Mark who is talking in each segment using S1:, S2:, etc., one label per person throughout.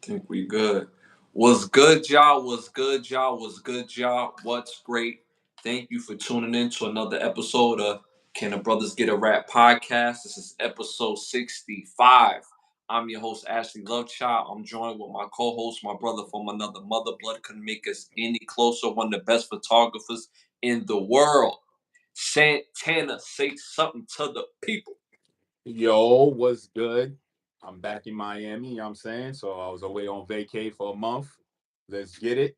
S1: Think we good. What's good, y'all? What's good, y'all? What's good, y'all? What's great? Thank you for tuning in to another episode of Can the Brothers Get a Rap podcast. This is episode 65. I'm your host, Ashley Lovechild. I'm joined with my co-host, my brother from another mother. Blood couldn't make us any closer. One of the best photographers in the world. Santana, say something to the people.
S2: Yo, what's good? I'm back in Miami, you know what I'm saying? So I was away on vacay for a month. Let's get it.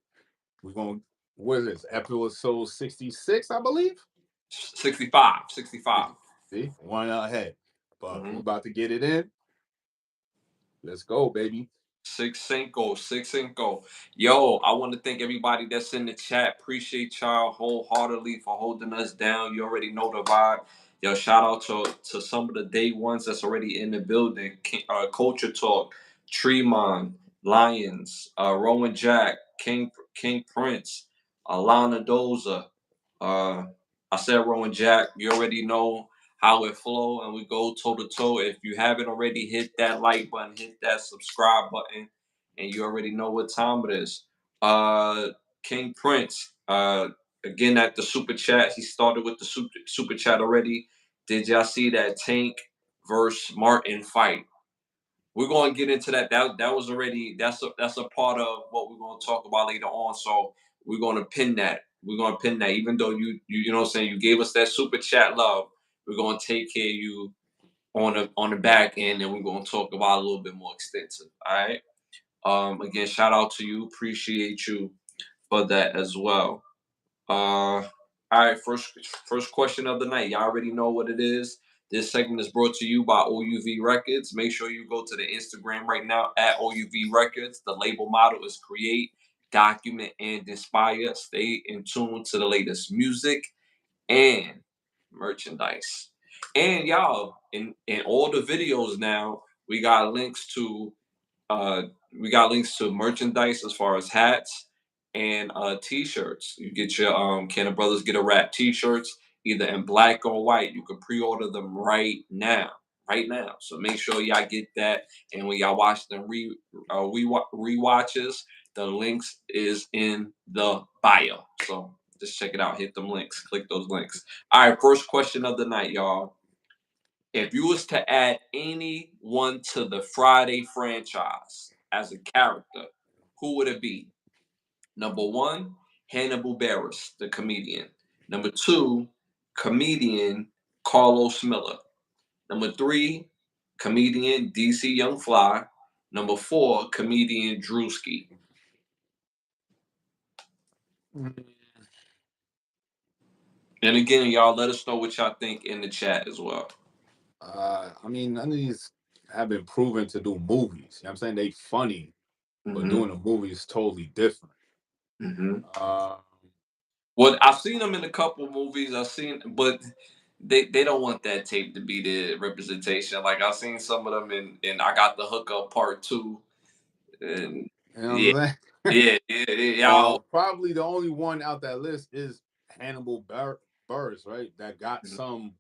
S2: We're going to, what is this? Episode 66, I believe?
S1: 65. 65.
S2: See, one ahead. But we
S1: Mhm.
S2: about to get it in. Let's go, baby.
S1: Six Cinco. Yo, I want to thank everybody that's in the chat. Appreciate y'all wholeheartedly for holding us down. You already know the vibe. Yo, shout out to some of the day ones that's already in the building. Culture Talk, Tremont, Lions, Rowan Jack, King Prince, Alana Doza. Uh, I said Rowan Jack. You already know how it flow, and we go toe to toe. If you haven't already, hit that like button, hit that subscribe button, and you already know what time it is. Uh, King Prince, again at the super chat. He started with the super chat already. Did y'all see that Tank versus Martin fight? We're gonna get into that. That was already that's a part of what we're gonna talk about later on. So we're gonna pin that. We're gonna pin that. Even though you know what I'm saying, you gave us that super chat love, we're gonna take care of you on the back end, and we're gonna talk about a little bit more extensive. All right. Again, shout out to you. Appreciate you for that as well. All right, first question of the night. Y'all already know what it is. This segment is brought to you by OUV Records. Make sure you go to the Instagram right now at OUV Records. The label motto is create, document, and inspire. Stay in tune to the latest music and merchandise. And y'all, in all the videos now, uh we got links to merchandise as far as hats and t-shirts. You get your Can the Brothers Get a Rap t-shirts either in black or white. You can pre-order them right now. Right now. So make sure y'all get that. And when y'all watch the rewatches, the links is in the bio. So just check it out. Hit them links. Click those links. All right, first question of the night, y'all. If you was to add anyone to the Friday franchise as a character, who would it be? Number one, Hannibal Barris, the comedian. Number two, comedian Carlos Miller. Number three, comedian DC Young Fly. Number four, comedian Drewski. And again, y'all let us know what y'all think in the chat as well.
S2: I mean, none of these have been proven to do movies. You know what I'm saying? They funny, but
S1: Mm-hmm.
S2: doing a movie is totally different.
S1: Mm-hmm.
S2: Uh,
S1: Well, I've seen them in a couple movies. I've seen, but they don't want that tape to be the representation. Like I've seen some of them in I Got the Hookup Part Two, and
S2: you know
S1: yeah,
S2: what I'm saying?
S1: y'all.
S2: Probably the only one out that list is Burris, right? That got
S1: Mhm.
S2: some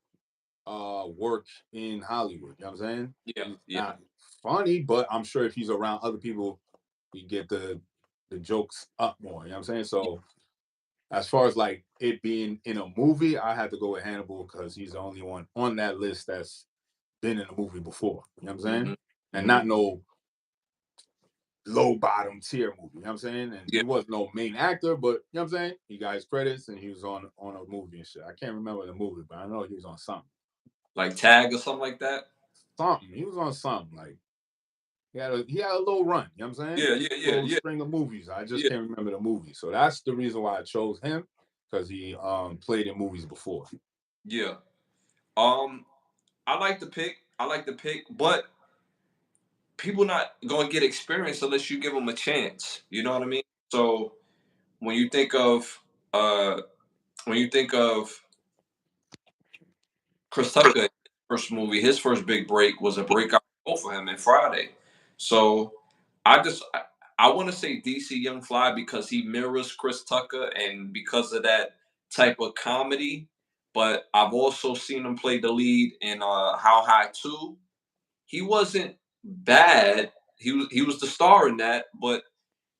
S2: work in Hollywood. You know what I'm saying?
S1: Yeah,
S2: He's
S1: yeah,
S2: not funny, but I'm sure if he's around other people, he get the jokes up more. You know what I'm saying? So as far as like it being in a movie, I have to go with Hannibal because he's the only one on that list that's been in a movie before. You know what I'm saying?
S1: hmm
S2: And
S1: hmm
S2: not no low bottom tier movie. You know what I'm saying? And
S1: yeah.
S2: he was no main actor, but you know what I'm saying? He got his credits and he was on a movie and shit. I can't remember the movie, but I know he was on something.
S1: Like Tag or something like that.
S2: Something. He was on something. Like he had a little run, you know what I'm saying?
S1: Yeah, yeah, yeah,
S2: Little
S1: yeah,
S2: string of movies. I just
S1: yeah,
S2: can't remember the movie. So that's the reason why I chose him, because he played in movies before.
S1: yeah. Um, I like the pick. I like the pick, but people not gonna get experience unless you give them a chance. You know what I mean? So when you think of uh when you think of Chris Tucker, first movie, his first big break was a breakout role for him in Friday. So I want to say DC Young Fly because he mirrors Chris Tucker and because of that type of comedy. But I've also seen him play the lead in How High 2. He wasn't bad. he was the star in that, but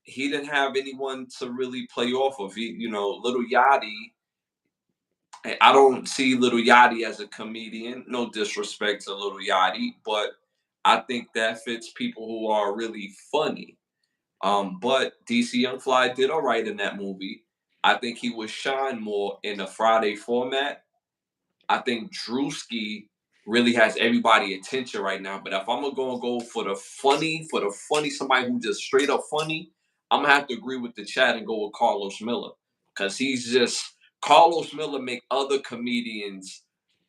S1: he didn't have anyone to really play off of. Little Yachty. I don't see Little Yachty as a comedian. No disrespect to Little Yachty, but I think that fits people who are really funny. But DC Young Fly did all right in that movie. I think he would shine more in a Friday format. I think Drewski really has everybody attention right now. But if I'm gonna go for the funny, somebody who just straight up funny, I'm gonna have to agree with the chat and go with Carlos Miller. Cause he's just Carlos Miller make other comedians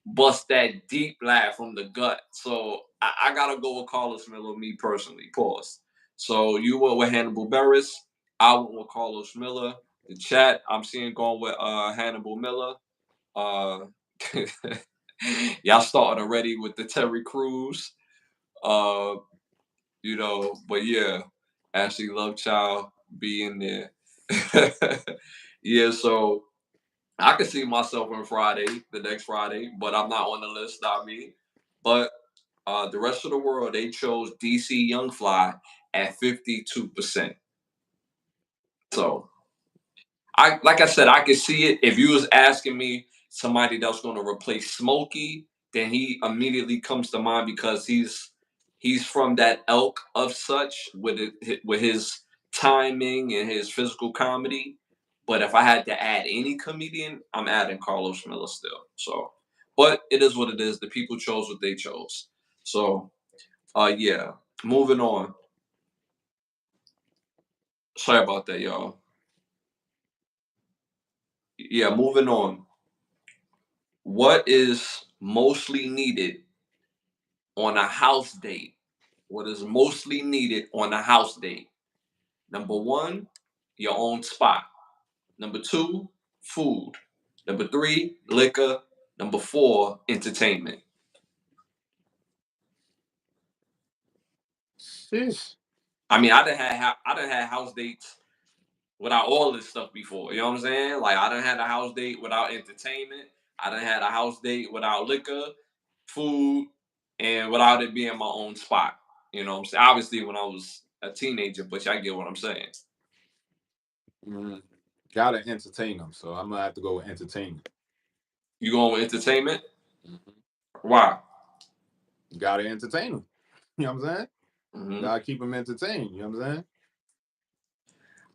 S1: bust that deep laugh from the gut. So I gotta go with Carlos Miller, me personally. Pause. So you went with Hannibal Buress. I went with Carlos Miller. The chat I'm seeing going with Hannibal Miller. Uh, y'all started already with the Terry Crews. Uh, but yeah, Ashley Lovechild being there. Yeah, so I can see myself on Friday, the next Friday, but I'm not on the list, not me. But the rest of the world, they chose DC Young Fly at 52%. So like I said, I could see it. If you was asking me somebody that's going to replace Smokey, then he immediately comes to mind because he's from that elk of such with his timing and his physical comedy. But if I had to add any comedian, I'm adding Carlos Miller still. So, but it is what it is. The people chose what they chose. So, yeah. Moving on. Sorry about that, y'all. Yeah, moving on. What is mostly needed on a house date? What is mostly needed on a house date? Number one, your own spot. Number two, food. Number three, liquor. Number four, entertainment.
S2: Sheesh.
S1: I mean, I done had house dates without all this stuff before. You know what I'm saying? Like I done had a house date without entertainment. I done had a house date without liquor, food, and without it being my own spot. You know what I'm saying? Obviously when I was a teenager, but y'all get what I'm saying.
S2: Mm, gotta entertain them, so I'm gonna have to go with entertainment.
S1: You going with entertainment?
S2: Mhm.
S1: Why?
S2: Gotta entertain them. You know what I'm saying?
S1: Hmm.
S2: Gotta keep them entertained. You know what I'm saying?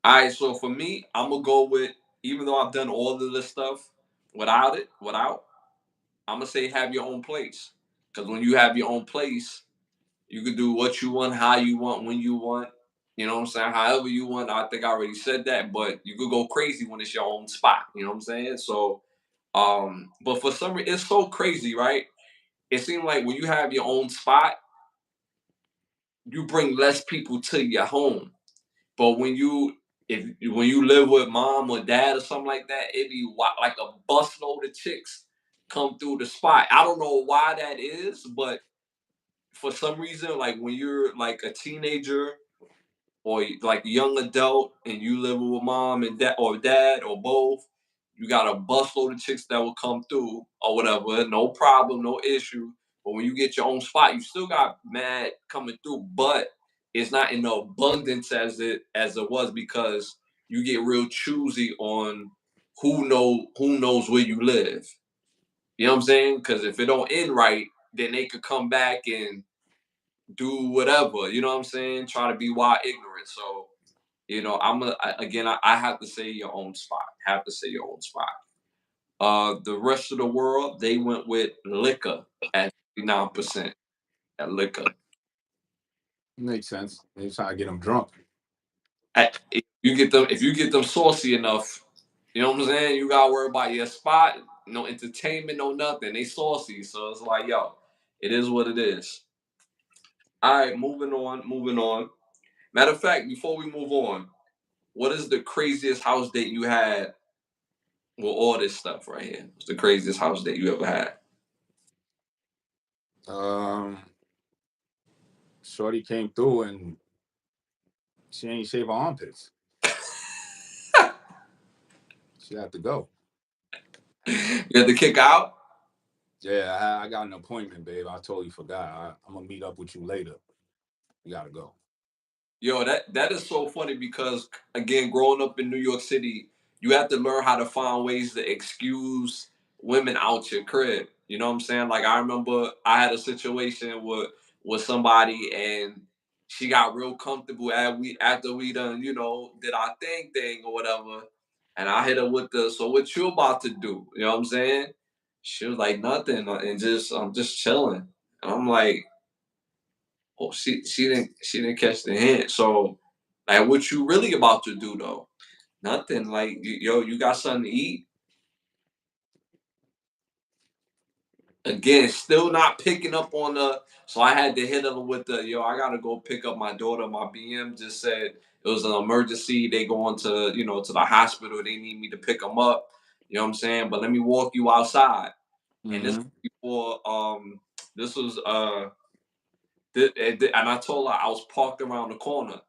S1: All right, so for me, I'm gonna go with even though I've done all of this stuff without, I'm gonna say have your own place. Because when you have your own place, you can do what you want, how you want, when you want. You know what I'm saying? However you want. I think I already said that, but you could go crazy when it's your own spot. You know what I'm saying? So, but for some reason, it's so crazy, right? It seems like when you have your own spot, you bring less people to your home. But when you live with mom or dad or something like that, it be like a busload of chicks come through the spot. I don't know why that is, but for some reason, like when you're like a teenager or like a young adult and you live with mom and dad or both, you got a busload of chicks that will come through or whatever, no problem, no issue. But when you get your own spot, you still got mad coming through, but it's not in the abundance as it was because you get real choosy on who knows where you live. You know what I'm saying? Because if it don't end right, then they could come back and do whatever. You know what I'm saying? Try to be wild ignorant. So I have to say your own spot. Have to say your own spot. The rest of the world, they went with liquor at 59%. At liquor.
S2: Makes sense. They trying to get them drunk.
S1: If you get them saucy enough, you know what I'm saying? You gotta worry about your spot, no entertainment, no nothing. They saucy. So it's like, yo, it is what it is. All right, moving on. Matter of fact, before we move on, what is the craziest house date you had with all this stuff right here? What's the craziest house date you ever had?
S2: Um, Shorty came through and she ain't shave her armpits. She had to go.
S1: You had to kick out?
S2: Yeah, I got an appointment, babe. I totally forgot. I'm gonna meet up with you later. You gotta go.
S1: Yo, that is so funny because again, growing up in New York City, you have to learn how to find ways to excuse women out your crib. You know what I'm saying? Like I remember I had a situation with somebody and she got real comfortable after we done, did our thing or whatever. And I hit her with the so what you about to do? You know what I'm saying? She was like nothing and just I'm just chilling. And I'm like, oh, she didn't catch the hint. So, like, what you really about to do though? Nothing. Like, yo, you got something to eat? Again, still not picking up on the. So I had to hit her with the yo. I gotta go pick up my daughter. My BM just said it was an emergency. They going to to the hospital. They need me to pick them up. You know what I'm saying? But let me walk you outside. And this
S2: Mm-hmm.
S1: before this was and I told her I was parked around the corner,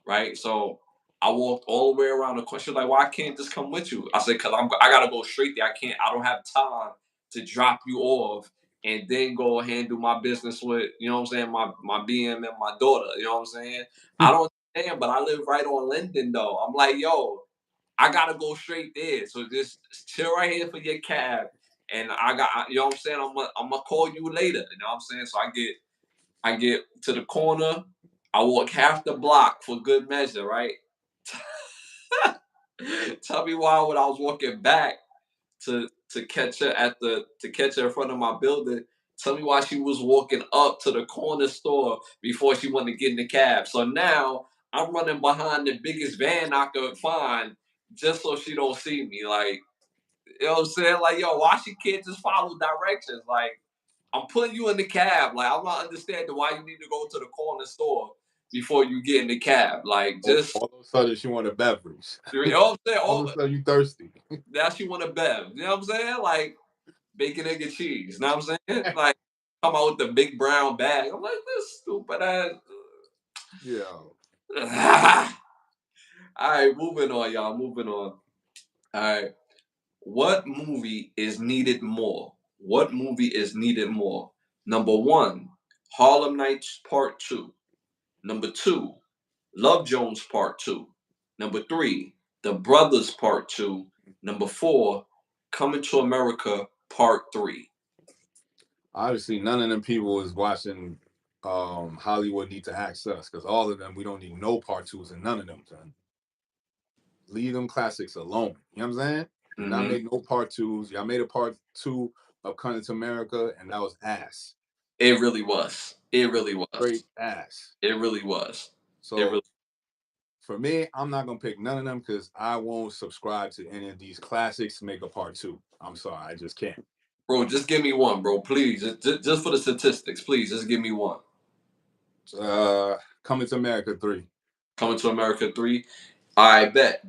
S1: right? So I walked all the way around the corner. She's like, "Why can't just come with you?" I said, "Cause I gotta go straight there. I can't. I don't have time to drop you off and then go handle my business with what I'm saying, my BM and my daughter. You know what I'm saying? I don't understand, but I live right on Linden though. I'm like, yo, I gotta go straight there. So just chill right here for your cab." And you know what I'm saying? I'm gonna call you later. You know what I'm saying? So I get to the corner. I walk half the block for good measure, right? Tell me why when I was walking back to catch her to catch her in front of my building. Tell me why she was walking up to the corner store before she wanted to get in the cab. So now I'm running behind the biggest van I could find just so she don't see me. Like, you know what I'm saying? Like, yo, why she can't just follow directions? Like, I'm putting you in the cab. Like, I'm not understanding why you need to go to the corner store before you get in the cab. Like, just
S2: All of a sudden, she want a beverage.
S1: you know what I'm saying?
S2: All
S1: Oh,
S2: of a sudden, you thirsty.
S1: now she want a bev. You know what I'm saying? Like bacon, egg, and cheese. You know what I'm saying? Like come out with the big brown bag. I'm like, this stupid ass.
S2: Yeah.
S1: All right, moving on, y'all. Moving on. All right. What movie is needed more? What movie is needed more? Number one, Harlem Nights Part 2. Number two, Love Jones Part 2. Number three, The Brothers Part 2. Number four, Coming to America Part 3.
S2: Obviously, none of them people is watching Hollywood Need to Ask Us because all of them, we don't need no part twos and none of them, son. Leave them classics alone. You know what I'm saying? Do not
S1: Mm-hmm.
S2: make no part twos. Y'all made a part two of Coming to America, and that was ass.
S1: It really was. It
S2: It was
S1: really was.
S2: straight ass.
S1: It really was. It
S2: So
S1: really,
S2: for me, I'm not gonna pick none of them because I won't subscribe to any of these classics to make a part two. I'm sorry, I just can't.
S1: bro. Just give me one, bro. Please, just for the statistics, please, just give me one.
S2: Coming to America 3.
S1: Coming to America 3. I bet.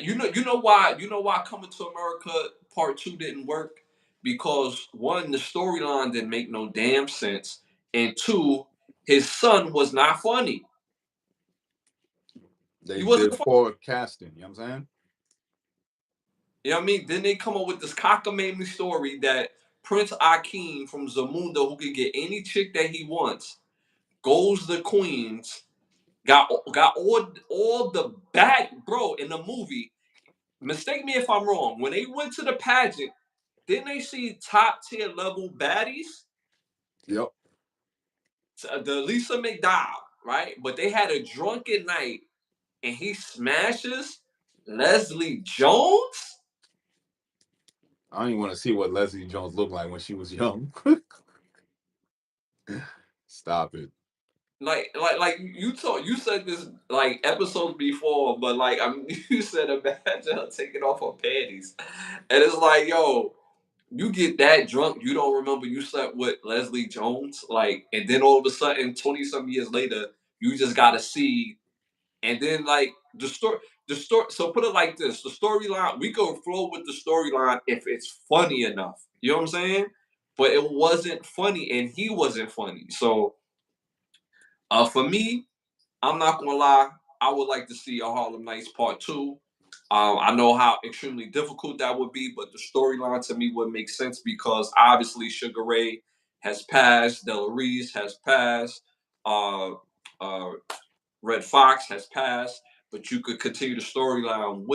S1: You know why Coming to America Part 2 didn't work? Because one, the storyline didn't make no damn sense, and two, his son was not funny. He
S2: They
S1: wasn't
S2: did
S1: funny.
S2: poor casting, you know what I'm saying?
S1: You know what I mean? Then they come up with this cockamamie story that Prince Akeem from Zamunda, who can get any chick that he wants, goes to Queens, got all the bad bro in the movie. Mistake me if I'm wrong. When they went to the pageant, didn't they see top tier level baddies?
S2: Yep.
S1: The Lisa McDowell, right? But they had a drunken night and he smashes Leslie Jones.
S2: I don't even want to see what Leslie Jones looked like when she was young. Stop it.
S1: Like you said this like episodes before, but like you said imagine her taking off her panties, and it's like yo, you get that drunk, you don't remember you slept with Leslie Jones, like, and then all of a sudden, 20 some years later, you just gotta see, and then like the story. So put it like this: the storyline, we could flow with the storyline if it's funny enough. You know what I'm saying? But it wasn't funny, and he wasn't funny. So, for me, I'm not gonna lie. I would like to see a Harlem Nights Part 2. I know how extremely difficult that would be, but the storyline to me would make sense because obviously Sugar Ray has passed, Della Reese has passed, uh, uh, Red Fox has passed, but you could continue the storyline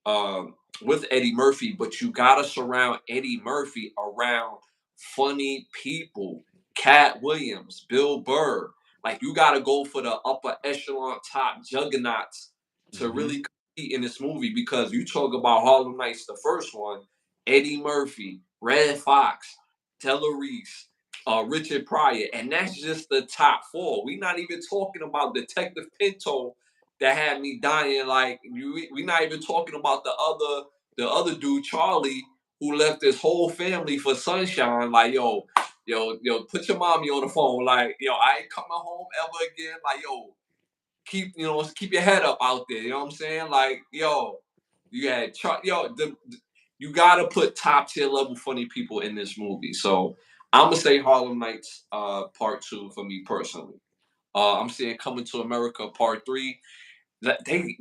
S1: um, with Eddie Murphy, but you gotta surround Eddie Murphy around funny people. Cat Williams, Bill Burr. Like you gotta go for the upper echelon top juggernauts to
S2: Mm-hmm.
S1: really compete in this movie because you talk about Harlem Nights, the first one, Eddie Murphy, Red Fox, Della Reese, Richard Pryor, and that's just the top four. We're not even talking about Detective Pinto that had me dying. Like we not even talking about the other dude, Charlie, who left his whole family for Sunshine. Like yo, put your mommy on the phone. Like yo, I ain't coming home ever again. Like yo, keep your head up out there. You know what I'm saying? Like yo, you had you gotta put top tier level funny people in this movie. So I'm gonna say Harlem Nights Part Two for me personally. I'm saying Coming to America Part Three.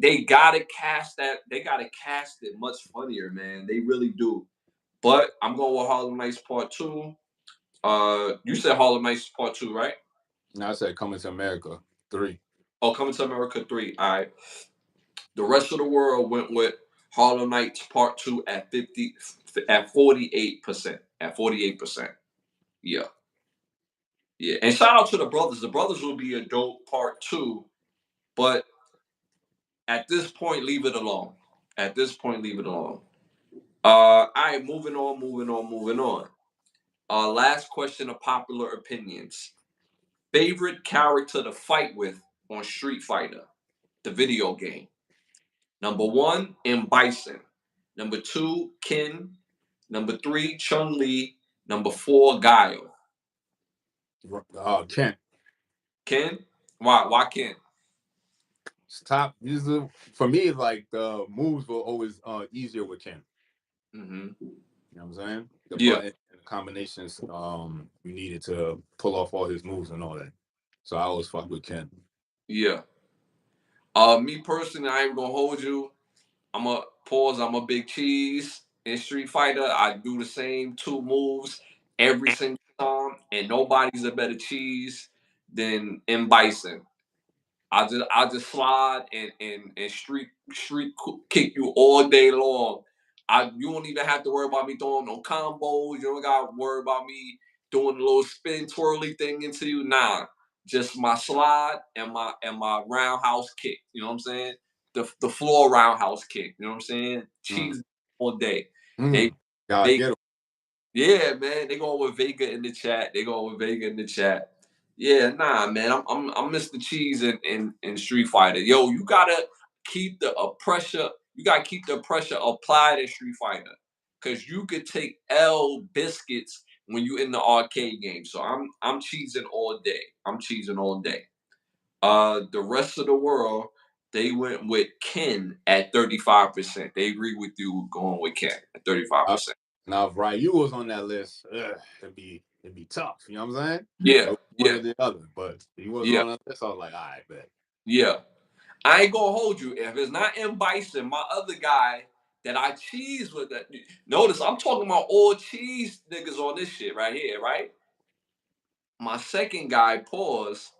S1: They gotta cast that. They gotta cast it much funnier, man. They really do. But I'm going with Harlem Nights Part Two. You said Harlem Nights Part Two, right?
S2: Now I said Coming to America 3.
S1: Oh, Coming to America Three. All right. The rest of the world went with Harlem Nights Part Two at 48%. At 48%. Yeah, yeah. And shout out to the brothers. The brothers will be a dope Part Two, but at this point, leave it alone. At this point, leave it alone. All right, moving on. Last question of popular opinions. Favorite character to fight with on Street Fighter, the video game. Number one, M. Bison. Number two, Ken. Number three, Chun Li. Number four, Guile.
S2: Kent.
S1: Ken? Why Ken?
S2: It's top. Usually, for me, like the moves were always easier with Kent.
S1: Mm-hmm.
S2: You know what I'm saying? The
S1: Yeah,
S2: button and the combinations you needed to pull off all his moves and all that. So I always fuck with Ken.
S1: yeah. Me personally, I ain't gonna hold you. I'm a pause. I'm a big cheese in Street Fighter. I do the same two moves every single time, and nobody's a better cheese than M Bison. I just slide and street kick you all day long. You don't even have to worry about me throwing no combos. You don't got to worry about me doing a little spin twirly thing into you. Nah, just my slide and my roundhouse kick. You know what I'm saying? The floor roundhouse kick. You know what I'm saying?
S2: Mm.
S1: Cheese all day. They
S2: Mm. Gotta
S1: they
S2: get him.
S1: yeah, man. They going with Vega in the chat. They going with Vega in the chat. Yeah, nah, man. I'm Mr. Cheese in Street Fighter. Yo, you gotta keep the pressure. You gotta keep the pressure applied in Street Fighter, cause you could take L biscuits when you in the arcade game. So I'm cheesing all day. I'm cheesing all day. The rest of the world, they went with Ken at 35%. They agree with you going with Ken at
S2: Uh,
S1: 35%.
S2: Now, if Ryu was on that list, it'd be tough. You know what I'm saying?
S1: Yeah,
S2: It was one
S1: yeah,
S2: or the other. But he wasn't
S1: yeah,
S2: on that list. I was like, all right, bet.
S1: yeah. I ain't gonna hold you. If it's not M. Bison, my other guy that I cheese with that. Notice I'm talking about all cheese niggas on this shit right here, right? My second guy, pause,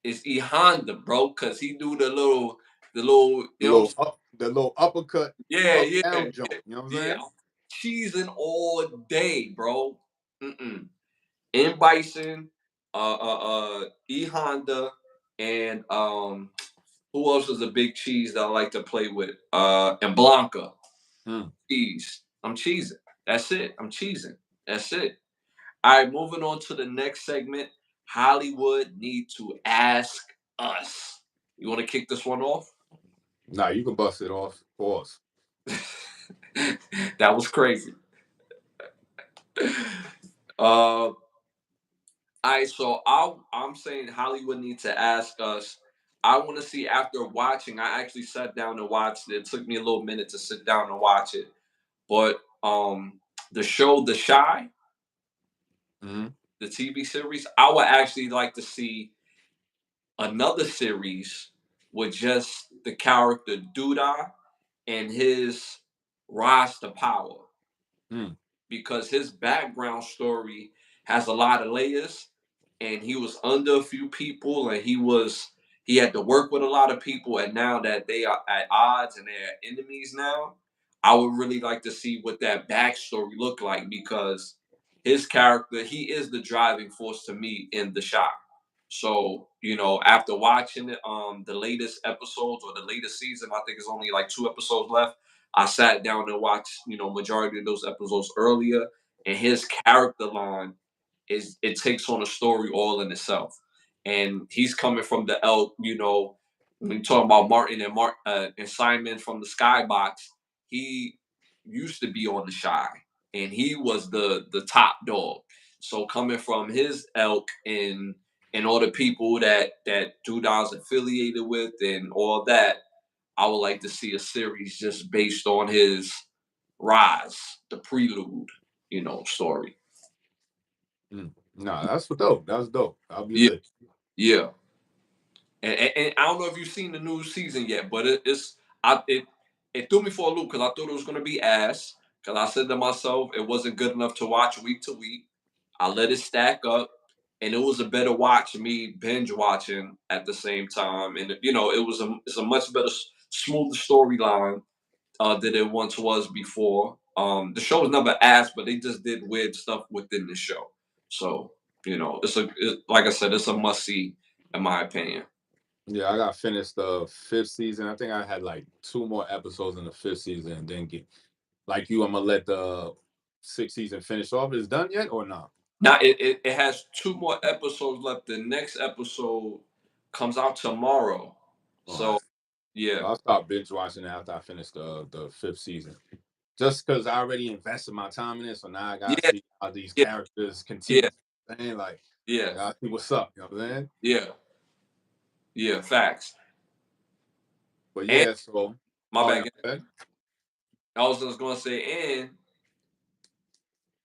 S1: is E Honda, bro, cause he do the little,
S2: The
S1: you know what I'm
S2: little
S1: saying?
S2: the little uppercut,
S1: Yeah,
S2: up
S1: yeah,
S2: down
S1: yeah,
S2: jump. You know what I'm
S1: yeah.
S2: saying?
S1: I'm cheesing all day, bro. Mm-mm. M. Bison, E Honda, and who else is a big cheese that I like to play with? And Blanca.
S2: Hmm.
S1: Cheese. I'm cheesing. That's it. I'm cheesing. That's it. All right, moving on to the next segment. Hollywood need to ask us. You want to kick this one off?
S2: Nah, you can bust it off. Pause.
S1: That was crazy. All right, so I'm saying Hollywood needs to ask us. I want to see after watching. I actually sat down and watched it. It took me a little minute to sit down and watch it, but the show The Shy,
S2: Hmm.
S1: the TV series, I would actually like to see another series with just the character Duda and his rise to power,
S2: Hmm.
S1: because his background story has a lot of layers, and he was under a few people, and he had to work with a lot of people, and now that they are at odds and they're enemies now, I would really like to see what that backstory look like, because his character, he is the driving force to me in the shop. So, after watching the latest episodes, or the latest season, I think it's only like 2 episodes left. I sat down and watched, majority of those episodes earlier, and his character line is, it takes on a story all in itself. And he's coming from the elk, when you talk about Martin and Simon from the Skybox, he used to be on the Shy, and he was the top dog. So coming from his elk, and all the people that Dudon's affiliated with and all that, I would like to see a series just based on his rise, the prelude, story.
S2: Nah, that's dope. That's dope. I'll be
S1: Yeah,
S2: lit.
S1: yeah. And I don't know if you've seen the new season yet, but it threw me for a loop, because I thought it was going to be ass. Because I said to myself, it wasn't good enough to watch week to week. I let it stack up, and it was a better watch, me binge watching at the same time. And it's a much better, smoother storyline than it once was before. The show was never ass, but they just did weird stuff within the show. So like I said, it's a must see in my opinion.
S2: Yeah, I got finished the fifth season. I think I had like two more episodes in the fifth season, and then get like you. I'm gonna let the sixth season finish off. Is it done yet or not?
S1: Now it has 2 more episodes left. The next episode comes out tomorrow.
S2: All
S1: So
S2: right.
S1: yeah,
S2: So I'll start binge watching after I finish the fifth season. Just because I already invested my time in it, so now I gotta
S1: yeah,
S2: see how these
S1: yeah,
S2: characters
S1: yeah,
S2: continue. And like, I
S1: yeah,
S2: gotta see what's up. You know what I'm saying?
S1: yeah, yeah. Facts.
S2: But
S1: And
S2: yeah, so
S1: my
S2: oh yeah,
S1: bad.
S2: man.
S1: I was just gonna say, and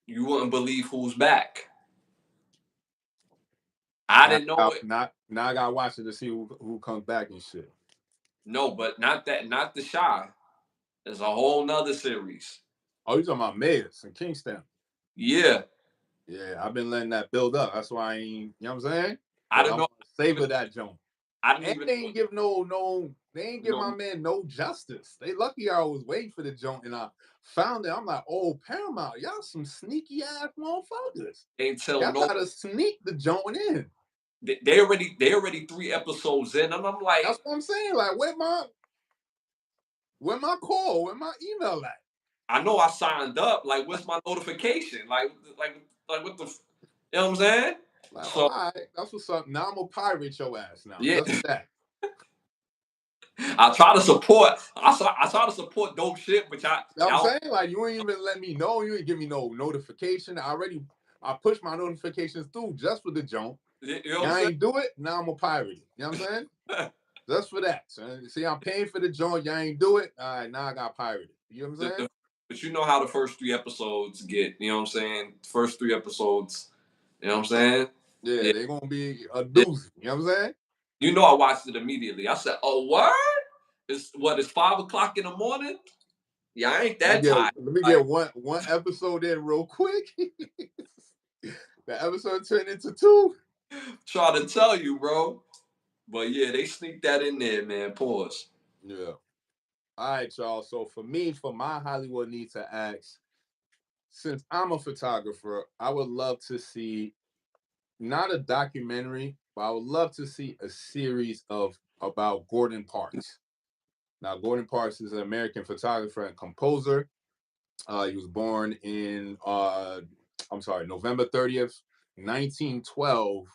S1: you wouldn't believe who's back. I
S2: Now
S1: didn't know
S2: I
S1: it.
S2: got now I gotta watch it to see who comes back and shit.
S1: No, but not that. Not the Shy. There's a whole nother series.
S2: Oh, you talking about Mayors and Kingston?
S1: Yeah,
S2: Yeah, I've been letting that build up. That's why I ain't, you know what I'm saying?
S1: I
S2: Because I
S1: didn't know.
S2: want to savor that joint.
S1: I didn't
S2: And
S1: even
S2: they ain't give they ain't give my
S1: know.
S2: man no justice. They lucky I was waiting for the joint and I found it. I'm like, oh, Paramount, y'all some sneaky ass motherfuckers.
S1: Ain't tell
S2: Y'all
S1: no.
S2: try to sneak the joint in.
S1: They already 3 episodes in, and I'm
S2: That's
S1: like,
S2: what I'm saying. Like, where my call, where my email at?
S1: I know I signed up. Like, what's my notification? Like what the, you know what I'm saying?
S2: Like, oh,
S1: So
S2: all right, that's what's up. Now I'm gonna pirate your ass now,
S1: yeah,
S2: just for that.
S1: I try to support. I try to support dope shit, but
S2: You know what I'm
S1: y'all,
S2: saying? Like you ain't even let me know. You ain't give me no notification. I pushed my notifications through just for the jump.
S1: you know what
S2: Y'all
S1: I'm saying?
S2: ain't do it. Now I'm a pirate it. You know what I'm saying? Just for that. So, see, I'm paying for the joint. Y'all ain't do it. All right, now I got pirated. You know what I'm
S1: The,
S2: saying?
S1: the, but you know how the first 3 episodes get. You know what I'm saying? First 3 episodes. You know what I'm saying?
S2: Yeah,
S1: Yeah,
S2: they gonna be a
S1: yeah.
S2: doozy. You know what I'm saying?
S1: I watched it immediately. I said, "Oh, what? It's 5 o'clock in the morning? Yeah, I ain't that tired."
S2: Let me
S1: Like,
S2: get one episode in real quick. The episode turned into two.
S1: try to tell you, bro. But yeah, they sneak that in there, man. Pause.
S2: Yeah. All right, y'all. So for me, for my Hollywood need to ask, since I'm a photographer, I would love to see not a documentary, but I would love to see a series of about Gordon Parks. Now, Gordon Parks is an American photographer and composer. He was born in I'm sorry, November 30th, 1912,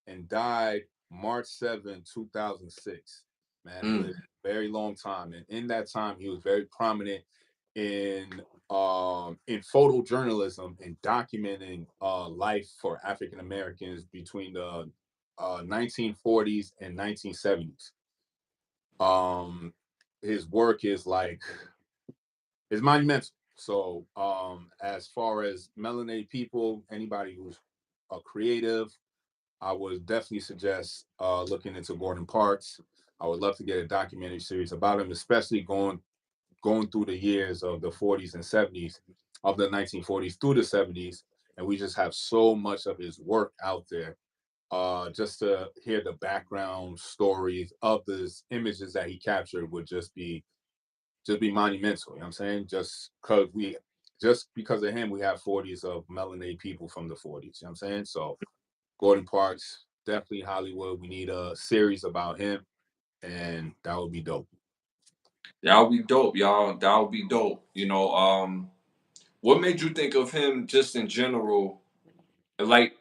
S2: and died March 7th, 2006. Man, he lived
S1: Mm,
S2: a very long time, and in that time, he was very prominent in photojournalism and documenting life for African Americans between the 1940s and 1970s. Um, his work is monumental. So, as far as melanated people, anybody who's a creative, I would definitely suggest looking into Gordon Parks. I would love to get a documentary series about him, especially going through the years of the 40s and 70s, of the 1940s through the 70s, and we just have so much of his work out there. just to hear the background stories of these images that he captured would just be monumental. You know what I'm saying? Just because of him, we have 40s of melanated people from the 40s. You know what I'm saying? So Gordon Parks, definitely Hollywood. We need a series about him, and that would be dope.
S1: That would be dope, y'all. That would be dope. What made you think of him just in general? Like,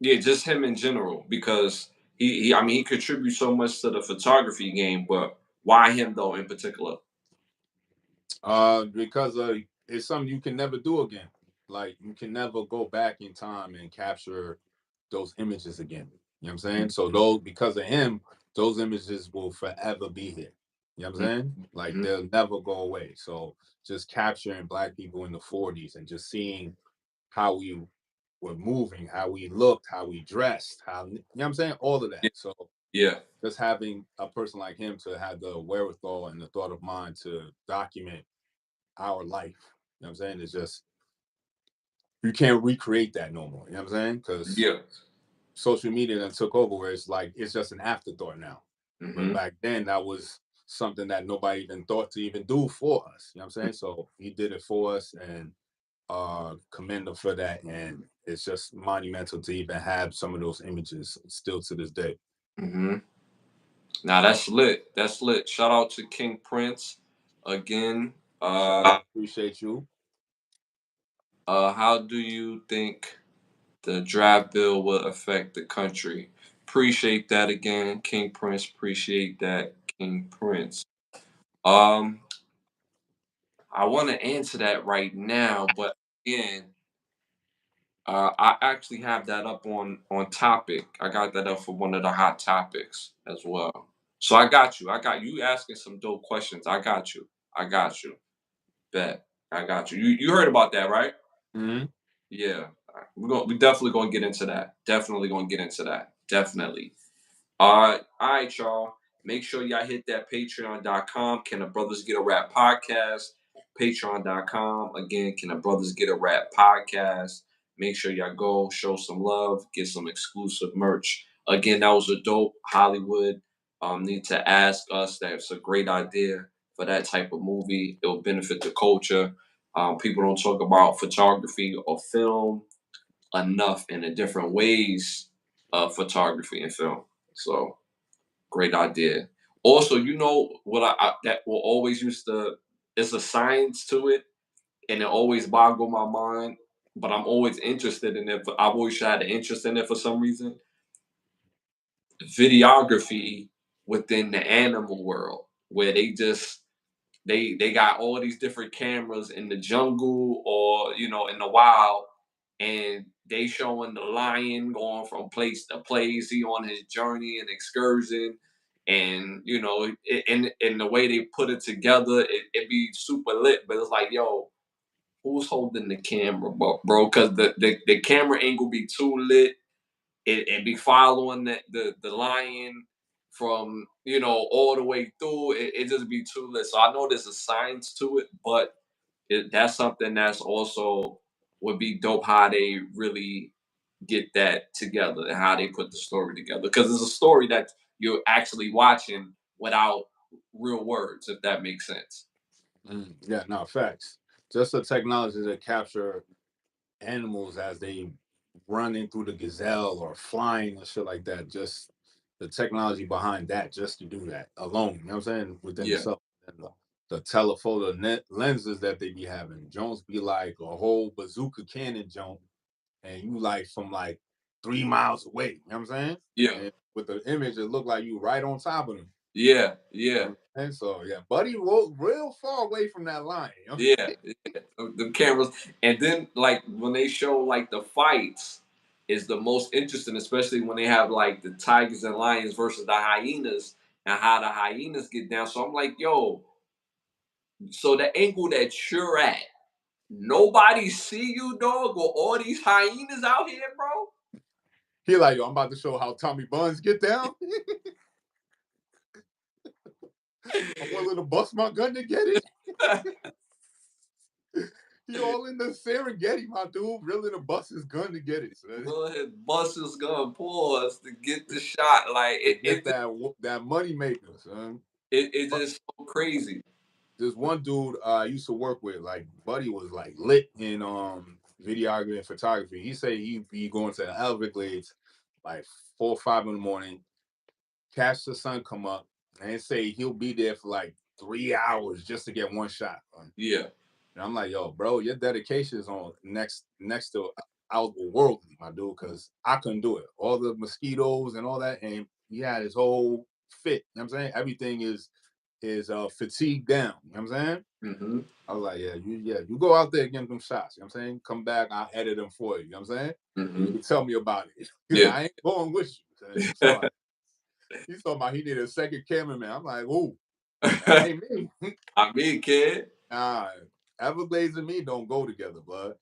S1: yeah, just him in general, because I mean, he contributes so much to the photography game, but why him though in particular?
S2: Because it's something you can never do again. Like you can never go back in time and capture those images again. You know what I'm saying? So those because of him, those images will forever be here. You know what I'm saying? Like
S1: Mm-hmm.
S2: they'll never go away. So just capturing black people in the 40s and just seeing how we were moving, how we looked, how we dressed, how you know what I'm saying? All of that.
S1: Yeah,
S2: So
S1: yeah,
S2: just having a person like him to have the wherewithal and the thought of mind to document our life. You know what I'm saying? It's just you can't recreate that no more. You know what I'm saying? Because
S1: yeah.
S2: social media then took over where it's like it's just an afterthought now. But
S1: Mm-hmm.
S2: back then that was something that nobody even thought to even do for us. You know what I'm saying? So he did it for us and commend him for that. And it's just monumental to even have some of those images still to this day.
S1: Mm-hmm. Now that's lit. That's lit. Shout out to King Prince again.
S2: Shout out, appreciate you.
S1: How do you think the draft bill will affect the country? Appreciate that again, King Prince. Appreciate that, King Prince. Um, I want to answer that right now, but again, I actually have that up on topic. I got that up for one of the hot topics as well. So I got you. I got you asking some dope questions. I got you. I got you. Bet. I got you. You heard about that, right?
S2: Mm-hmm.
S1: Yeah. We definitely gonna get into that. Definitely gonna get into that. Definitely. All right, y'all. Make sure y'all hit that patreon.com. Can the Brothers Get a Rap podcast? Patreon.com. Again, Can the Brothers Get a Rap podcast? Make sure y'all go show some love, get some exclusive merch. Again, that was a dope Hollywood. Need to ask us. That's a great idea for that type of movie. It will benefit the culture. People don't talk about photography or film enough in the different ways of photography and film. So great idea. Also, you know what that will always used to. It's a science to it, and it always boggle my mind. But I'm always interested in it. I've always had an interest in it for some reason. Videography within the animal world, where they got all these different cameras in the jungle or in the wild, and they showing the lion going from place to place. He on his journey and excursion, and in the way they put it together, it be super lit. But it's like, yo, who's holding the camera, bro? Because the camera angle be too lit. It be following the lion from all the way through. It just be too lit. So I know there's a science to it, but that's something that's also would be dope how they really get that together and how they put the story together, because it's a story that you're actually watching without real words, if that makes sense.
S2: Yeah, no, facts. Just the technology to capture animals as they running through the gazelle or flying or shit like that. Just the technology behind that, just to do that alone. You know what I'm saying? Within
S1: Yeah,
S2: itself. And the telephoto lenses that they be having. Jones be like a whole bazooka cannon jump, and you like from like 3 miles away. You know what I'm saying?
S1: yeah,
S2: And with the image, it looked like you right on top of them.
S1: yeah,
S2: You
S1: yeah.
S2: know? And so yeah, Buddy walked real far away from that line. You know?
S1: Yeah, yeah, the cameras, and then like when they show like the fights is the most interesting, especially when they have like the tigers and lions versus the hyenas and how the hyenas get down. So I'm like, yo, so the angle that you're at, nobody see you, dog, with all these hyenas out here, bro.
S2: He like, yo, I'm about to show how Tommy Buns get down. I'm willing to bust my gun to get it. He all in the Serengeti, my dude, really to bust his gun to get it, son.
S1: Go ahead, bust his gun, pause to get the shot. Like
S2: To
S1: it,
S2: get that money maker, son.
S1: it's just so crazy.
S2: There's one dude I used to work with, like buddy was like lit in videography and photography. He said he'd be going to the Everglades like 4 or 5 in the morning, catch the sun come up, and say he'll be there for like 3 hours just to get one shot.
S1: Yeah.
S2: And I'm like, yo, bro, your dedication is on next to outworldly, my dude, because I couldn't do it. All the mosquitoes and all that, and he had his whole fit. You know what I'm saying? Everything is fatigued down. You know what I'm saying?
S1: Mm-hmm.
S2: I was like, you go out there and give them shots. You know what I'm saying? Come back, I'll edit them for you. You know what I'm saying? And you
S1: Mm-hmm.
S2: can tell me about it.
S1: Yeah.
S2: I ain't going with you. He's talking about he needed a second cameraman. I'm like, ooh, that ain't me.
S1: I mean, kid.
S2: Nah, Everglades and me don't go together, bud.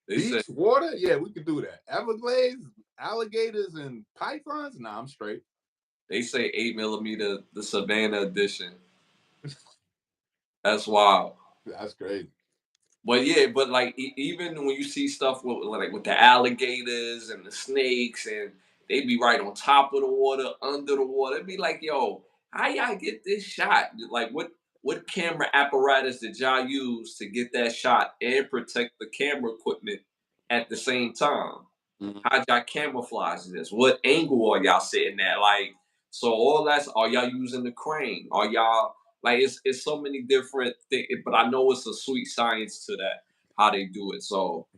S1: They say
S2: Beach, water, yeah, we could do that. Everglades, alligators, and pythons, nah, I'm straight.
S1: they say 8 millimeter, the Savannah edition. That's wild.
S2: That's crazy.
S1: But yeah, but like even when you see stuff with the alligators and the snakes, and they be right on top of the water, under the water, it'd be like, yo, how y'all get this shot? Like, what camera apparatus did y'all use to get that shot and protect the camera equipment at the same time?
S2: Mhm.
S1: How'd y'all camouflage this? What angle are y'all sitting at? Like, so all that's, are y'all using the crane? Are y'all like, it's so many different things, but I know it's a sweet science to that, how they do it. So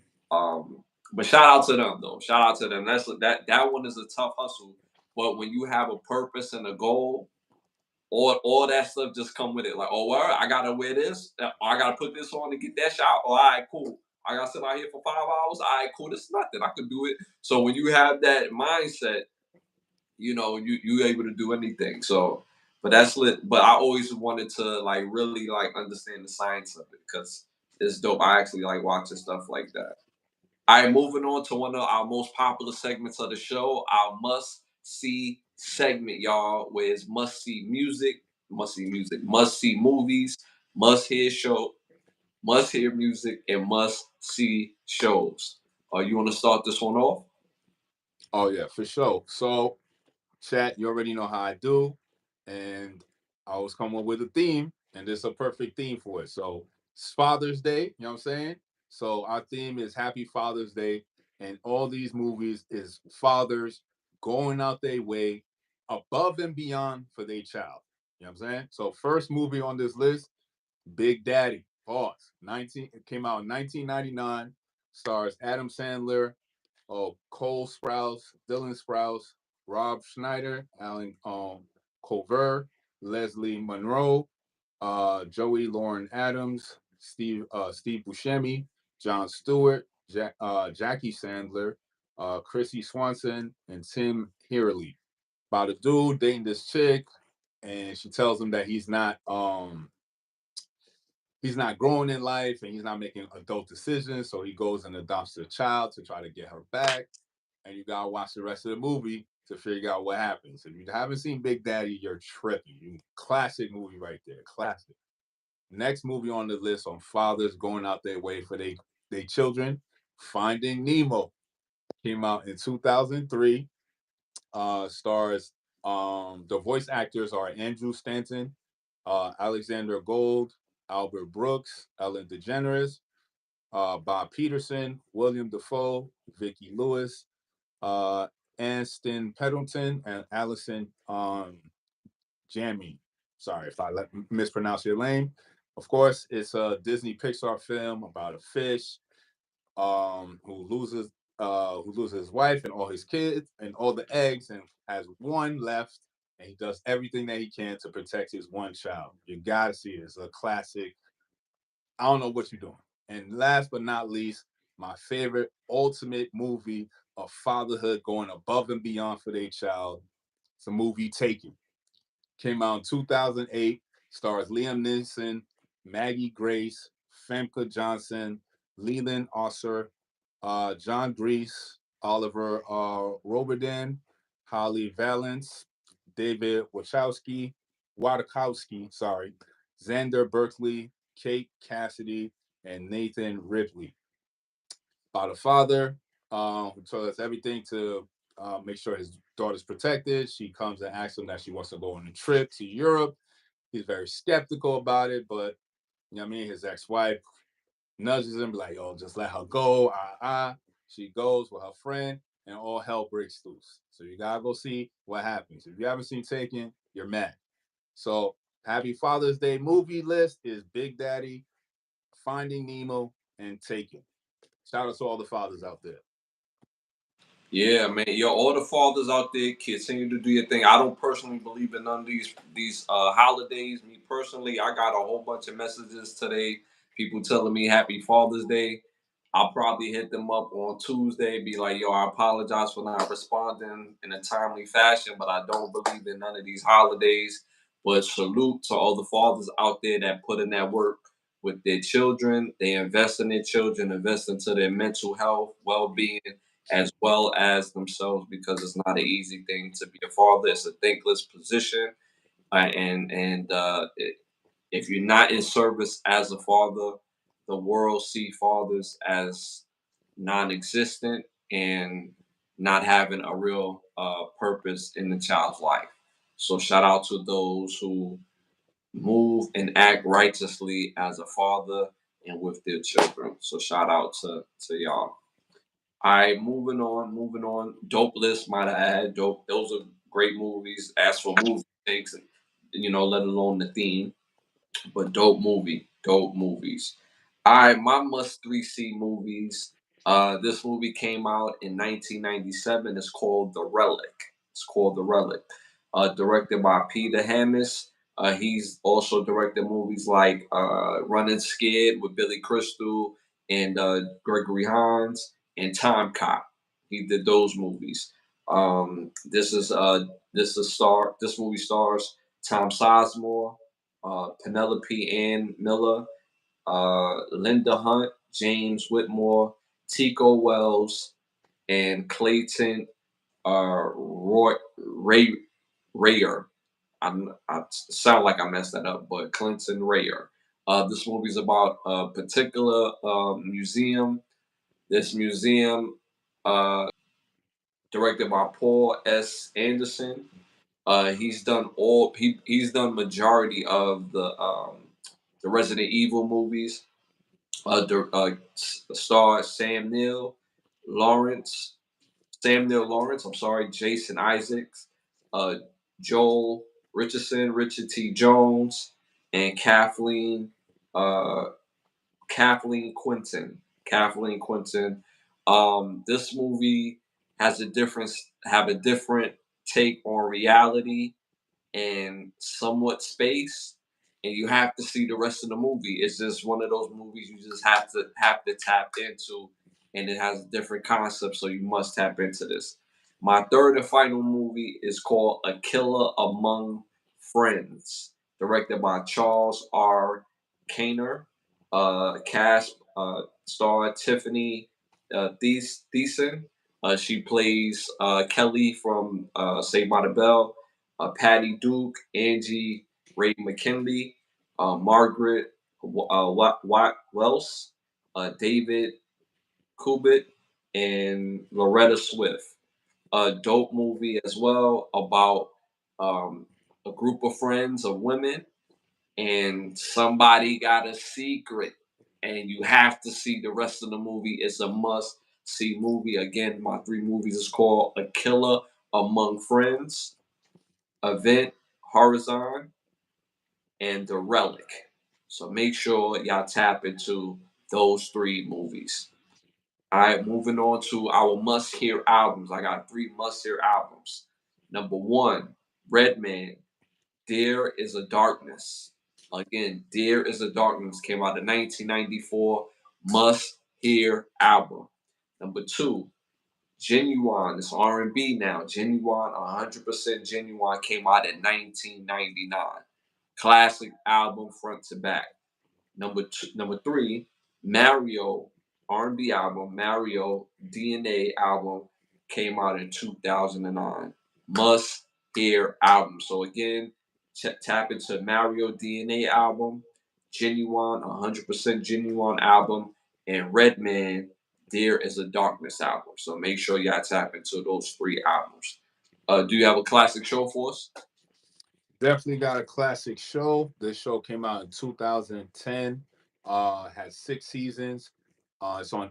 S1: but shout out to them though. Shout out to them. That one is a tough hustle. But when you have a purpose and a goal, all that stuff just come with it. Like, oh, well, I gotta wear this. I gotta put this on to get that shot. All right, cool. I gotta sit out here for 5 hours. All right, cool. This is nothing. I could do it. So when you have that mindset, you able to do anything. So, but that's lit. But I always wanted to like really like understand the science of it because it's dope. I actually like watching stuff like that. All right, moving on to one of our most popular segments of the show, our must see segment, y'all, where it's must see movies, must hear show, must hear music, and must see shows. You want to start this one off?
S2: Oh yeah, for sure. So chat, you already know how I do. And I was coming up with a theme, and this is a perfect theme for it. So it's Father's Day, you know what I'm saying? So our theme is Happy Father's Day. And all these movies is fathers going out their way above and beyond for their child. You know what I'm saying? So first movie on this list, Big Daddy. Pause. 19 it came out in 1999. Stars Adam Sandler, Cole Sprouse, Dylan Sprouse, Rob Schneider, Alan Cover, Leslie Monroe, Joey Lauren Adams, Steve Buscemi, John Stewart, Jackie Sandler, Chrissy Swanson, and Tim Hurley. About a dude dating this chick, and she tells him that he's not growing in life and he's not making adult decisions. So he goes and adopts a child to try to get her back. And you gotta watch the rest of the movie to figure out what happens. If you haven't seen Big Daddy, you're tripping. Classic movie right there. Classic. Next movie on the list on fathers going out their way for their children, Finding Nemo. Came out in 2003. Stars the voice actors are Andrew Stanton, Alexander Gold, Albert Brooks, Ellen DeGeneres, Bob Peterson, William Defoe, Vicki Lewis, uh, Anston Pendleton, and Allison Janney. Sorry if I mispronounce your name. Of course, it's a Disney Pixar film about a fish who loses his wife and all his kids and all the eggs and has one left, and he does everything that he can to protect his one child. You gotta see it. It's a classic. I don't know what you're doing. And last but not least, my favorite ultimate movie of fatherhood going above and beyond for their child. It's a movie Taken. Came out in 2008. Stars Liam Neeson, Maggie Grace, Famke Johnson, Leland Osser, John Grease, Oliver Roberden, Holly Valance, David Wachowski, sorry, Xander Berkeley, Kate Cassidy, and Nathan Ripley. About a father who told us everything to make sure his daughter's protected. She comes and asks him that she wants to go on a trip to Europe. He's very skeptical about it, but you know what I mean? His ex-wife nudges him, like, "Oh, just let her go." She goes with her friend, and all hell breaks loose. So you gotta go see what happens. If you haven't seen Taken, you're mad. So Happy Father's Day movie list is Big Daddy, Finding Nemo, and Taken. Shout out to all the fathers out there.
S1: Yeah, man. Yo, all the fathers out there, continue to do your thing. I don't personally believe in none of these holidays. Me personally, I got a whole bunch of messages today. People telling me Happy Father's Day. I'll probably hit them up on Tuesday, be like, yo, I apologize for not responding in a timely fashion, but I don't believe in none of these holidays. But salute to all the fathers out there that put in that work with their children. They invest in their children, invest into their mental health, well-being, as well as themselves, because it's not an easy thing to be a father. It's a thankless position, if you're not in service as a father, the world see fathers as non-existent and not having a real purpose in the child's life. So shout out to those who move and act righteously as a father and with their children. So shout out to y'all. All right, moving on. Dope list, might I add. Dope. Those are great movies. As for movie takes, let alone the theme, but dope movies. All right, my must three see movies. This movie came out in 1997. It's called The Relic. It's called The Relic. Directed by Peter Hammis. He's also directed movies like Running Scared with Billy Crystal and Gregory Hines and Time Cop. He did those movies. This movie stars Tom Sizemore, Penelope Ann Miller, Linda Hunt, James Whitmore, Tico Wells, and Clayton Ray Rayer. I sound like I messed that up, but Clinton Rayer. This movie is about a particular museum. This museum, directed by Paul S. Anderson. He's done majority of the Resident Evil movies. Star Lawrence, Sam Neill Lawrence. I'm sorry, Jason Isaacs, uh, Joel Richardson, Richard T. Jones, and uh, Kathleen Quinton. Kathleen Quinton. This movie have a different take on reality and somewhat space, and you have to see the rest of the movie. It's just one of those movies you just have to tap into, and it has different concepts, so you must tap into this. My third and final movie is called A Killer Among Friends, directed by Charles R. Kaner. Cast star Tiffany Thiessen. She plays Kelly from Saved by the Bell, Patty Duke, Angie Ray McKinley, Margaret Wells, David Kubit, and Loretta Swift. A dope movie as well about um, a group of friends of women, and somebody got a secret, and you have to see the rest of the movie. It's a must see movie. Again, my three movies is called A Killer Among Friends, Event Horizon, and The Relic. So make sure y'all tap into those three movies. All right, moving on to our must hear albums. I got three must hear albums. Number one, Redman, There Is a Darkness. Again, There Is a Darkness came out in 1994. Must hear album. Number two, Genuine. It's R&B now. Genuine, 100% Genuine came out in 1999. Classic album front to back. Number three, Mario R&B album, Mario DNA album came out in 2009. Must hear album. So again, tap into Mario DNA album, Genuine, 100% Genuine album, and Redman, There Is a Darkness album. So make sure y'all tap into those three albums. Do you have a classic show for us?
S2: Definitely got a classic show. This show came out in 2010. Had 6 seasons. It's on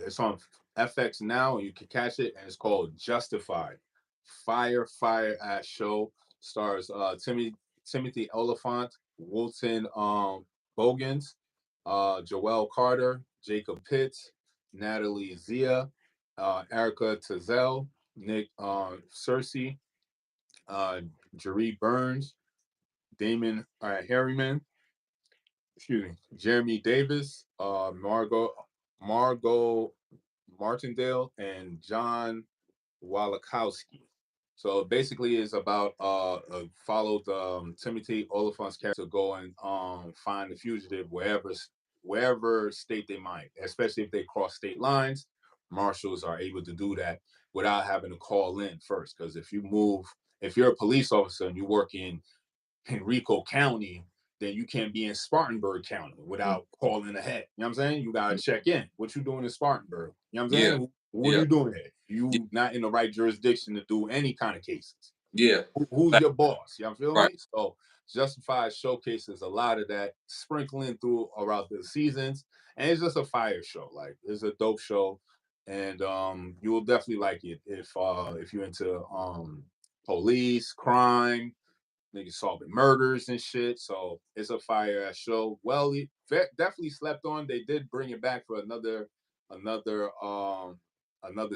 S2: it's on FX now, and you can catch it. And it's called Justified. Fire ass show. Stars Timothy Oliphant, Wilton Bogans, Joel Carter, Jacob Pitts, Natalie Zia, Erica Tazel, Nick Cersei, uh, Jeree Burns, Damon Harriman, excuse me, Jeremy Davis, Margot Martindale, and John Walakowski. So basically, it's about followed Timothy Oliphant's character to go and find the fugitive wherever state they might, especially if they cross state lines. Marshals are able to do that without having to call in first. Because if you're a police officer and you work in Henrico County, then you can't be in Spartanburg County without calling ahead. You know what I'm saying? You gotta check in. What you doing in Spartanburg? You know what I'm
S1: Yeah,
S2: saying? What are
S1: yeah,
S2: you doing here?
S1: yeah,
S2: You not in the right jurisdiction to do any kind of cases.
S1: yeah.
S2: Who's your boss? You know, feel
S1: Right.
S2: me? So Justified showcases a lot of that, sprinkling through around the seasons, and it's just a fire show. Like it's a dope show, and you will definitely like it if you're into police, crime, niggas solving murders and shit. So it's a fire ass show. Well, definitely slept on. They did bring it back for another another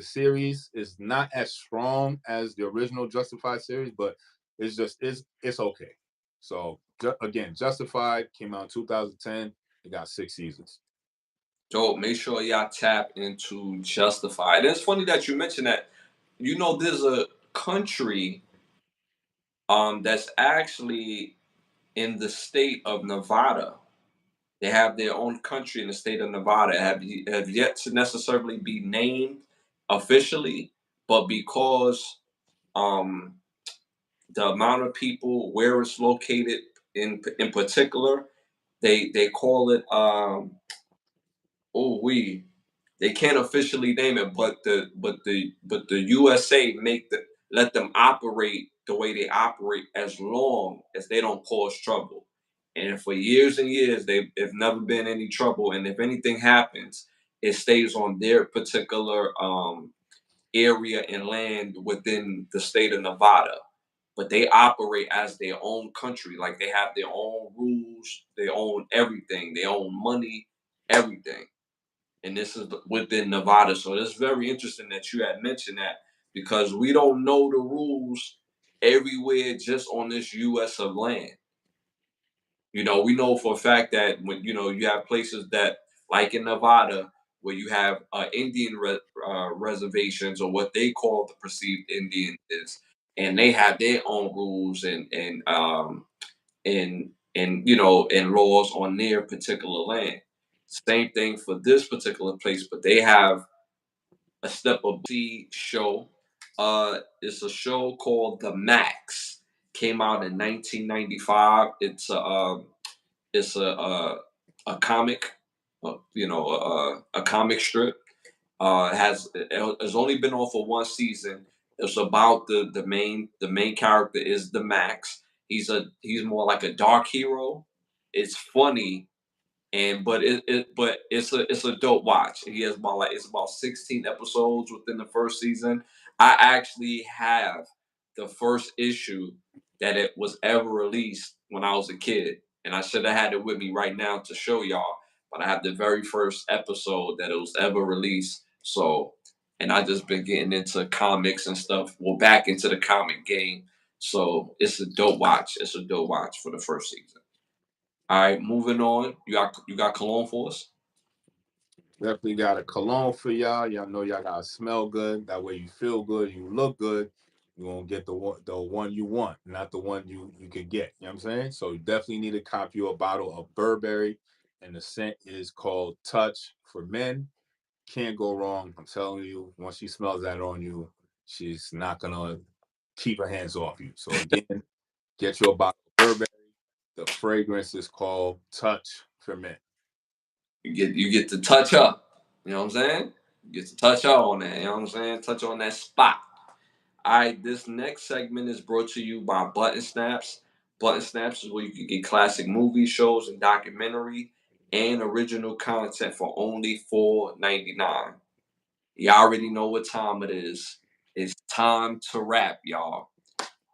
S2: series. It's not as strong as the original Justified series, but it's okay. So again, Justified came out in 2010. It got 6 seasons.
S1: Dope. Make sure y'all tap into Justified. And it's funny that you mentioned that. There's a country that's actually in the state of Nevada. They have their own country in the state of Nevada. Have yet to necessarily be named officially, but because um, the amount of people, where it's located in particular, they call it oh we they can't officially name it, but the USA make the let them operate the way they operate as long as they don't cause trouble. And for years and years, they've never been any trouble. And if anything happens, it stays on their particular area and land within the state of Nevada. But they operate as their own country, like they have their own rules, they own everything, they own money, everything. And this is within Nevada. So it's very interesting that you had mentioned that because we don't know the rules everywhere just on this U.S. of land. We know for a fact that when you have places that, like in Nevada, where you have Indian reservations or what they call the perceived Indian is, and they have their own rules and laws on their particular land. Same thing for this particular place, but they have a step of show. It's a show called The Max. Came out in 1995. It's a comic, a comic strip. It has only been on for one season. It's about the main character is the Max. He's more like a dark hero. It's funny, but it's a dope watch. He has about it's about 16 episodes within the first season. I actually have the first issue that it was ever released when I was a kid, and I should have had it with me right now to show y'all. But I have the very first episode that it was ever released. So, and I just been getting into comics and stuff. Well, back into the comic game. So it's a dope watch. It's a dope watch for the first season. All right, moving on. You got cologne for us?
S2: Definitely got a cologne for y'all. Y'all know y'all gotta smell good. That way you feel good, you look good. You're gonna get the one you want, not the one you could get. You know what I'm saying? So you definitely need to copy you a bottle of Burberry, and the scent is called Touch for Men. Can't go wrong. I'm telling you, once she smells that on you, she's not gonna keep her hands off you. So again, get you a bottle of Burberry. The fragrance is called Touch for Men.
S1: You get to touch up. You know what I'm saying? You get to touch up on that. You know what I'm saying? Touch on that spot. All right, this next segment is brought to you by Button Snaps. Button Snaps is where you can get classic movies, shows, and documentary and original content for only $4.99. Y'all already know what time it is. It's time to rap, y'all.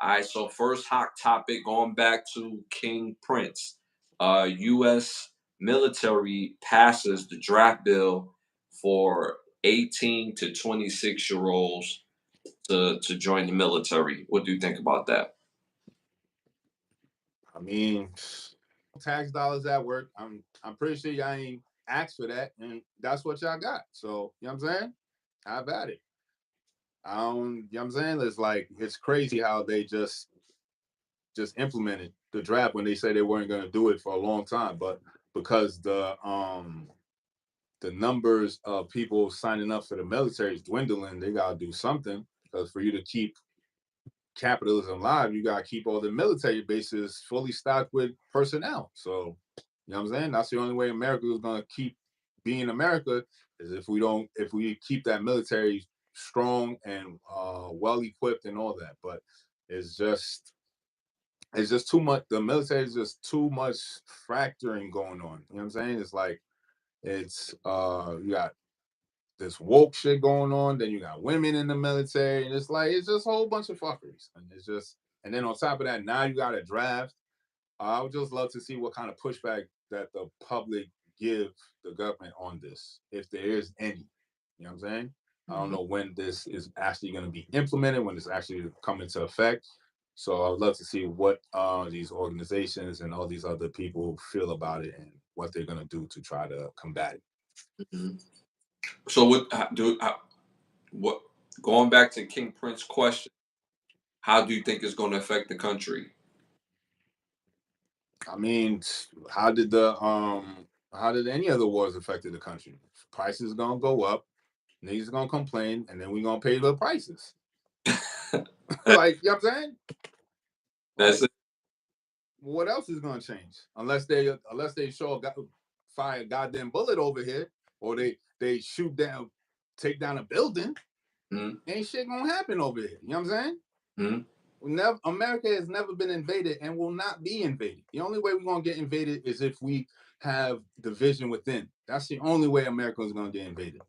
S1: All right, so first hot topic going back to King Prince. U.S. military passes the draft bill for 18 to 26-year-olds to join the military. What do you think about that?
S2: I mean, tax dollars at work. I'm pretty sure y'all ain't asked for that, and that's what y'all got. So you know what I'm saying? Have at it. I don't. You know what I'm saying? It's like it's crazy how they just implemented the draft when they said they weren't going to do it for a long time, but because the numbers of people signing up for the military is dwindling, they got to do something because for you to keep capitalism alive, you got to keep all the military bases fully stocked with personnel. So, you know what I'm saying? That's the only way America is going to keep being America is if we keep that military strong and well equipped and all that. But it's just it's just too much. The military is just too much fracturing going on. You know what I'm saying? It's like you got this woke shit going on, then you got women in the military, and it's like it's just a whole bunch of fuckeries. And it's just and then on top of that, now you got a draft. I would just love to see what kind of pushback that the public give the government on this, if there is any. You know what I'm saying? I don't
S1: Mhm.
S2: know when this is actually going to be implemented, when it's actually come into effect. So I would love to see what these organizations and all these other people feel about it and what they're going to do to try to combat it.
S1: Mhm. So what going back to King Prince question, how do you think it's going to affect the country?
S2: I mean, how did any of the wars affected the country? Prices gonna go up, niggas gonna complain, and then we gonna pay the prices. Like, you know what I'm saying?
S1: That's
S2: Like,
S1: it.
S2: what else is gonna change? Unless they fire a goddamn bullet over here, or they shoot down, take down a building,
S1: Mhm.
S2: ain't shit gonna happen over here. You know what I'm saying?
S1: Mhm.
S2: America has never been invaded and will not be invaded. The only way we're gonna get invaded is if we have division within. That's the only way America is gonna get invaded.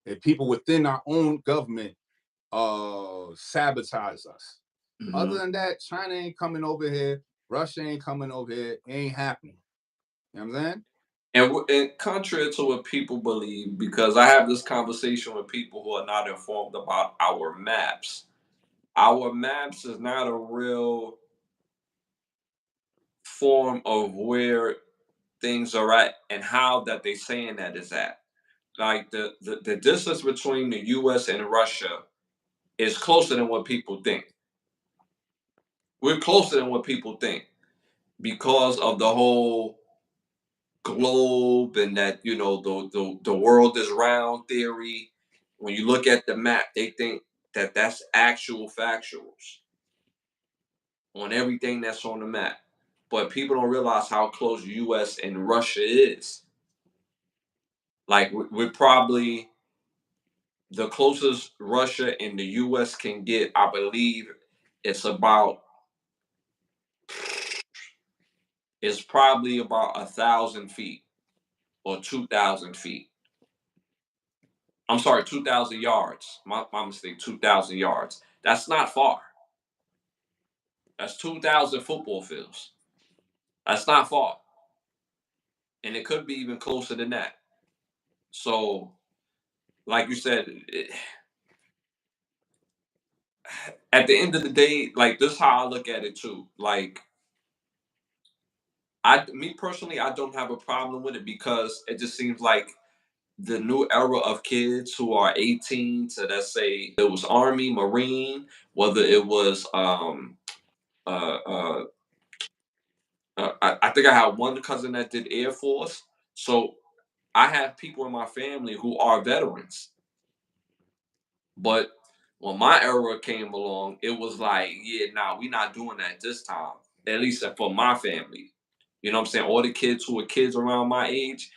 S2: If people within our own government sabotage us. Other
S1: Mhm.
S2: than that, China ain't coming over here, Russia ain't coming over here, it ain't happening. You know what I'm saying?
S1: And contrary to what people believe, because I have this conversation with people who are not informed about our maps. Our maps is not a real form of where things are at and how that they saying that is at. Like the distance between the US and Russia is closer than what people think. We're closer than what people think because of the whole globe and that the world is round theory. When you look at the map, they think that that's actual factuals on everything that's on the map. But people don't realize how close U.S. and Russia is. Like we're probably the closest Russia and the U.S. can get. I believe it's about it's probably about 1,000 feet or 2,000 feet. I'm sorry, 2,000 yards. My mistake, 2,000 yards. That's not far. That's 2,000 football fields. That's not far. And it could be even closer than that. So, like you said, at the end of the day, like this is how I look at it too. Like me personally, I don't have a problem with it because it just seems like the new era of kids who are 18 to, let's say it was Army, Marine, whether it was uh, uh, I think I had one cousin that did Air Force. So I have people in my family who are veterans. But when my era came along, it was like, yeah, nah, we not doing that this time. at least for my family. You know what I'm saying? All the kids who were kids around my age,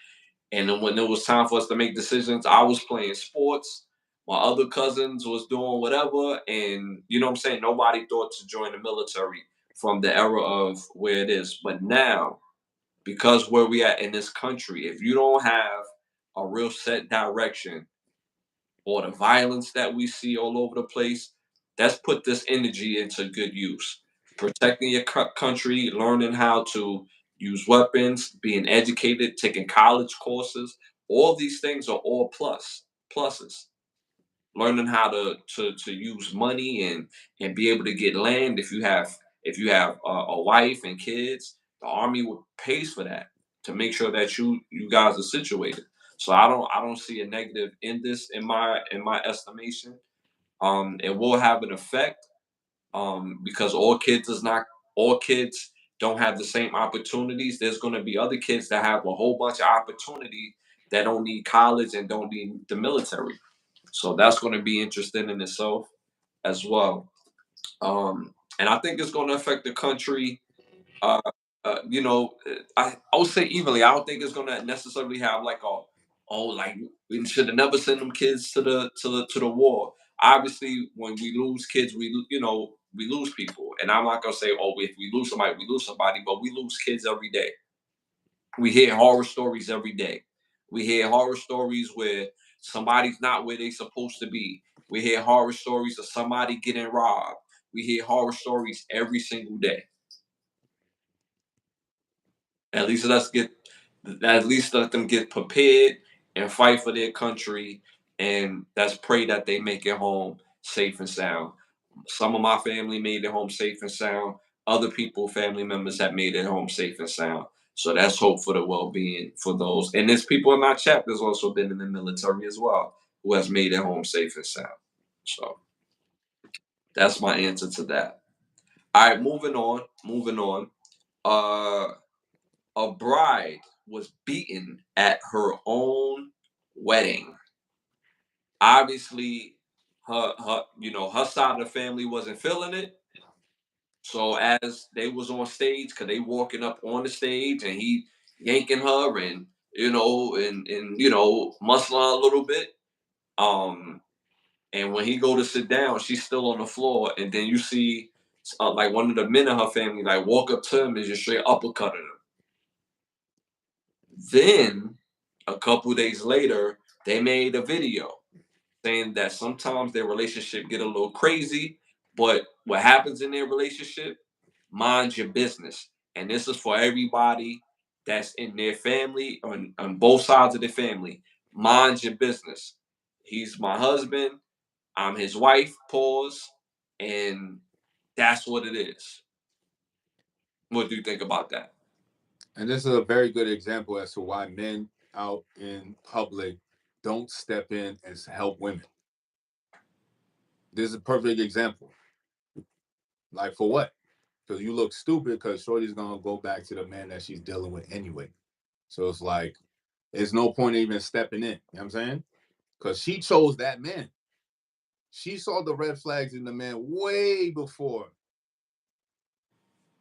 S1: and then when it was time for us to make decisions, I was playing sports. My other cousins was doing whatever, and you know what I'm saying. Nobody thought to join the military from the era of where it is. But now, because where we at in this country, if you don't have a real set direction, or the violence that we see all over the place, that's put this energy into good use. Protecting your country, learning how to use weapons, being educated, taking college courses, all these things are all pluses. Learning how to use money and be able to get land if you have a wife and kids, the army would pays for that to make sure that you guys are situated. So I don't see a negative in this in my estimation. It will have an effect, because all kids don't have the same opportunities. There's going to be other kids that have a whole bunch of opportunity that don't need college and don't need the military. So that's going to be interesting in itself as well. And I think it's going to affect the country. Uh, I would say evenly. I don't think it's going to necessarily have like like we should have never sent them kids to the war. Obviously, when we lose kids, we lose people. And I'm not gonna say, oh, if we lose somebody, we lose somebody, but we lose kids every day. We hear horror stories every day. We hear horror stories where somebody's not where they're supposed to be. We hear horror stories of somebody getting robbed. We hear horror stories every single day. At least let's get at least let them get prepared and fight for their country, and let's pray that they make it home safe and sound. Some of my family made it home safe and sound. Other people, family members, have made it home safe and sound. So that's hope for the well-being for those. And there's people in my chat that's also been in the military as well, who has made it home safe and sound. So that's my answer to that. All right, moving on. Moving on. Uh, a bride was beaten at her own wedding. Obviously, her side of the family wasn't feeling it. So as they was on stage, cause they walking up on the stage and he yanking her and muscling her a little bit. Um, and when he go to sit down, she's still on the floor, and then you see like one of the men in her family like walk up to him and just straight uppercut him. Then a couple days later, they made a video saying that sometimes their relationship get a little crazy, but what happens in their relationship, mind your business. And this is for everybody that's in their family on both sides of the family. Mind your business. He's my husband. I'm his wife. Pause. And that's what it is. What do you think about that?
S2: And this is a very good example as to why men out in public don't step in and help women. This is a perfect example. Like for what? Because you look stupid because Shorty's gonna go back to the man that she's dealing with anyway. So it's like there's no point in even stepping in. You know what I'm saying? Because she chose that man. She saw the red flags in the man way before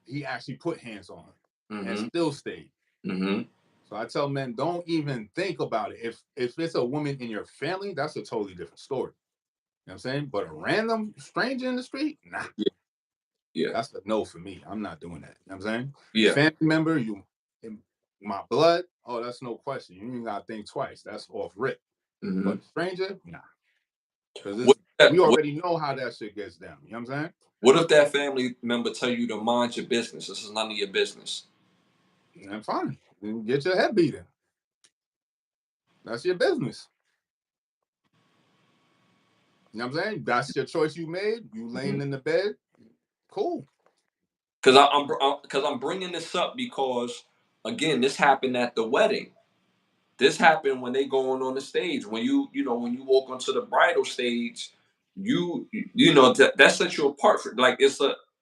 S2: he actually put hands on her and
S1: Mm-hmm.
S2: still stayed.
S1: Mm-hmm.
S2: So I tell men, don't even think about it. If it's a woman in your family, that's a totally different story. You know what I'm saying? But a random stranger in the street, nah.
S1: Yeah. Yeah.
S2: That's a no for me. I'm not doing that. You know what I'm saying?
S1: Yeah.
S2: Family member, you in my blood, oh, that's no question. You ain't gotta think twice. That's off rip.
S1: Mm-hmm.
S2: But stranger, nah. Because
S1: What,
S2: we
S1: what
S2: already know how that shit gets down. You know what I'm saying?
S1: What if that family member tell you to mind your business? This is none of your business.
S2: And fine. Then get your head beaten. That's your business. You know what I'm saying? That's your choice you made. You laying in the bed. Cool.
S1: Because I'm bringing this up because again, this happened at the wedding. This happened when they going on the stage. When you walk onto the bridal stage, that sets you apart. Like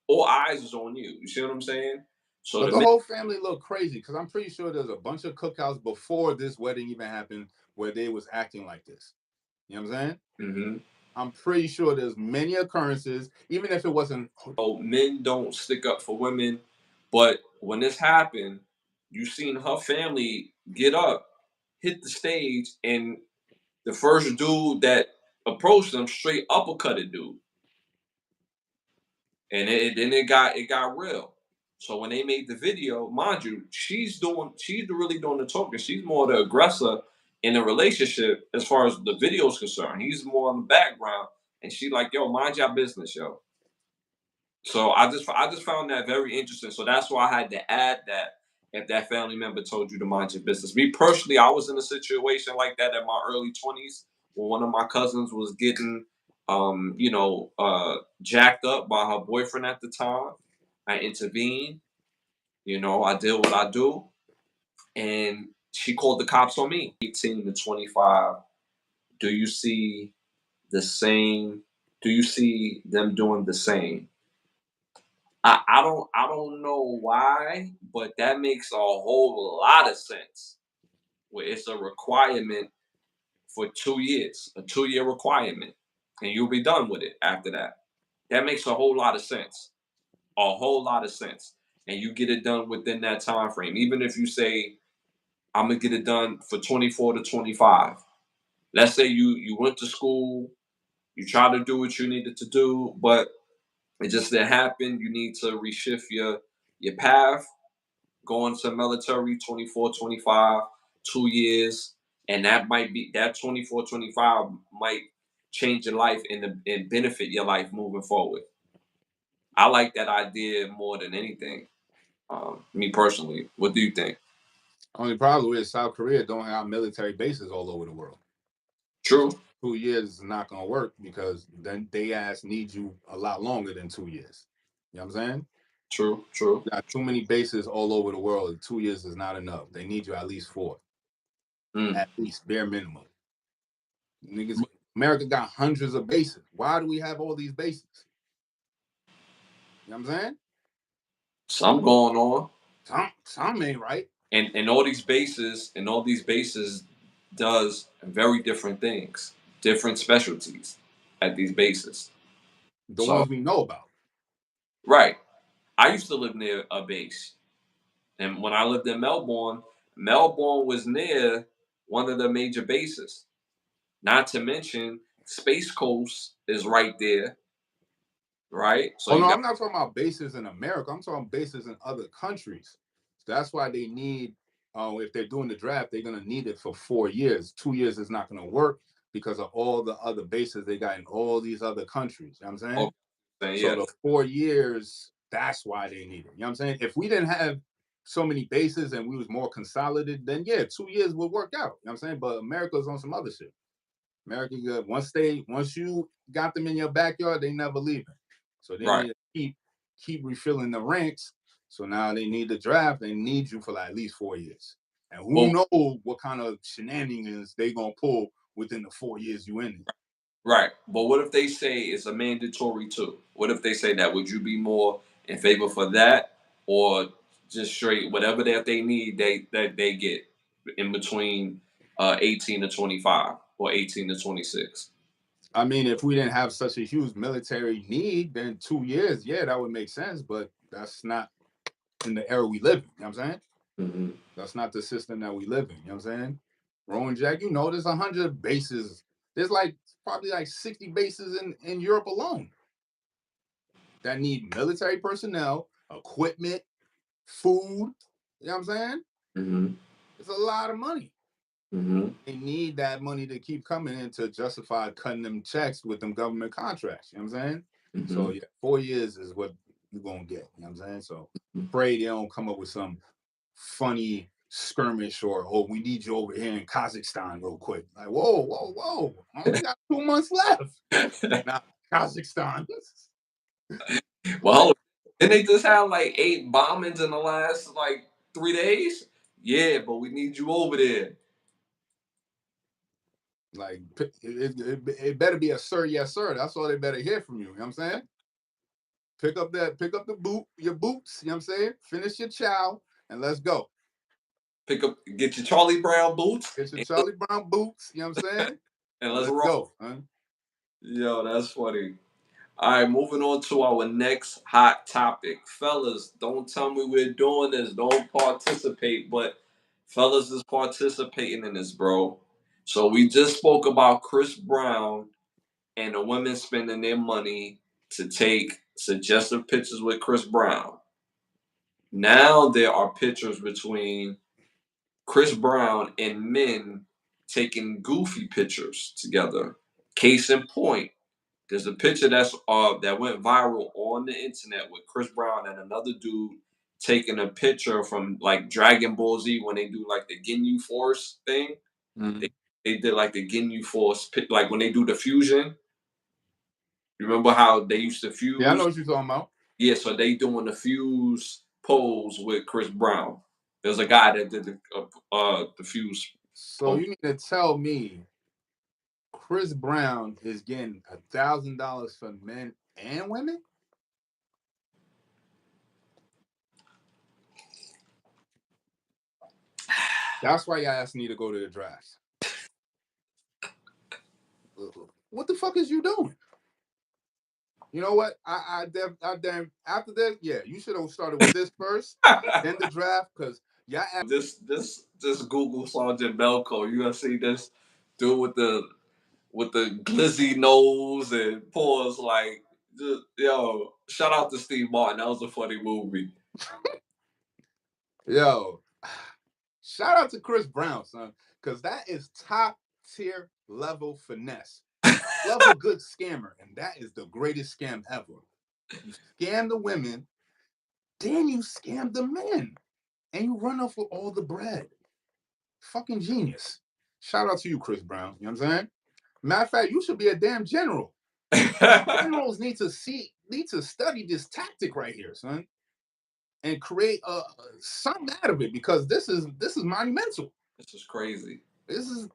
S1: all eyes is on you. You see what I'm saying? So
S2: But
S1: the
S2: the
S1: man.
S2: whole family looked crazy because I'm pretty sure there's a bunch of cookouts before this wedding even happened where they was acting like this. You know what I'm saying?
S1: Mm-hmm.
S2: I'm pretty sure there's many occurrences, even if it wasn't.
S1: Men don't stick up for women. But when this happened, you seen her family get up, hit the stage, and the first dude that approached them straight uppercutted dude, and then it got real. So when they made the video, mind you, she's really doing the talking. She's more the aggressor in the relationship as far as the video is concerned. He's more in the background, and she like, yo, mind your business, yo. So I just found that very interesting. So that's why I had to add that if that family member told you to mind your business. Me personally, I was in a situation like that in my early 20s when one of my cousins was getting jacked up by her boyfriend at the time. I intervened, I did what I do, and she called the cops on me. 18 to 25. Do you see the same? Do you see them doing the same? I don't know why, but that makes a whole lot of sense. Where it's a requirement for 2 years, a 2-year requirement, and you'll be done with it after that. That makes a whole lot of sense. A whole lot of sense. And you get it done within that time frame. Even if you say, I'm gonna get it done for 24 to 25. Let's say you went to school, you try to do what you needed to do, but it just didn't happen. You need to reshift your path, go into military 24, 25, 2 years, and that 24, 25 might change your life and benefit your life moving forward. I like that idea more than anything. Me personally, what do you think?
S2: Only problem is South Korea don't have military bases all over the world.
S1: True,
S2: 2 years is not gonna work because then they ass need you a lot longer than 2 years. You know what I'm saying?
S1: true, true.
S2: You got too many bases all over the world. 2 years is not enough. They need you at least 4,
S1: Mm.
S2: at least bare minimum. Niggas, America got hundreds of bases. Why do we have all these bases? You know what I'm saying?
S1: Some going on,
S2: Some ain't right.
S1: and all these bases does very different things, different specialties at these bases.
S2: The
S1: So
S2: ones we know about.
S1: right, I used to live near a base, and when I lived in Melbourne, Melbourne was near one of the major bases. Not to mention, Space Coast is right there, right? So
S2: Oh
S1: you
S2: no,
S1: got
S2: I'm not talking about bases in America. I'm talking bases in other countries. That's why they need. If they're doing the draft, they're gonna need it for 4 years. 2 years is not gonna work because of all the other bases they got in all these other countries. You know what I'm saying?
S1: okay,
S2: So
S1: yeah,
S2: the 4 years, that's why they need it. You know what I'm saying? If we didn't have so many bases and we was more consolidated, then yeah, 2 years would work out. You know what I'm saying? But America's on some other shit. America good. Once you got them in your backyard, they never leaving. So they
S1: right,
S2: need to keep refilling the ranks. So now they need the draft. They need you for like at least 4 years. And who
S1: but
S2: knows what kind of shenanigans they gonna pull within the 4 years you in it.
S1: right. But what if they say it's a mandatory too? What if they say that? Would you be more in favor for that, or just straight whatever that they need they get in between 18 to 25 or 18 to 26?
S2: I mean, if we didn't have such a huge military need, then 2 years, yeah, that would make sense. But that's not in the era we live in. You know what I'm saying?
S1: Hmm.
S2: That's not the system that we live in. You know what I'm saying? Rowan Jack, there's 100 bases. There's like probably like 60 bases in Europe alone that need military personnel, equipment, food. You know what I'm saying?
S1: Hmm.
S2: It's a lot of money.
S1: Hmm.
S2: They need that money to keep coming in to justify cutting them checks with them government contracts. You know what I'm saying? So
S1: Hmm.
S2: yeah, 4 years is what you're gonna get. You know what I'm saying? So pray they don't come up with some funny skirmish or we need you over here in Kazakhstan real quick. Like, whoa, whoa, whoa. I only got 2 months left. Now Kazakhstan.
S1: Well, didn't they just have like 8 bombings in the last like 3 days? Yeah, but we need you over there.
S2: Like it better be a sir, yes, sir. That's all they better hear from you. You know what I'm saying? Pick up your boots, you know what I'm saying? Finish your chow and let's go.
S1: Get your Charlie Brown boots,
S2: Get your Charlie Brown boots, you know what I'm saying?
S1: and
S2: And
S1: let's
S2: let's
S1: roll.
S2: go. Huh?
S1: Yo, that's funny. All right, moving on to our next hot topic. Fellas, don't tell me we're doing this. Don't participate, but fellas is participating in this, bro. So we just spoke about Chris Brown and the women spending their money to take suggestive pictures with Chris Brown. Now there are pictures between Chris Brown and men taking goofy pictures together. Case in point, there's a picture that went viral on the internet with Chris Brown and another dude taking a picture from like Dragon Ball Z when they do like the Ginyu Force thing. They,
S2: Mm.
S1: they did like the Ginyu Force, like when they do the fusion. You remember how they used to
S2: Yeah, I know
S1: fuse?
S2: what you're talking about.
S1: Yeah, so they doing the fuse pose with Chris Brown. There's a guy that did the fuse
S2: So
S1: pose.
S2: you mean to tell me Chris Brown is getting $1,000 for men and women? That's why y'all asked me to go to the draft. What the fuck is you doing? You know what? I damn after this, yeah, you should have started with this first, then the draft, because y'all asked.
S1: This Google Sergeant Belko. You gonna see this dude with the glizzy nose and paws like just, yo. Shout out to Steve Martin. That was a funny movie.
S2: Yo, shout out to Chris Brown, son, because that is top tier level finesse. Love a good scammer, and that is the greatest scam ever. You scam the women, then you scam the men, and you run off with all the bread. Fucking genius. Shout out to you, Chris Brown. You know what I'm saying? Matter of fact, you should be a damn general. Generals need to study this tactic right here, son, and create something out of it because this is monumental.
S1: This is crazy.
S2: This is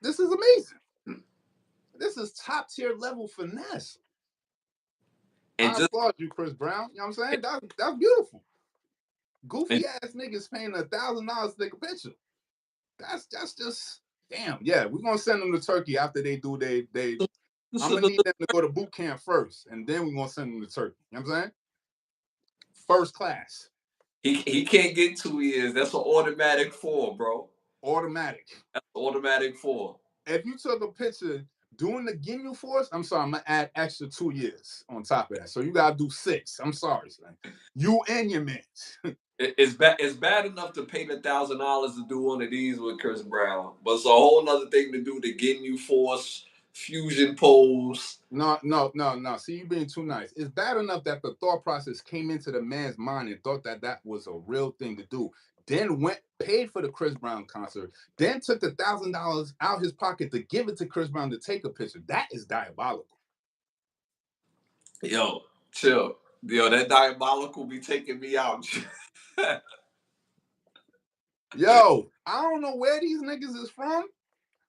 S2: amazing. This is top tier level finesse.
S1: And
S2: I
S1: just
S2: applaud you, Chris Brown. You know what I'm saying? That's beautiful. Goofy ass niggas paying $1,000 to take a picture. That's just damn. Yeah, we're gonna send them to Turkey after they do they. I'm gonna need them to go to boot camp first, and then we're gonna send them to Turkey. You know what I'm saying? First class.
S1: he can't get 2 years. That's an automatic 4, bro.
S2: Automatic.
S1: That's automatic 4.
S2: If you took a picture doing the Ginyu Force, I'm sorry, I'm gonna add extra 2 years on top of that. So you gotta do 6. I'm sorry, son. You and your man.
S1: It's bad. It's bad enough to pay $1,000 to do one of these with Chris Brown, but it's a whole other thing to do the Ginyu Force fusion pose.
S2: No. See, you being too nice. It's bad enough that the thought process came into the man's mind and thought that that was a real thing to do. Then went paid for the Chris Brown concert. Then took $1,000 out his pocket to give it to Chris Brown to take a picture. That is diabolical.
S1: Yo, chill. Yo, that diabolical be taking me out.
S2: Yo, I don't know where these niggas is from,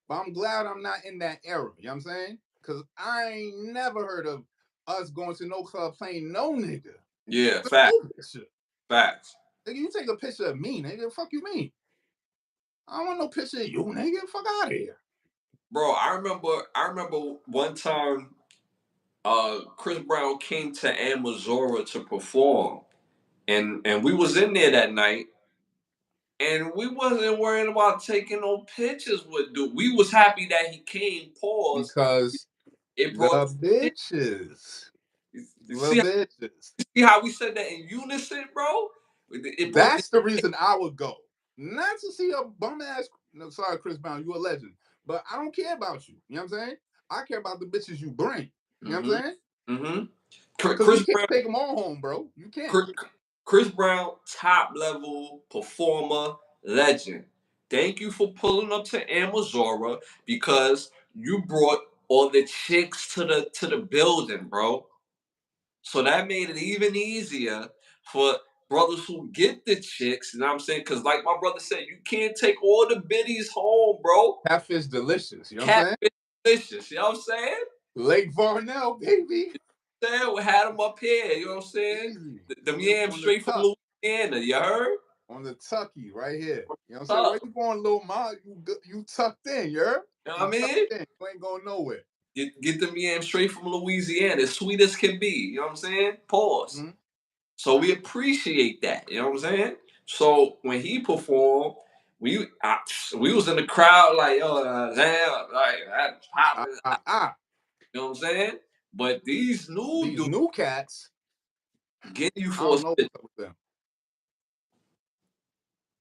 S2: but I'm glad I'm not in that era. You know what I'm saying? Because I ain't never heard of us going to no club playing no nigga.
S1: Yeah,
S2: With
S1: facts.
S2: no picture.
S1: Facts.
S2: Nigga, you take a picture of me, nigga. Fuck you mean? I don't want no picture of you, nigga. Fuck out of here.
S1: Bro, I remember one time Chris Brown came to Amazora to perform. And we was in there that night and we wasn't worrying about taking no pictures with dude. We was happy that he came, pause.
S2: Because
S1: It
S2: the
S1: brought
S2: bitches.
S1: you
S2: The bitches.
S1: see how we said that in unison, bro? It brought
S2: That's the reason I would go. Not to see a bum ass. No, sorry, Chris Brown, you a legend. But I don't care about you. You know what I'm saying? I care about the bitches you bring. You know what I'm saying?
S1: Mm-hmm.
S2: Because you
S1: Chris
S2: can't
S1: Brown,
S2: take them all home, bro. You can't.
S1: Chris Brown, top level performer, legend. Thank you for pulling up to Amazora because you brought all the chicks to the building, bro. So that made it even easier for brothers who get the chicks. You know what I'm saying? Because like my brother said, you can't take all the biddies home, bro.
S2: Catfish delicious. You know what I'm saying?
S1: Catfish delicious. You know what I'm saying?
S2: Lake Varnell, baby.
S1: We had them up here. You know what I'm saying?
S2: Easy.
S1: Them yams
S2: On the
S1: straight from
S2: tuck.
S1: Louisiana. You heard?
S2: On the tucky right here. You know what I'm saying? Where
S1: Tuck.
S2: you going, little ma? You tucked in, you heard?
S1: You know
S2: You
S1: what I
S2: tucked
S1: mean?
S2: in. You ain't going nowhere.
S1: Get them yams straight from Louisiana, as sweet as can be. You know what I'm saying? Pause.
S2: Mm-hmm.
S1: So we appreciate that. You know what I'm saying? So when he performed, we was in the crowd like, yo, damn, like that's popping. You know what I'm saying? But these new
S2: These
S1: dudes
S2: new cats,
S1: getting you
S2: I
S1: for a
S2: don't know
S1: spit.
S2: what's up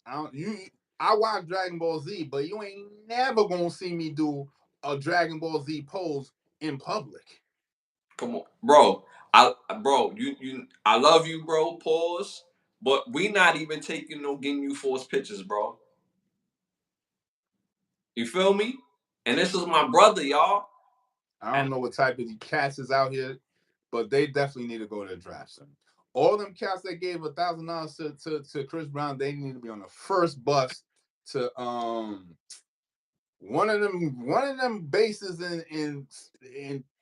S2: with them. I watch Dragon Ball Z, but you ain't never gonna see me do a Dragon Ball Z pose in public.
S1: Come on, bro. I love you, bro. Pause. But we not even taking no getting you forced pictures, bro. You feel me? And this is my brother, y'all.
S2: I
S1: And
S2: don't know what type of cats is out here, but they definitely need to go to the draft center. All them cats that gave $1,000 to Chris Brown, they need to be on the first bus to one of them bases in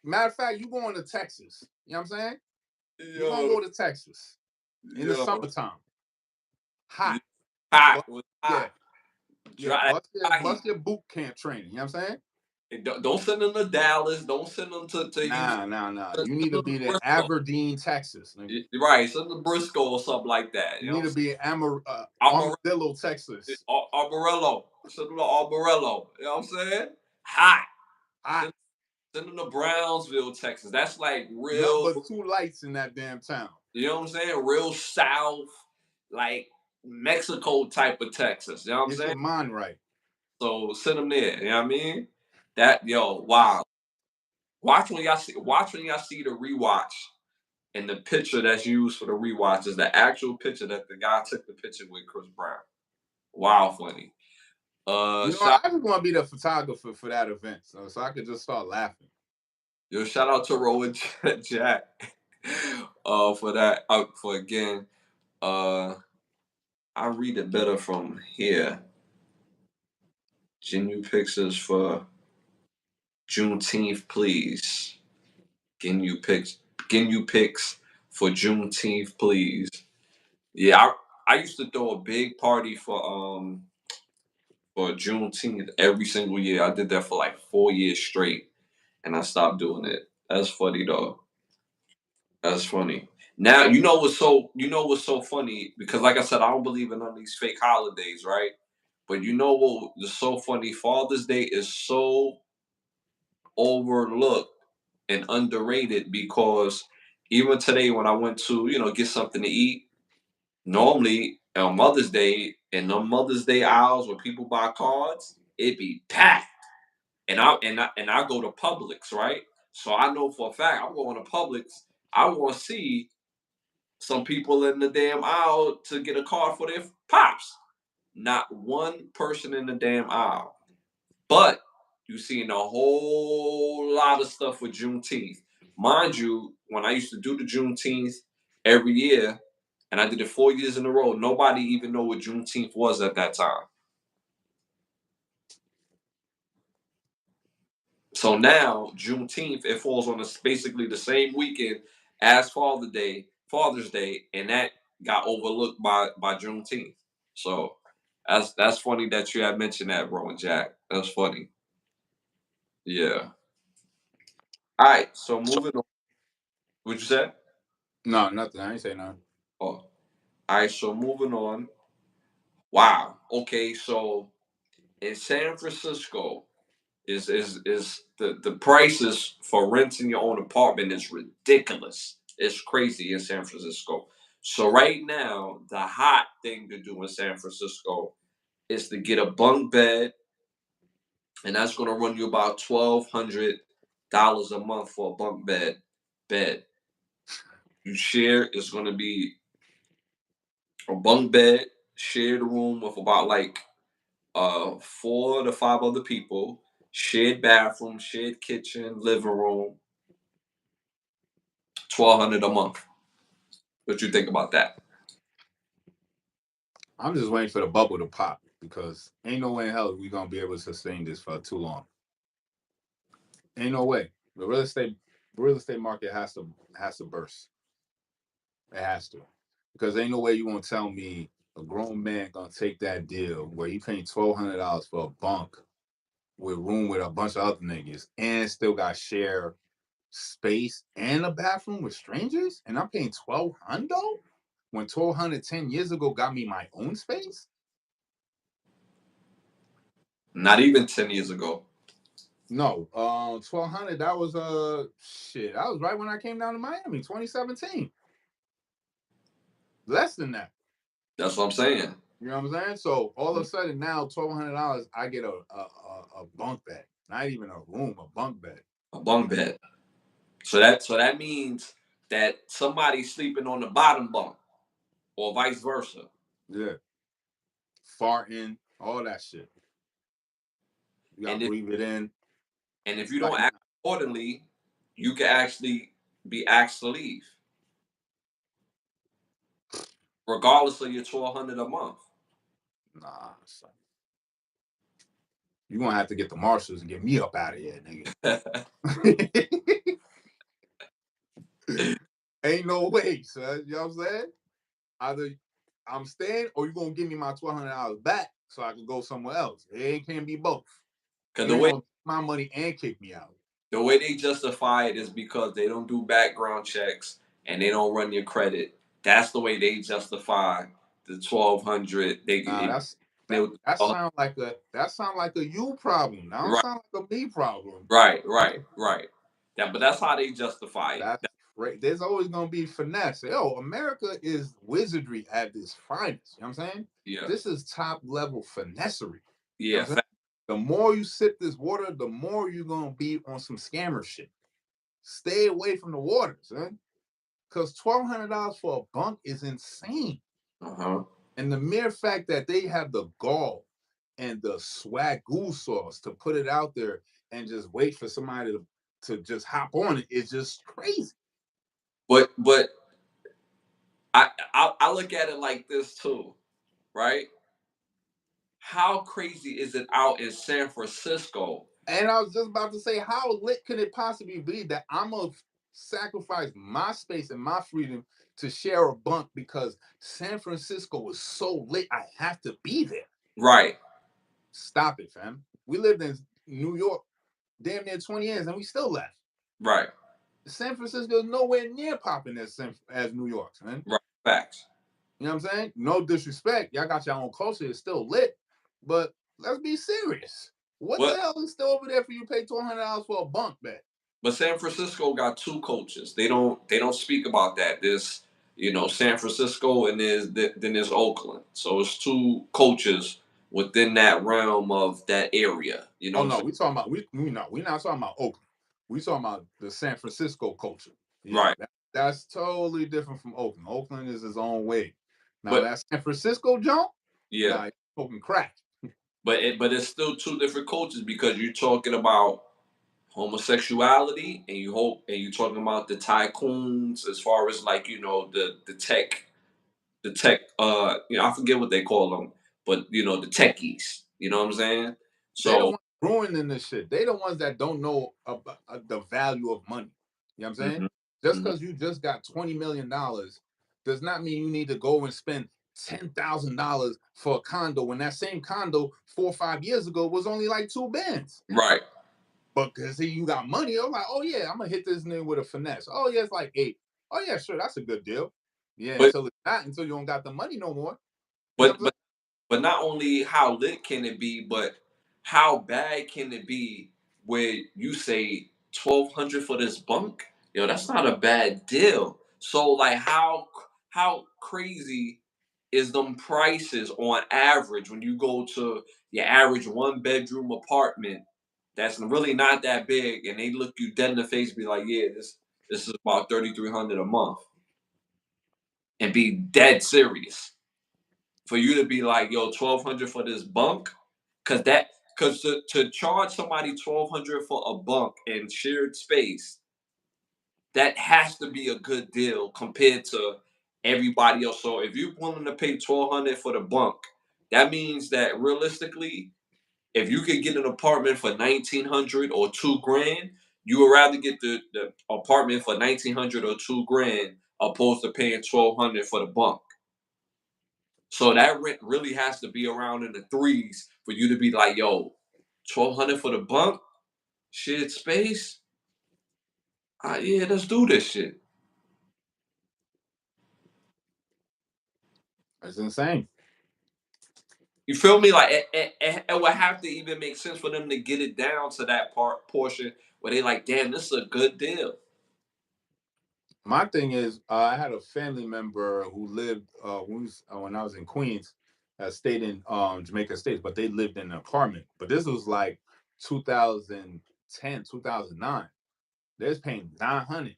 S2: matter of fact, you going to Texas. You know what I'm saying? You're gonna
S1: yo,
S2: go to Texas in the
S1: yo,
S2: summertime. Hot.
S1: hot
S2: But
S1: was
S2: yeah,
S1: hot.
S2: yeah,
S1: Dry heat.
S2: bust your boot camp training. You know what I'm saying?
S1: Don't send them to Dallas. Don't send them to Houston.
S2: Nah.
S1: Send
S2: You need to
S1: them to
S2: be in
S1: Briscoe.
S2: Aberdeen, Texas. Nigga.
S1: Right, send them to Briscoe or something like that.
S2: You
S1: You know
S2: need
S1: what
S2: to be in
S1: I'm saying?
S2: Armadillo, Texas.
S1: Arborello. Send them to Arborello. You know what I'm saying? Hot.
S2: Hot.
S1: Send, send them to Brownsville, Texas. That's like
S2: Nothing
S1: real,
S2: but two lights in that damn town.
S1: you know what I'm saying? Real South, like Mexico type of Texas. You know what I'm
S2: Get
S1: saying?
S2: your mind right.
S1: So send them there. You know what I mean? That yo, wow. Watch when y'all see the rewatch, and the picture that's used for the rewatch is the actual picture that the guy took the picture with Chris Brown. Wow, funny. Shout
S2: I just want to be the photographer for that event, so I could just start laughing.
S1: shout out to Rowan Jack. For that. For again. Uh, I read it better from here. Genuine pictures for Juneteenth, please. Getting you pics. Getting you pics for Juneteenth, please. Yeah, I used to throw a big party for Juneteenth every single year. I did that for like 4 years straight, and I stopped doing it. That's funny though. That's funny. Now you know what's so funny, because like I said, I don't believe in none of these fake holidays, right? But you know what is so funny? Father's Day is so overlooked and underrated, because even today when I went to get something to eat, normally on Mother's Day, in the Mother's Day aisles where people buy cards, it be packed. And I go to Publix, right? So I know for a fact I'm going to Publix. I want to see some people in the damn aisle to get a card for their pops. Not one person in the damn aisle. But you seeing a whole lot of stuff with Juneteenth. Mind you, when I used to do the Juneteenth every year, and I did it 4 years in a row, nobody even know what Juneteenth was at that time. So now Juneteenth, it falls on basically the same weekend as Father's Day, and that got overlooked by Juneteenth. So that's funny that you had mentioned that, bro and Jack. That's funny. Yeah. All right. So moving on. What you say?
S2: No, nothing. I ain't say nothing.
S1: Oh. All right. So moving on. Wow. Okay. So in San Francisco, is the prices for renting your own apartment is ridiculous. It's crazy in San Francisco. So right now, the hot thing to do in San Francisco is to get a bunk bed, and that's going to run you about $1,200 a month for a bunk bed. Bed you share is going to be a bunk bed, shared room with about like 4 to 5 other people, shared bathroom, shared kitchen, living room, 1,200 a month. What you think about that?
S2: I'm just waiting for the bubble to pop because ain't no way in hell we gonna be able to sustain this for too long. Ain't no way. The real estate market has to burst. It has to, because ain't no way you gonna tell me a grown man gonna take that deal where he paying $1,200 for a bunk with room with a bunch of other niggas and still got share space and a bathroom with strangers, and I'm paying 1,200 when 1,200 10 years ago got me my own space.
S1: Not even 10 years ago.
S2: No, 1,200. That was shit. That was right when I came down to Miami, 2017. Less than that.
S1: That's what I'm saying.
S2: You know what I'm saying? So all of a sudden now, $1,200, I get a bunk bed. Not even a room, a bunk bed.
S1: A bunk bed. So that means that somebody's sleeping on the bottom bunk, or vice versa.
S2: Yeah, farting, all that shit. You gotta
S1: And if
S2: breathe it in.
S1: and if you don't
S2: Like,
S1: act accordingly, you can actually be asked to leave, regardless of your 1,200 a month.
S2: nah, son. You're gonna have to get the marshals and get me up out of here, nigga. Ain't no way, son. You know what I'm saying? Either I'm staying or you're gonna give me my $1,200 back so I can go somewhere else. It can't be both.
S1: Because
S2: You ain't gonna take my money and kick me out.
S1: the way they justify it is because they don't do background checks and they don't run your credit. That's the way they justify the 1,200.
S2: Nah, that sound like a you problem. That don't
S1: Right,
S2: sound like a me problem.
S1: right. But that's how they justify it.
S2: That's great. There's always gonna be finesse. Yo, America is wizardry at its finest. You know what I'm saying?
S1: Yeah,
S2: This is top level finessery. You know what
S1: yeah,
S2: I'm saying? The more you sip this water, the more you're gonna be on some scammer shit. Stay away from the water, son. Because $1,200 for a bunk is insane.
S1: uh-huh.
S2: And the mere fact that they have the gall and the swagoo sauce to put it out there and just wait for somebody to just hop on it is just crazy.
S1: But I look at it like this too, right? How crazy is it out in San Francisco?
S2: And I was just about to say, how lit could it possibly be that I'm gonna sacrifice my space and my freedom to share a bunk because San Francisco is so lit, I have to be there.
S1: Right,
S2: Stop it, fam. We lived in New York damn near 20 years and we still left.
S1: right,
S2: San Francisco is nowhere near popping as New York, man.
S1: right. Facts.
S2: You know what I'm saying? No disrespect. Y'all got your own culture. It's still lit. But let's be serious. What the
S1: What?
S2: hell is still over there for you to pay $200 for a bunk bed?
S1: But San Francisco got two coaches. They don't speak about that. There's San Francisco and then there's Oakland. So it's two coaches within that realm of that area. You know
S2: Oh
S1: what I'm
S2: no,
S1: saying?
S2: we talking about we not we're not talking about Oakland. We talking about the San Francisco culture. Yeah,
S1: Right.
S2: that's totally different from Oakland. Oakland is his own way. Now
S1: But
S2: that San Francisco jump,
S1: yeah,
S2: nah, smoking crack.
S1: but it's still two different coaches because you're talking about homosexuality and you're talking about the tycoons as far as like the tech I forget what they call them, but the techies, you know what I'm saying?
S2: They the
S1: So
S2: ones ruining this shit. They the ones that don't know about the value of money. You know what I'm saying?
S1: mhm,
S2: Just
S1: mhm,
S2: because you just got $20 million does not mean you need to go and spend $10,000 for a condo when that same condo 4 or 5 years ago was only like 2 bands.
S1: right.
S2: But because you got money, I'm like, oh yeah, I'm gonna hit this nigga with a finesse. Oh yeah, it's like 8. Oh yeah, sure, that's a good deal. Yeah,
S1: But
S2: until it's not, until you don't got the money no more. You know what
S1: but
S2: I'm saying?
S1: but but not only how lit can it be, but how bad can it be where you say 1,200 for this bunk? Yo, that's not a bad deal. So like how crazy is them prices on average when you go to your average one bedroom apartment that's really not that big and they look you dead in the face, be like, yeah, this is about 3,300 a month, and be dead serious for you to be like, yo, 1,200 for this bunk, because to charge somebody 1,200 for a bunk in shared space, that has to be a good deal compared to everybody else. So if you're willing to pay 1,200 for the bunk, that means that realistically, if you could get an apartment for 1,900 or 2 grand, you would rather get the apartment for 1,900 or 2 grand opposed to paying 1,200 for the bunk. So that rent really has to be around in the threes for you to be like, yo, $1,200 for the bunk, shared space. Yeah, let's do this shit.
S2: It's insane.
S1: You feel me? Like it would have to even make sense for them to get it down to that portion where they like, damn, this is a good deal.
S2: My thing is, I had a family member who lived when I was in Queens, stayed in Jamaica States, but they lived in an apartment. But this was like 2010, 2009. They was paying 900,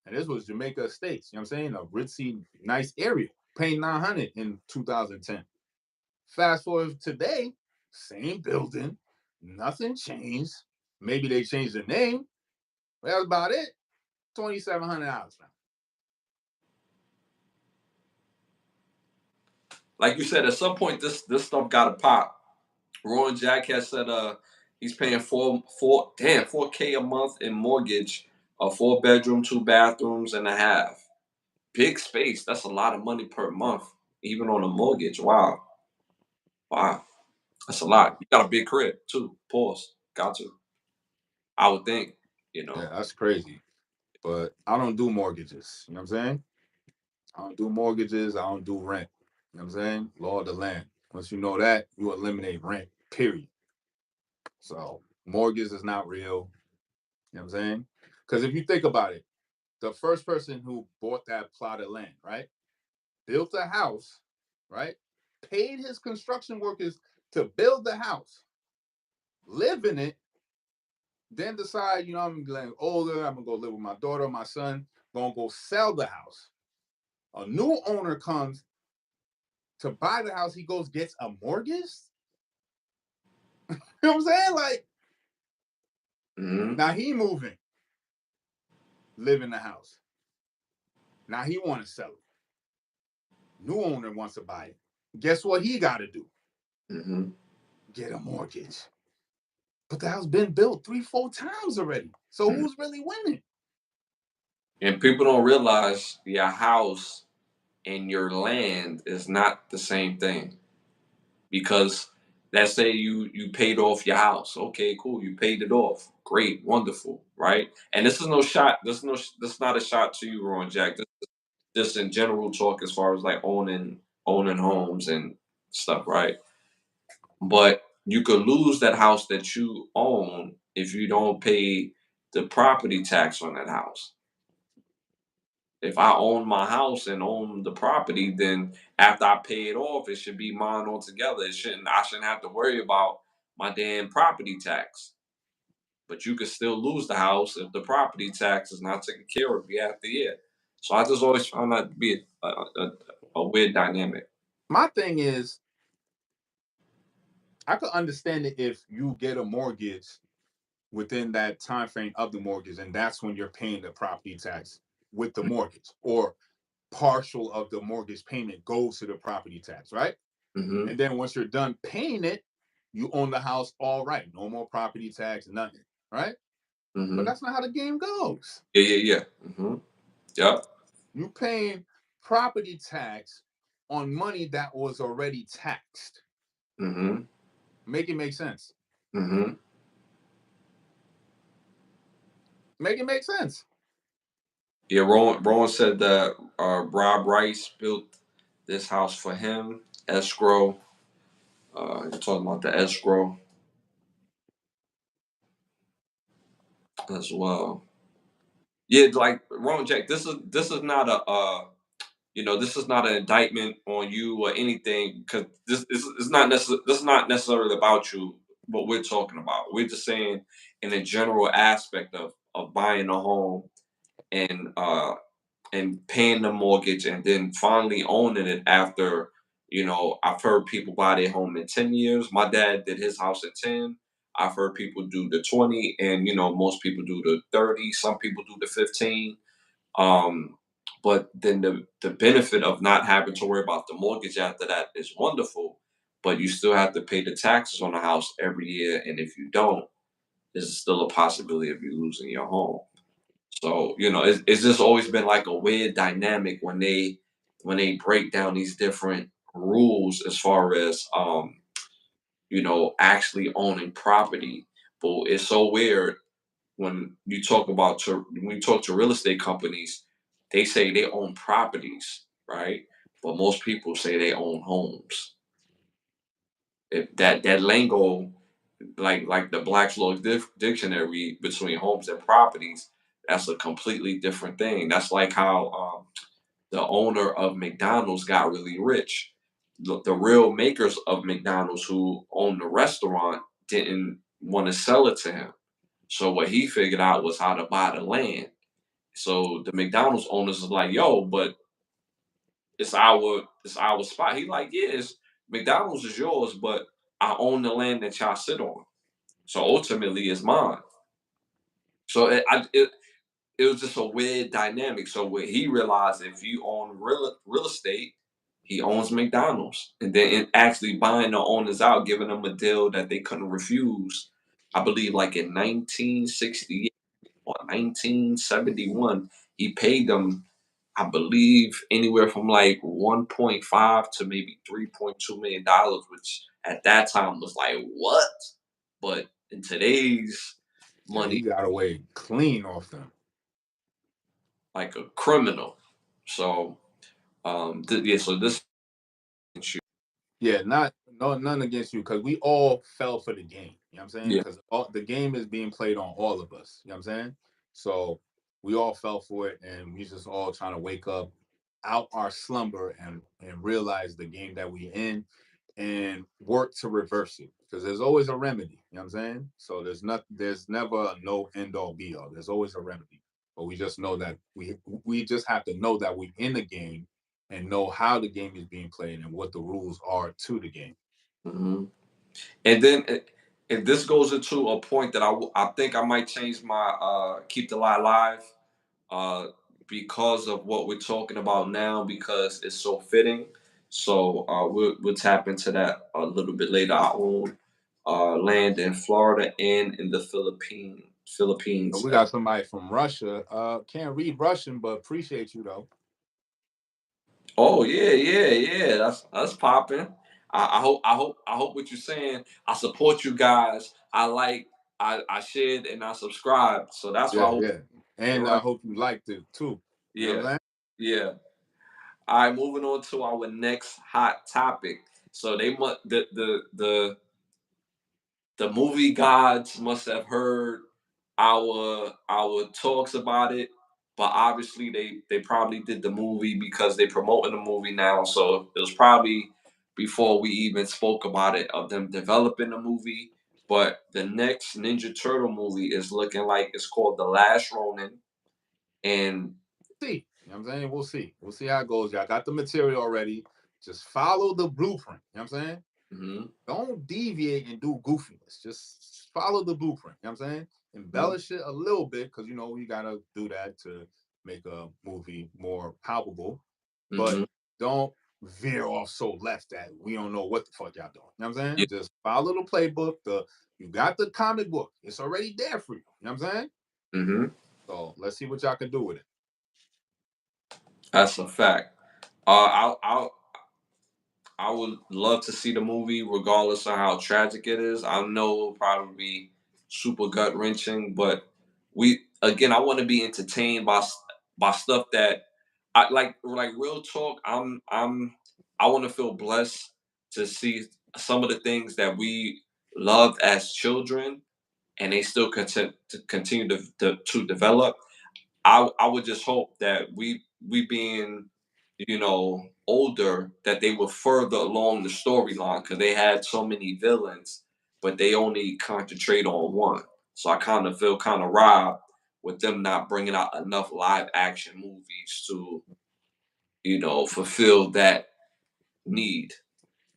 S2: and this was Jamaica States. You know what I'm saying? A ritzy, nice area, paying 900 in 2010. Fast forward today, same building, nothing changed. Maybe they changed the name. But that was about it. $2,700 now.
S1: Like you said, at some point this stuff gotta pop. Roy Jack has said he's paying 4K a month in mortgage, a 4 bedroom, 2 bathrooms and a half. Big space. That's a lot of money per month, even on a mortgage. Wow. Wow. That's a lot. You got a big crib too. Pause. Got to. I would think, you
S2: Yeah,
S1: know.
S2: that's crazy. But I don't do mortgages. You know what I'm saying? I don't do mortgages. I don't do rent. You know what I'm saying? Law of the land. Once you know that, you eliminate rent, period. So mortgage is not real. You know what I'm saying? Because if you think about it, the first person who bought that plot of land, right? Built a house, right? Paid his construction workers to build the house, live in it, then decide, I'm getting older, I'm gonna go live with my daughter, my son, gonna go sell the house. A new owner comes to buy the house, he goes, gets a mortgage. You know what I'm saying? Like,
S1: Mm-hmm.
S2: now he moving, live in the house. Now he want to sell it. New owner wants to buy it. Guess what he got to do?
S1: Mm-hmm.
S2: Get a mortgage. But the house been built 3-4 times already. So
S1: Mm-hmm.
S2: who's really winning?
S1: And people don't realize your house and your land is not the same thing. Because let's say you paid off your house. Okay, cool. You paid it off. Great, wonderful, right? And this is no shot. This is not a shot to you, Ron Jack. This is just in general talk as far as like owning homes and stuff, right? But you could lose that house that you own if you don't pay the property tax on that house. If I own my house and own the property, then after I pay it off, it should be mine altogether. I shouldn't have to worry about my damn property tax. But you could still lose the house if the property tax is not taken care of year after year. So I just always found that to be a weird dynamic.
S2: My thing is, I could understand it if you get a mortgage within that time frame of the mortgage, and that's when you're paying the property tax with the mortgage, or partial of the mortgage payment goes to the property tax, right?
S1: Mm-hmm.
S2: And then once you're done paying it, you own the house, all right. No more property tax, nothing, right? But
S1: Mm-hmm.
S2: that's not how the game goes.
S1: Yeah, yeah, yeah. Mm-hmm. Yep.
S2: You paying property tax on money that was already taxed.
S1: Mm-hmm.
S2: Make it make sense.
S1: Mm-hmm.
S2: Make it make sense.
S1: Yeah, Rowan said that Rob Rice built this house for him, escrow. You're talking about the escrow as well. Yeah, like Rowan Jack, this is not a this is not an indictment on you or anything because this is not necessarily about you. What we're talking about, we're just saying in a general aspect of buying a home and paying the mortgage and then finally owning it after, I've heard people buy their home in 10 years. My dad did his house in 10. I've heard people do the 20, and most people do the 30, some people do the 15. um but then the benefit of not having to worry about the mortgage after that is wonderful, but you still have to pay the taxes on the house every year, and if you don't, there's still a possibility of you losing your home. So it's just always been like a weird dynamic when they break down these different rules as far as actually owning property. But it's so weird when you talk about when you talk to real estate companies, they say they own properties, right? But most people say they own homes. If that lingo, like the Black's Law dictionary between homes and properties, that's a completely different thing. That's like how the owner of McDonald's got really rich. The real makers of McDonald's who own the restaurant didn't want to sell it to him. So what he figured out was how to buy the land. So the McDonald's owners is like, yo, but it's our spot. He like, yeah, McDonald's is yours, but I own the land that y'all sit on. So ultimately, it's mine. So it was just a weird dynamic. So what he realized, if you own real estate, he owns McDonald's, and then actually buying the owners out, giving them a deal that they couldn't refuse. I believe, like in 1968 or 1971, he paid them, I believe, anywhere from like 1.5 to maybe $3.2 million, which at that time was like what? But in today's
S2: Yeah,
S1: money,
S2: he got away clean off them.
S1: like a criminal. So yeah, so this
S2: Yeah, not no none against you because we all fell for the game. You know what I'm saying?
S1: yeah.
S2: Because the game is being played on all of us. You know what I'm saying? So we all fell for it, and we just all trying to wake up out our slumber and realize the game that we in and work to reverse it. Because there's always a remedy. You know what I'm saying? So there's never a no end all be all. There's always a remedy. But we just know that we just have to know that we in the game and know how the game is being played and what the rules are to the game.
S1: hmm And then if this goes into a point that I think I might change my keep the lie live uh, because of what we're talking about now, because it's so fitting. So we'll tap into that a little bit later. I own land in Florida and in the
S2: So
S1: Philippines.
S2: we got somebody from Russia. Can't read Russian, but appreciate you though.
S1: Oh yeah, yeah, yeah. That's popping. I hope what you're saying. I support you guys. I shared and I subscribed. So that's why I
S2: Yeah,
S1: hope
S2: yeah.
S1: you're
S2: And I
S1: right.
S2: hope you liked it too. You know what
S1: Yeah,
S2: I'm saying?
S1: yeah. All right, moving on to our next hot topic. So they must the movie gods must have heard our talks about it, but obviously they probably did the movie because they promoting the movie now. So it was probably before we even spoke about it of them developing the movie. But the next Ninja Turtle movie is looking like it's called The Last Ronin, and
S2: See. You know what I'm saying? We'll see. We'll see how it goes. Y'all got the material already. Just follow the blueprint. You know what I'm saying?
S1: mhm,
S2: Don't deviate and do goofiness. Just follow the blueprint. You know what I'm saying?
S1: mhm,
S2: Embellish it a little bit because you know you gotta do that to make a movie more palpable. But
S1: mhm,
S2: don't veer off so left that we don't know what the fuck y'all doing. You know what I'm
S1: yeah,
S2: saying? Just follow the playbook. You got the comic book. It's already there for you. You know what I'm saying?
S1: mhm.
S2: So let's see what y'all can do with it.
S1: That's a fact. I would love to see the movie, regardless of how tragic it is. I know it'll probably be super gut wrenching, but I want to be entertained by stuff that I like. Like real talk, I want to feel blessed to see some of the things that we loved as children, and they still continue to develop. I would just hope that we being older, that they were further along the storyline, because they had so many villains, but they only concentrate on one. So I kind of feel kind of robbed with them not bringing out enough live action movies to fulfill that need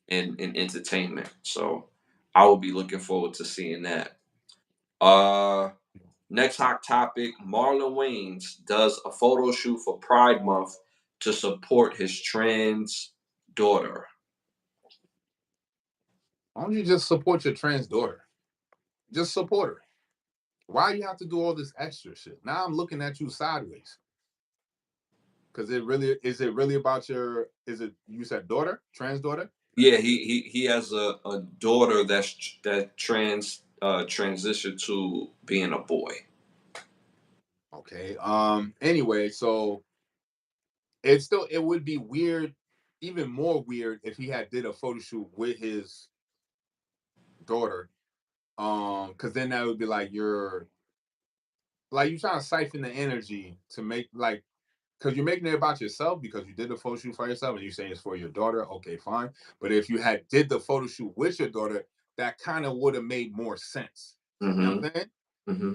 S1: in entertainment. So I will be looking forward to seeing that. Uh Next hot topic: Marlon Wayans does a photo shoot for Pride Month to support his trans daughter.
S2: Why don't you just support your trans daughter? Just support her. Why you have to do all this extra shit? Now I'm looking at you sideways. Because it really is it really about your is it you said daughter, trans daughter?
S1: Yeah, he has a daughter that transitioned to being a boy.
S2: Okay. Anyway, so it would be weird, even more weird, if he had did a photo shoot with his daughter. Because then that would be like you're trying to siphon the energy to make like because you're making it about yourself because you did the photo shoot for yourself and you're saying it's for your daughter. Okay, fine. But if you had did the photo shoot with your daughter, that kind of would have made more sense. You know
S1: Mm-hmm.
S2: what I'm saying?
S1: Mm-hmm.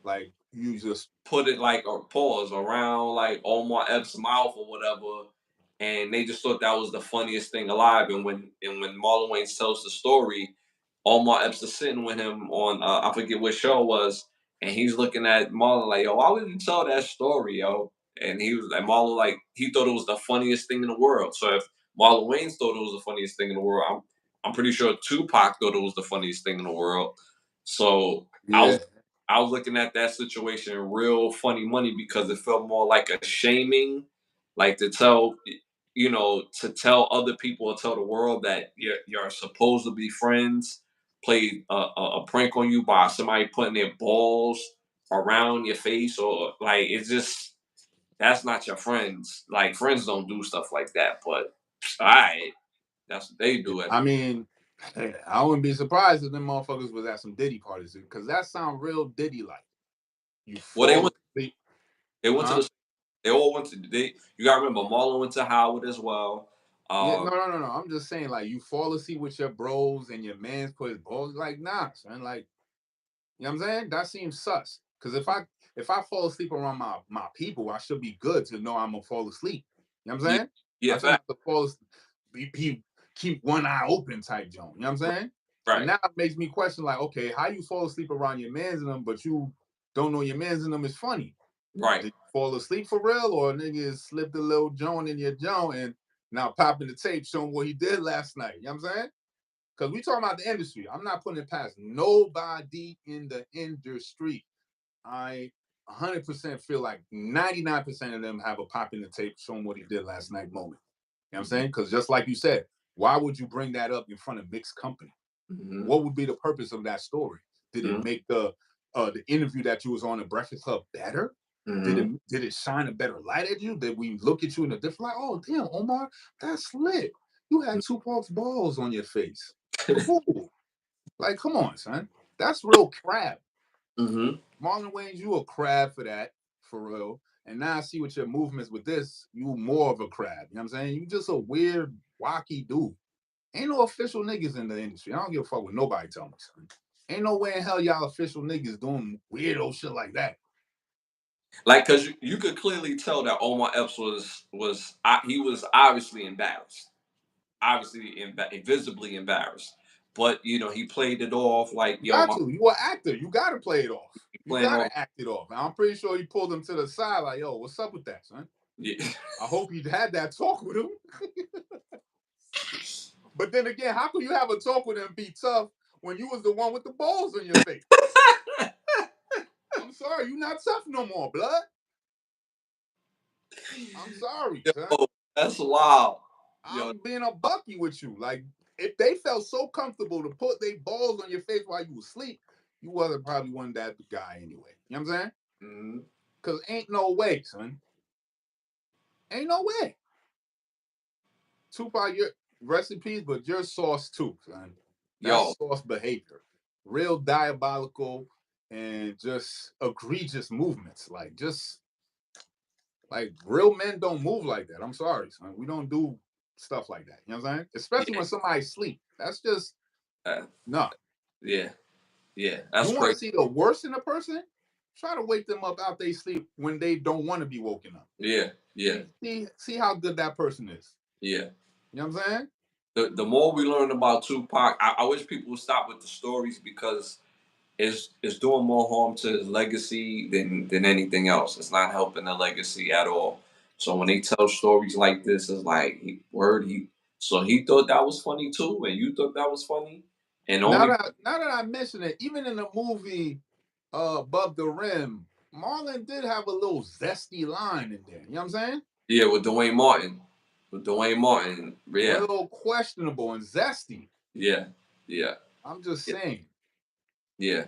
S2: Like you just
S1: Put it like or pause around like Omar Epps' mouth or whatever, and they just thought that was the funniest thing alive. And when Marlon Wayans tells the story, Omar Epps is sitting with him on I forget what show it was, and he's looking at Marlon like, "Yo, why would you tell that story, yo?" And he was like, Marlon like he thought it was the funniest thing in the world. So if Marlon Wayans thought it was the funniest thing in the world, I'm pretty sure Tupac thought it was the funniest thing in the world. So
S2: yeah.
S1: I was looking at that situation real funny money because it felt more like a shaming, like to tell to tell other people or tell the world that you're supposed to be friends, play a prank on you by somebody putting their balls around your face or like it's just that's not your friends. Like friends don't do stuff like that, but all right, that's what they do.
S2: I mean, I wouldn't be surprised if them motherfuckers was at some Diddy parties because that sound real Diddy like. You
S1: Well,
S2: fall asleep,
S1: they went to
S2: huh?
S1: the they all went to they. You gotta remember, Marlon went to Howard as well.
S2: Yeah,
S1: Um,
S2: no. I'm just saying, like, you fall asleep with your bros and your man's put his balls like, nah, son. Like, you know what I'm saying? That seems sus. Because if I fall asleep around my people, I should be good to know I'm gonna fall asleep. You know what I'm
S1: yeah,
S2: saying?
S1: yeah,
S2: I shouldn't
S1: fact,
S2: have to fall asleep, keep one eye open type Joan. You know what I'm saying? And
S1: right,
S2: now it makes me question, like, okay, how you fall asleep around your mans in them, but you don't know your mans in them is funny.
S1: right.
S2: Did you fall asleep for real, or nigga slipped a little Joan in your Joan and now popping the tape showing what he did last night? You know what I'm saying? Because we talking about the industry. I'm not putting it past nobody in the industry. I 100% feel like 99% of them have a pop in the tape showing what he did last night moment. You know what I'm saying? Because just like you said, why would you bring that up in front of mixed company?
S1: Mm-hmm.
S2: What would be the purpose of that story? Did it
S1: Mm-hmm.
S2: make the interview that you was on the Breakfast Club better? Did
S1: Mm-hmm.
S2: it shine a better light at you? Did we look at you in a different like, oh damn, Omar, that's lit. You had Tupac's balls on your face. Cool. Like, come on, son. That's real crab.
S1: Mm-hmm.
S2: Marlon Wayans, you a crab for that, for real. And now I see what your movements with this, you more of a crab. You know what I'm saying? You just a weird, wacky dude. Ain't no official niggas in the industry. I don't give a fuck what nobody tell me, son. Ain't no way in hell y'all official niggas doing weirdo shit like that.
S1: Like, cause you could clearly tell that Omar Epps he was obviously embarrassed, obviously visibly embarrassed, but he played it off like
S2: You
S1: yo,
S2: got to. You an actor. You got to play it off. You
S1: playing
S2: got
S1: off.
S2: to act it off. And I'm pretty sure he pulled him to the side like, yo, what's up with that, son?
S1: Yeah.
S2: I hope you had that talk with him. But then again, how can you have a talk with him and be tough when you was the one with the balls on your face? I'm sorry, you not tough no more, blood. I'm sorry, son.
S1: Yo, that's wild. Yo,
S2: I'm being a bucky with you. Like, if they felt so comfortable to put their balls on your face while you was asleep, you wasn't probably one that guy anyway. You know what I'm saying?
S1: mm-hmm.
S2: Because ain't no way, son. Ain't no way. Tupac, your recipes, but your sauce too, son.
S1: Yo,
S2: That's sauce behavior. Real diabolical and just egregious movements. Like real men don't move like that. I'm sorry, son. We don't do stuff like that. You know what I'm saying? Especially
S1: yeah,
S2: when somebody sleep. That's just
S1: uh,
S2: no.
S1: yeah, yeah,
S2: You
S1: that's
S2: want to
S1: crazy.
S2: see the worst in a person? Try to wake them up out they sleep when they don't want to be woken up.
S1: Yeah, yeah,
S2: See how good that person is.
S1: yeah.
S2: You know what I'm saying?
S1: The more we learn about Tupac, I wish people would stop with the stories because it's doing more harm to his legacy than anything else. It's not helping the legacy at all. So when they tell stories like this, it's like so he thought that was funny too, and you thought that was funny, and only
S2: Now that I mention it, even in the movie Above the Rim, Marlon did have a little zesty line in there. You know what I'm saying?
S1: yeah with Dwayne Martin. With Dwayne Martin. Yeah.
S2: Real questionable and zesty.
S1: Yeah. Yeah.
S2: I'm just
S1: Yeah.
S2: saying.
S1: Yeah.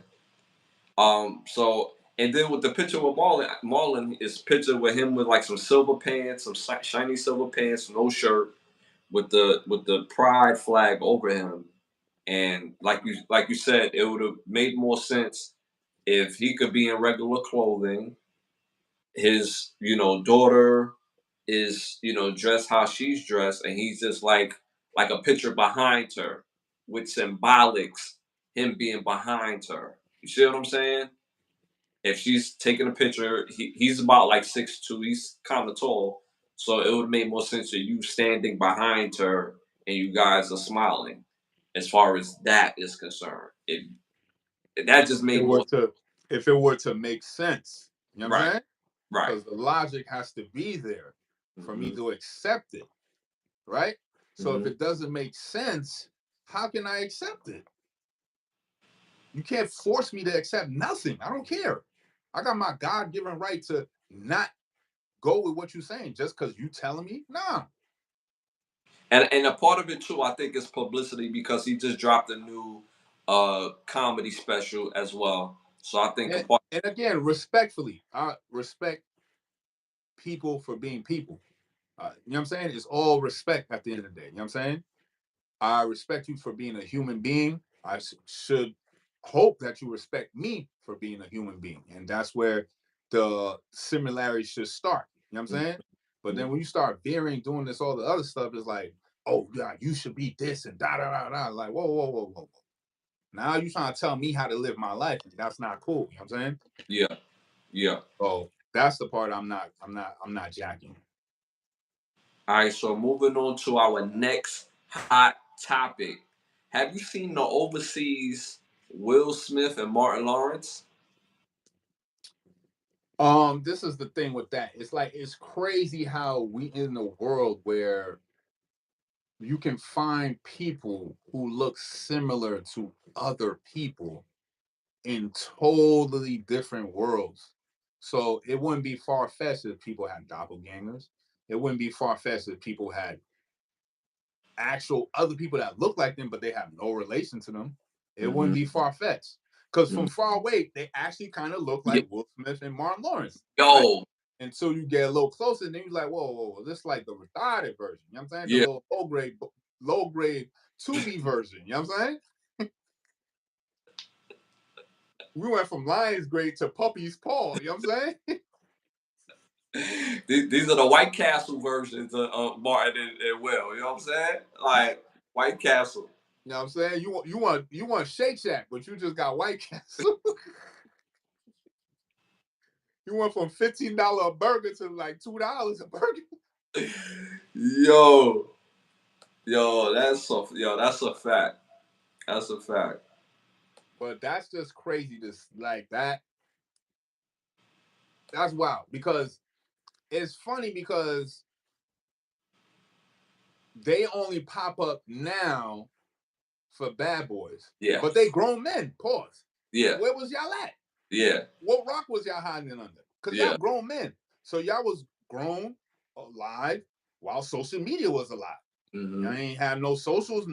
S1: So and then with the picture with Marlon is picture with him with like some silver pants, some shiny silver pants, no shirt, with the pride flag over him. And like you said, it would have made more sense if he could be in regular clothing. His daughter is dressed how she's dressed, and he's just like a picture behind her, which symbolics him being behind her. You see what I'm saying? If she's taking a picture, he's about like 6'2". He's kind of tall, so it would make more sense of you standing behind her and you guys are smiling. As far as that is concerned, that just
S2: It
S1: made
S2: were
S1: more
S2: to if it were to make sense. You know what I'm
S1: right,
S2: saying?
S1: right.
S2: Because the logic has to be there for me
S1: Hmm.
S2: to accept it, right? So if
S1: Hmm.
S2: it doesn't make sense, how can I accept it? You can't force me to accept nothing. I don't care. I got my God-given right to not go with what you're saying just because you telling me. Nah.
S1: And a part of it too, I think, is publicity because he just dropped a new comedy special as well. So I think a
S2: And,
S1: part.
S2: and again, respectfully, I respect people for being people. You know what I'm saying? It's all respect at the end of the day. You know what I'm saying? I respect you for being a human being. I should hope that you respect me for being a human being. And that's where the similarity should start. You know what I'm saying? But then when you start veering, doing this, all the other stuff is like, oh, yeah, you should be this and da da da da. Like, whoa, whoa, whoa, whoa, whoa. Now you trying to tell me how to live my life. And that's not cool. You know what I'm saying?
S1: Yeah, yeah.
S2: So that's the part I'm not jacking.
S1: All right, so moving on to our next hot topic. Have you seen the overseas Will Smith and Martin Lawrence?
S2: This is the thing with that. It's like it's crazy how we in a world where you can find people who look similar to other people in totally different worlds. So it wouldn't be far fetched if people had doppelgangers. It wouldn't be far fetched if people had actual other people that look like them, but they have no relation to them. It wouldn't
S1: Hmm.
S2: be far fetched because from far away, they actually kind of look
S1: Yeah.
S2: like Will Smith and Martin Lawrence, right?
S1: Yo,
S2: Until you get a little closer, and then you're like, whoa, whoa, whoa, this is like the retarded version. You know what I'm saying? The
S1: yeah.
S2: little low grade 2B version. You know what I'm saying? We went from lion's grade to puppy's paw. You know what I'm saying?
S1: These are the White Castle versions of Martin and Will. You know what I'm saying? Like White Castle.
S2: You know what I'm saying? You want Shake Shack, but you just got White Castle. You went from $15 a burger to like $2 a burger.
S1: Yo, that's a fact. That's a fact.
S2: But that's just crazy. This like that. That's wild because it's funny because they only pop up now for Bad Boys,
S1: Yeah,
S2: but they grown men. Pause.
S1: yeah,
S2: Where was y'all at?
S1: yeah,
S2: What rock was y'all hiding under? Because
S1: yeah.
S2: y'all grown men. So y'all was grown, alive, while social media was alive. Y'all
S1: Hmm.
S2: ain't have no socials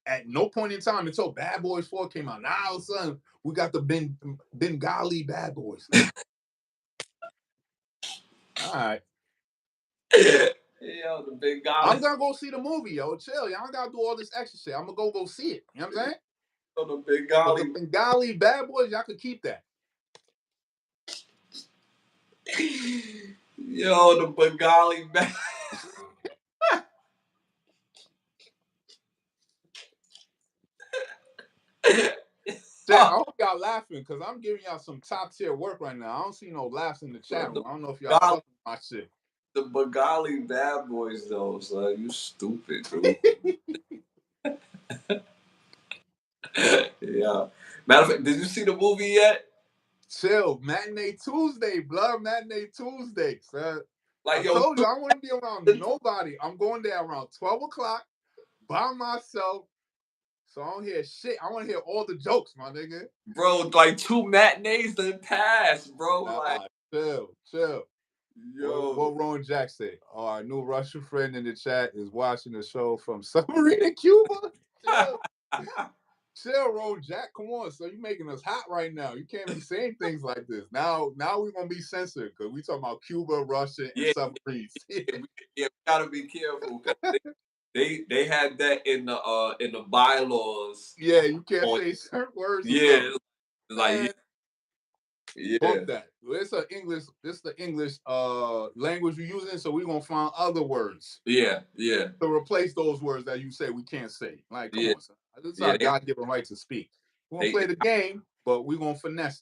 S2: at no point in time until Bad Boys 4 came out. Now all of a sudden, we got the Bengali Bad Boys. Like, all right.
S1: Yo, the big
S2: I'm
S1: golly.
S2: gonna go see the movie, yo. Chill. Y'all don't gotta do all this extra shit. I'm gonna go see it. You know what I'm saying?
S1: Yo, the big
S2: But the
S1: golly.
S2: Bengali Bad Boys, y'all could keep that.
S1: Yo, the Bengali back.
S2: Chat, I hope y'all laughing because I'm giving y'all some top tier work right now. I don't see no laughs in the chat
S1: The
S2: room. I don't know if y'all
S1: Bengali,
S2: fucking my shit.
S1: the Bengali bad boys though, son. You stupid, dude. Yeah. Matter of fact, did you see the movie yet?
S2: Chill. Matinee Tuesday, blood. Matinee Tuesday, son. I
S1: Like, yo,
S2: told you I wouldn't be around nobody. I'm going there around 12 o'clock by myself. So I don't hear shit. I want to hear all the jokes, my nigga.
S1: bro, like two matinees done passed, bro. Like,
S2: Chill, chill.
S1: Yo.
S2: What Ron Jack say? Our new Russian friend in the chat is watching the show from submarine in Cuba. Chill. Chill, Ron Jack. Come on, so you making us hot right now. You can't be saying things like this. Now we're gonna be censored because we talking about Cuba, Russia, and
S1: Yeah,
S2: submarines.
S1: we gotta be careful because they had that in the bylaws.
S2: Yeah, you can't
S1: On
S2: say certain words or
S1: yeah,
S2: something.
S1: like
S2: Man,
S1: yeah,
S2: bump that. It's a English. It's the English language we're using, so we're gonna find other words
S1: yeah, yeah,
S2: to replace those words that you say we can't say. Like, come
S1: yeah,
S2: on, son. This is
S1: yeah.
S2: our God-given right to speak. We're gonna
S1: They
S2: play the game, but we're gonna finesse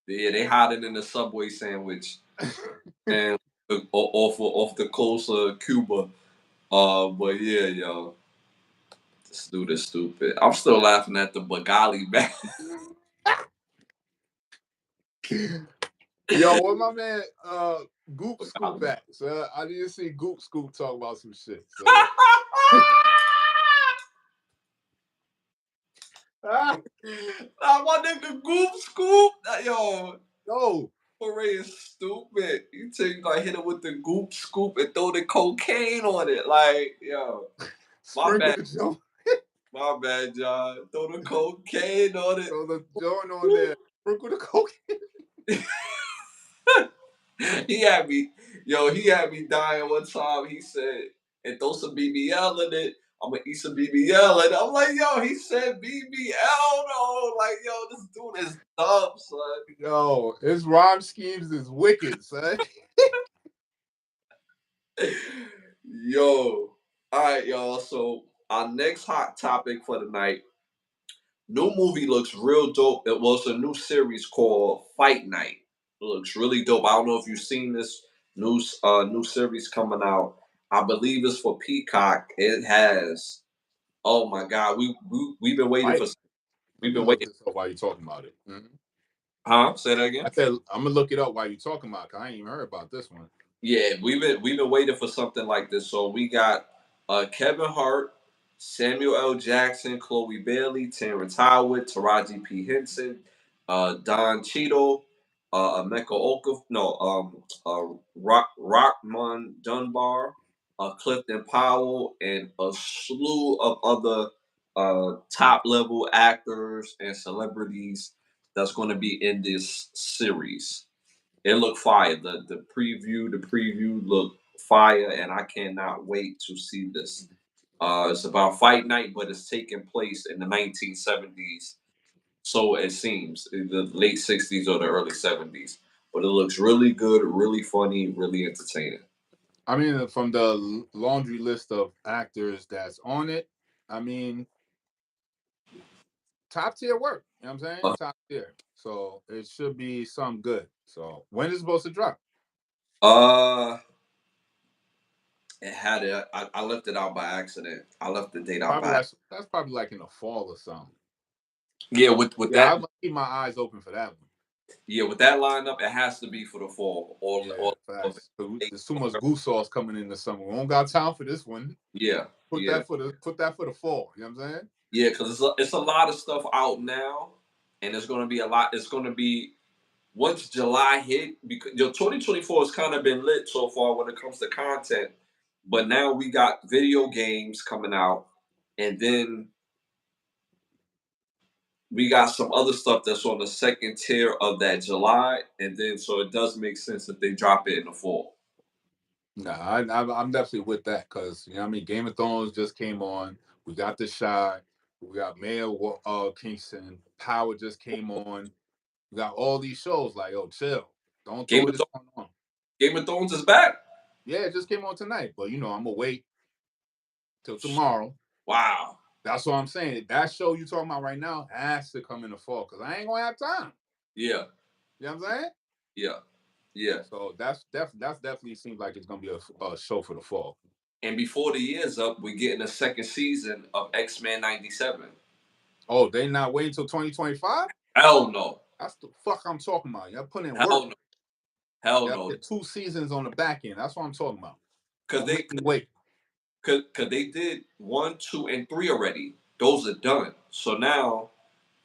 S1: yeah they hiding in the Subway sandwich
S2: it.
S1: and off the coast of Cuba. But yeah, yo, this dude is stupid. I'm still laughing at the Bengali man.
S2: Yo, what my man Goop Scoop
S1: Bengali.
S2: at? So I didn't see Goop Scoop talk about some shit. So
S1: Nah, my nigga Goop Scoop. Yo,
S2: yo,
S1: Foray is stupid. You take like hit it with the Goop Scoop and throw the cocaine on it. Like, yo, my
S2: sprinkle
S1: bad,
S2: the joint,
S1: my bad, John. Throw the cocaine on it.
S2: throw the joint on there, sprinkle the coke.
S1: He had me, yo, he had me dying one time. He said, and throw some BBL in it. I'm gonna eat some BBL. And I'm like, yo, he said BBL though. Like, yo, this dude is dumb, son.
S2: Yo, his rhyme schemes is wicked, son.
S1: Yo. All right, y'all. So our next hot topic for the night. New movie looks real dope. It was a new series called Fight Night. It looks really dope. I don't know if you've seen this new series coming out. I believe it's for Peacock. It has. Oh my God, we've been waiting for.
S2: Right. Let
S1: We've
S2: me
S1: been
S2: look
S1: waiting.
S2: this up while you're talking about it. Mhm.
S1: Huh? Say that again.
S2: I said I'm gonna look it up while you're talking about it, 'cause I ain't even heard about this one.
S1: Yeah, we've been waiting for something like this. So we got Kevin Hart, Samuel L. Jackson, Chloe Bailey, Terrence Howard, Taraji P. Henson, Don Cheadle, Emeka Okafor, no, Rockman Dunbar, Clifton Powell, and a slew of other top level actors and celebrities that's going to be in this series. It looked fire. The preview looked fire, and I cannot wait to see this. It's about fight night, but it's taking place in the 1970s, so it seems in the late 60s or the early 70s. But it looks really good, really funny, really entertaining.
S2: I mean, from the laundry list of actors that's on it, I mean, top tier work. You know what I'm saying?
S1: Uh,
S2: Top tier. So it should be some good. So when is it supposed to drop?
S1: uh it had it. I left it out by accident. I left the date out
S2: Probably
S1: by
S2: like that's probably like in the fall or something.
S1: yeah. With
S2: Yeah,
S1: that
S2: I'm gonna keep my eyes open for that one.
S1: yeah with that lineup, it has to be for the fall.
S2: Yeah,
S1: Or
S2: facts. There's too much goose sauce coming in the summer. We don't got time for this one.
S1: yeah,
S2: Put
S1: yeah.
S2: that for the fall. You know what I'm saying?
S1: Yeah, because it's a lot of stuff out now, and it's going to be a lot. It's going to be once July hit because 2024 has kind of been lit so far when it comes to content, but now we got video games coming out, and then we got some other stuff that's on the second tier of that July, and then so it does make sense that they drop it in the fall.
S2: Nah, I'm definitely with that because you know what I mean. Game of Thrones just came on. We got The Shy. We got Mayor Kingston. Power just came on. We got all these shows. Like, oh, chill. Don't
S1: Game
S2: throw
S1: of
S2: this
S1: Thrones,
S2: one on.
S1: Game of Thrones is back.
S2: Yeah, it just came on tonight. But you know, I'm gonna wait till tomorrow.
S1: Wow.
S2: That's what I'm saying. That show you talking about right now has to come in the fall because I ain't gonna have time.
S1: Yeah.
S2: You know what I'm saying?
S1: Yeah. Yeah.
S2: So that's definitely seems like it's gonna be a show for the fall.
S1: And before the year's up, we're getting a second season of X-Men 97.
S2: Oh, they not waiting until 2025?
S1: Hell no.
S2: That's the fuck I'm talking about. Y'all put in work.
S1: Hell no. Hell
S2: Y'all
S1: no.
S2: did 2 seasons on the back end. That's what I'm talking about.
S1: Cause
S2: Don't
S1: they
S2: make me wait.
S1: cause they did 1, 2, and 3 already. Those are done. So now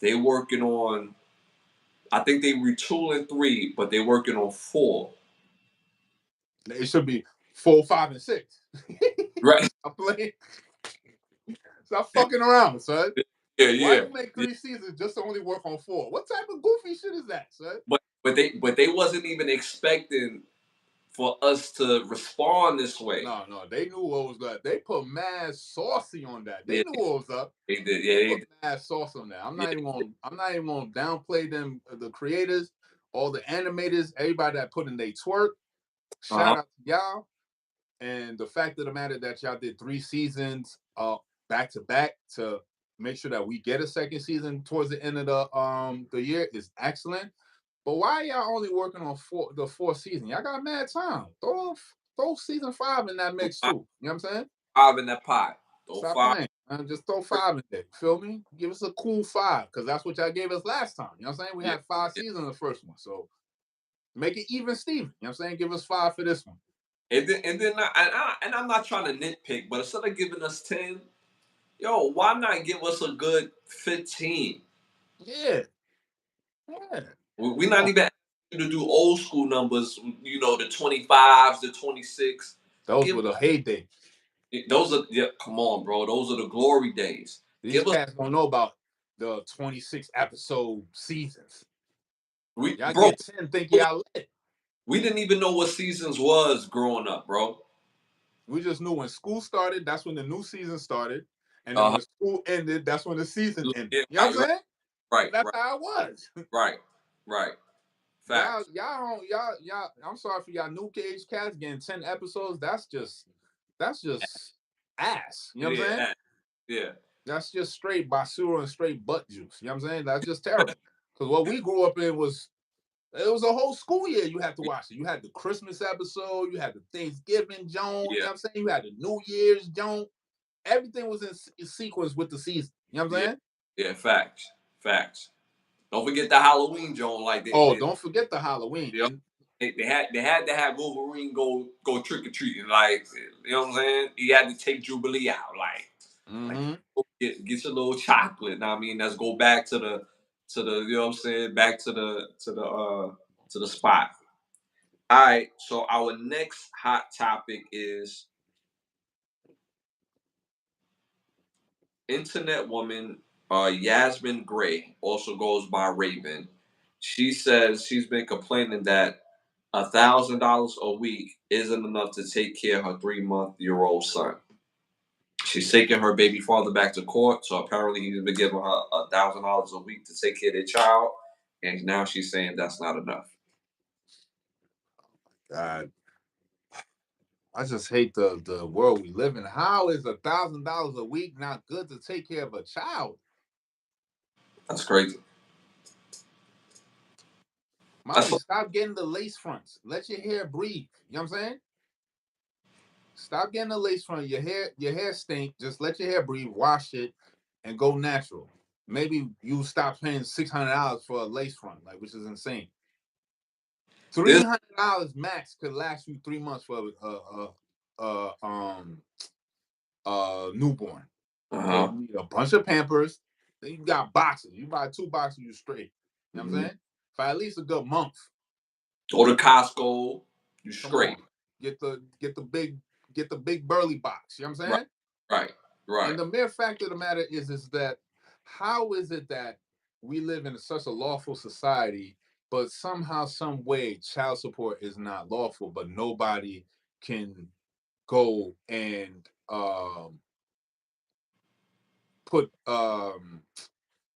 S1: they working on I think they retooling 3, but they working on 4.
S2: It should be 4, 5, and 6.
S1: Right.
S2: I'm playing. Stop fucking around, son.
S1: Yeah,
S2: Why
S1: yeah,
S2: you make
S1: yeah.
S2: 3 seasons just to only work on 4? What type of goofy shit is that, son?
S1: But they wasn't even expecting for us to respond this way.
S2: No, they knew what was good. They put mad saucy on that. They
S1: Yeah,
S2: knew what was up.
S1: they did. Yeah,
S2: They
S1: they
S2: put
S1: did.
S2: mad sauce on that. I'm
S1: Yeah.
S2: not even gonna. I'm not even gonna downplay them. The creators, all the animators, everybody that put in they twerk. Shout
S1: Uh-huh.
S2: out to y'all. And the fact of the matter that y'all did 3 seasons back to back to make sure that we get a second season towards the end of the year is excellent. But why y'all only working on the fourth season? Y'all got mad time. Throw season 5 in that mix too. You know what I'm saying?
S1: Five in that pot. Throw
S2: Stop
S1: five.
S2: playing. Just throw 5 in there. Feel me? Give us a cool 5, because that's what y'all gave us last time. You know what I'm saying? We
S1: Yeah,
S2: had 5
S1: yeah.
S2: seasons in the first one. So make it even, Steven. You know what I'm saying? Give us 5 for this one.
S1: And I'm not trying to nitpick, but instead of giving us 10, yo, why not give us a good 15?
S2: Yeah. Yeah.
S1: We're
S2: Come
S1: not
S2: on.
S1: even asking you to do old school numbers, the 25s, the 26.
S2: Those
S1: Give
S2: were the heyday.
S1: those are yeah, come on, bro. Those are the glory days.
S2: These
S1: Give us
S2: cats don't know about the 26 episode seasons.
S1: we
S2: Y'all
S1: bro,
S2: get 10, think y'all lit.
S1: we didn't even know what seasons was growing up, bro.
S2: We just knew when school started, that's when the new season started. And then
S1: Uh-huh.
S2: when school ended, that's when the season ended.
S1: Yeah,
S2: You know what I'm saying?
S1: right,
S2: That's
S1: right,
S2: how it was.
S1: right, right.
S2: Y'all,
S1: Facts.
S2: y'all, don't- y'all. I'm sorry for y'all new age cats getting 10 episodes. That's just ass. You know what I'm saying?
S1: Yeah, yeah,
S2: That's just straight basura and straight butt juice. You know what I'm saying? That's just terrible. Because what we grew up in was it was a whole school year you had to watch it. You had the Christmas episode, you had the Thanksgiving joint, you know
S1: yeah,
S2: what I'm saying? You had the New Year's joint. Everything was in sequence with the season. You know what I'm
S1: yeah,
S2: saying?
S1: yeah. Facts, facts. Don't forget the Halloween joint. Like
S2: Oh, don't forget the Halloween.
S1: you know,
S2: And
S1: they had to have Wolverine go trick or treating. Like you know what I'm saying? He had to take Jubilee out. Like
S2: mm-hmm.
S1: get your little chocolate. Now I mean, let's go back to the you know what I'm saying? Back to the spot. All right. So our next hot topic is internet woman Yasmin Gray, also goes by Raven. She says she's been complaining that $1,000 a week isn't enough to take care of her 3-month-year-old son. She's taking her baby father back to court, so apparently he's been giving her $1,000 a week to take care of their child, and now she's saying that's not enough.
S2: God, I just hate the world we live in. How is $1,000 a week not good to take care of a child?
S1: That's crazy. That's
S2: Mommy, stop getting the lace fronts. Let your hair breathe. You know what I'm saying? Stop getting the lace front. Your hair stink. Just let your hair breathe. Wash it, and go natural. Maybe you stop paying $600 for a lace front, like, which is insane.
S1: this.
S2: $300 max could last you 3 months for newborn.
S1: Uh
S2: Okay,
S1: huh.
S2: you need a bunch of Pampers. Then you got boxes. You buy 2 boxes, you straight. You know what I'm
S1: Hmm.
S2: saying? For at least a good month.
S1: Go to Costco. You
S2: Come on,
S1: straight.
S2: get the big burly box. You know what I'm
S1: Right.
S2: saying?
S1: Right. Right.
S2: And the mere fact of the matter is that how is it that we live in such a lawful society, but somehow, some way, child support is not lawful, but nobody can go and put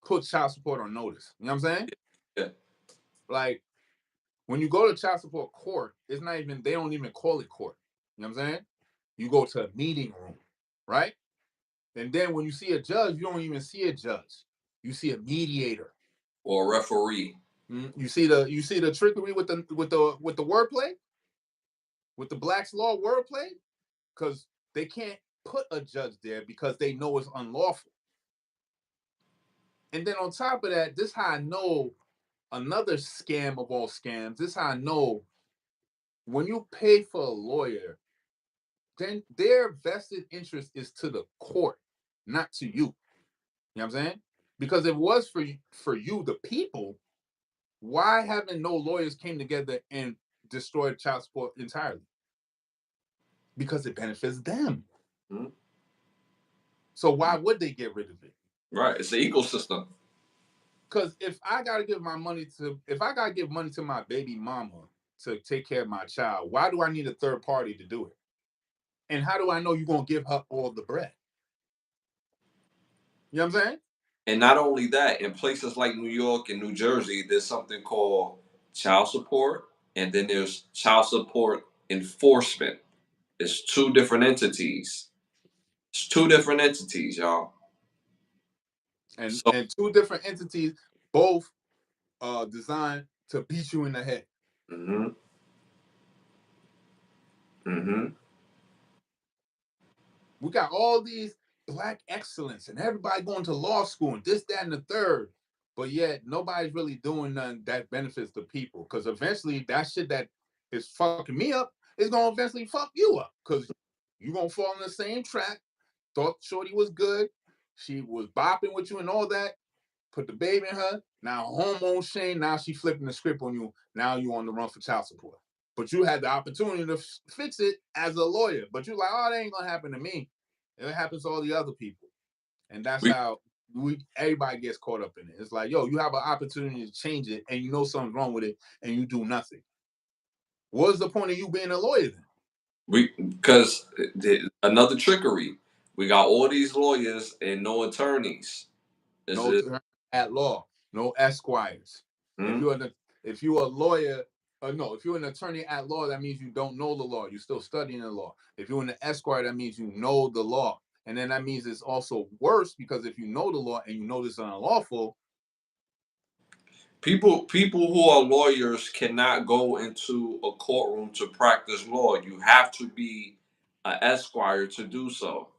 S2: put child support on notice. You know what I'm saying?
S1: Yeah.
S2: Like when you go to child support court, it's not even they don't even call it court. You know what I'm saying? You go to a meeting room, right? And then when you see a judge, you don't even see a judge. You see a mediator.
S1: Or a referee.
S2: You see the trickery with the wordplay, with the Black's Law wordplay, because they can't put a judge there because they know it's unlawful. And then on top of that, this is how I know another scam of all scams. This is how I know when you pay for a lawyer, then their vested interest is to the court, not to you. You know what I'm saying? Because if it was for you, the people, why haven't no lawyers came together and destroyed child support entirely? because it benefits them.
S1: Mhm.
S2: So why would they get rid of it?
S1: Right. It's the ecosystem.
S2: Because if I gotta give money to my baby mama to take care of my child, why do I need a third party to do it? And how do I know you're gonna give her all the bread? You know what I'm saying?
S1: And not only that, in places like New York and New Jersey, there's something called child support, and then there's child support enforcement. It's two different entities. It's two different entities, y'all.
S2: And
S1: So,
S2: and two different entities, both designed to beat you in the head.
S1: hmm hmm
S2: We got all these black excellence and everybody going to law school and this, that, and the third. But yet nobody's really doing nothing that benefits the people. Because eventually that shit that is fucking me up is gonna eventually fuck you up. Because you're gonna fall in the same trap. Thought Shorty was good. She was bopping with you and all that. Put the baby in her. Now hormone shame. Now she flipping the script on you. Now you on the run for child support. But you had the opportunity to fix it as a lawyer. But you're like, oh, that ain't gonna happen to me. It happens to all the other people. And that's
S1: we
S2: how everybody gets caught up in it. It's like, yo, you have an opportunity to change it and you know something's wrong with it and you do nothing. What's the point of you being a lawyer then?
S1: because another trickery. We got all these lawyers and no attorneys. Is
S2: No
S1: it?
S2: attorney at law, no esquires. If
S1: Hmm?
S2: you're an if you're a lawyer, no, if you're an attorney at law, that means you don't know the law. You're still studying the law. If you're an esquire, that means you know the law. And then that means it's also worse because if you know the law and you know this is unlawful,
S1: People who are lawyers cannot go into a courtroom to practice law. You have to be an esquire to do so.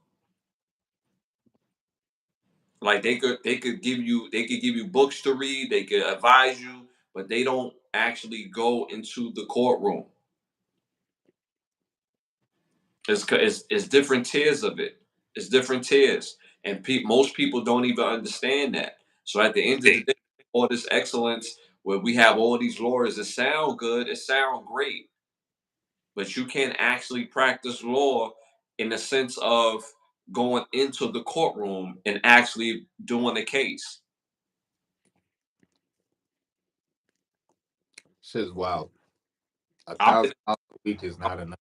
S1: Like they could give you books to read, they could advise you, but they don't actually go into the courtroom. It's different tiers of it. It's different tiers, and most people don't even understand that. So at the end of the day, all this excellence where we have all these lawyers, it sound good, it sound great, but you can't actually practice law in the sense of going into the courtroom and actually doing a case.
S2: shit's wild. A
S1: I've
S2: thousand
S1: been
S2: dollars a week is not enough.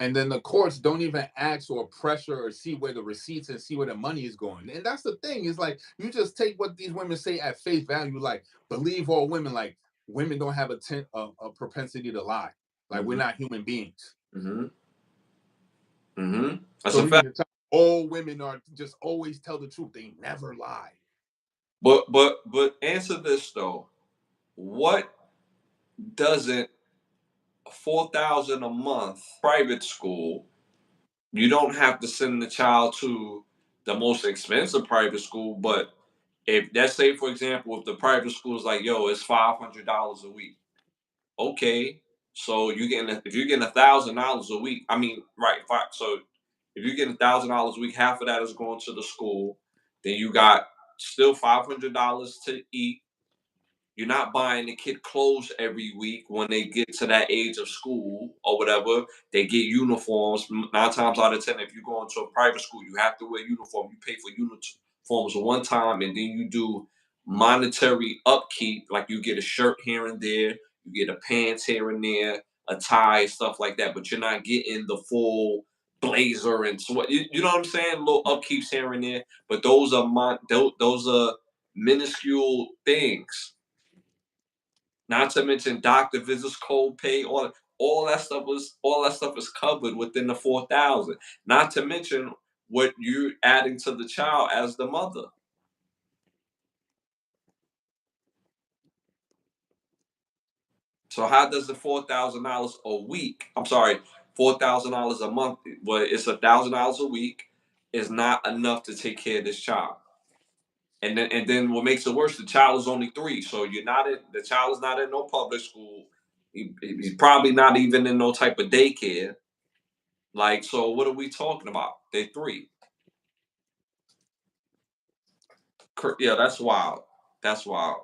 S2: And then the courts don't even ask or pressure or see where the receipts and see where the money is going. And that's the thing. Is like you just take what these women say at face value, like believe all women, like women don't have a propensity to lie. Like we're
S1: hmm
S2: not human beings.
S1: hmm hmm That's
S2: So
S1: a
S2: we need
S1: fact.
S2: to tell all women are just always tell the truth. They never lie.
S1: But answer this though. What doesn't 4,000 a month private school? You don't have to send the child to the most expensive private school, but if let's say for example, if the private school is like, yo, it's $500 a week. Okay, so if you're getting $1,000 a week, I mean, right? So if you're getting $1,000 a week, half of that is going to the school. Then you got still $500 to eat. You're not buying the kid clothes every week when they get to that age of school or whatever. They get uniforms. 9 times out of 10, if you go into a private school, you have to wear uniform. You pay for uniforms one time, and then you do monetary upkeep. Like you get a shirt here and there, you get a pants here and there, a tie, stuff like that. But you're not getting the full blazer and sweat. You know what I'm saying? Little upkeeps here and there. But those are minuscule things, not to mention doctor visits, co-pay, all that stuff is covered within the 4,000. Not to mention what you're adding to the child as the mother. So how does the $4,000 a week? I'm sorry, $4,000 a month. Well, it's $1,000 a week. Is not enough to take care of this child. And then what makes it worse, the child is only 3, so the child is not in no public school. He's probably not even in no type of daycare. Like, so what are we talking about? They 3. Yeah, that's wild. That's wild.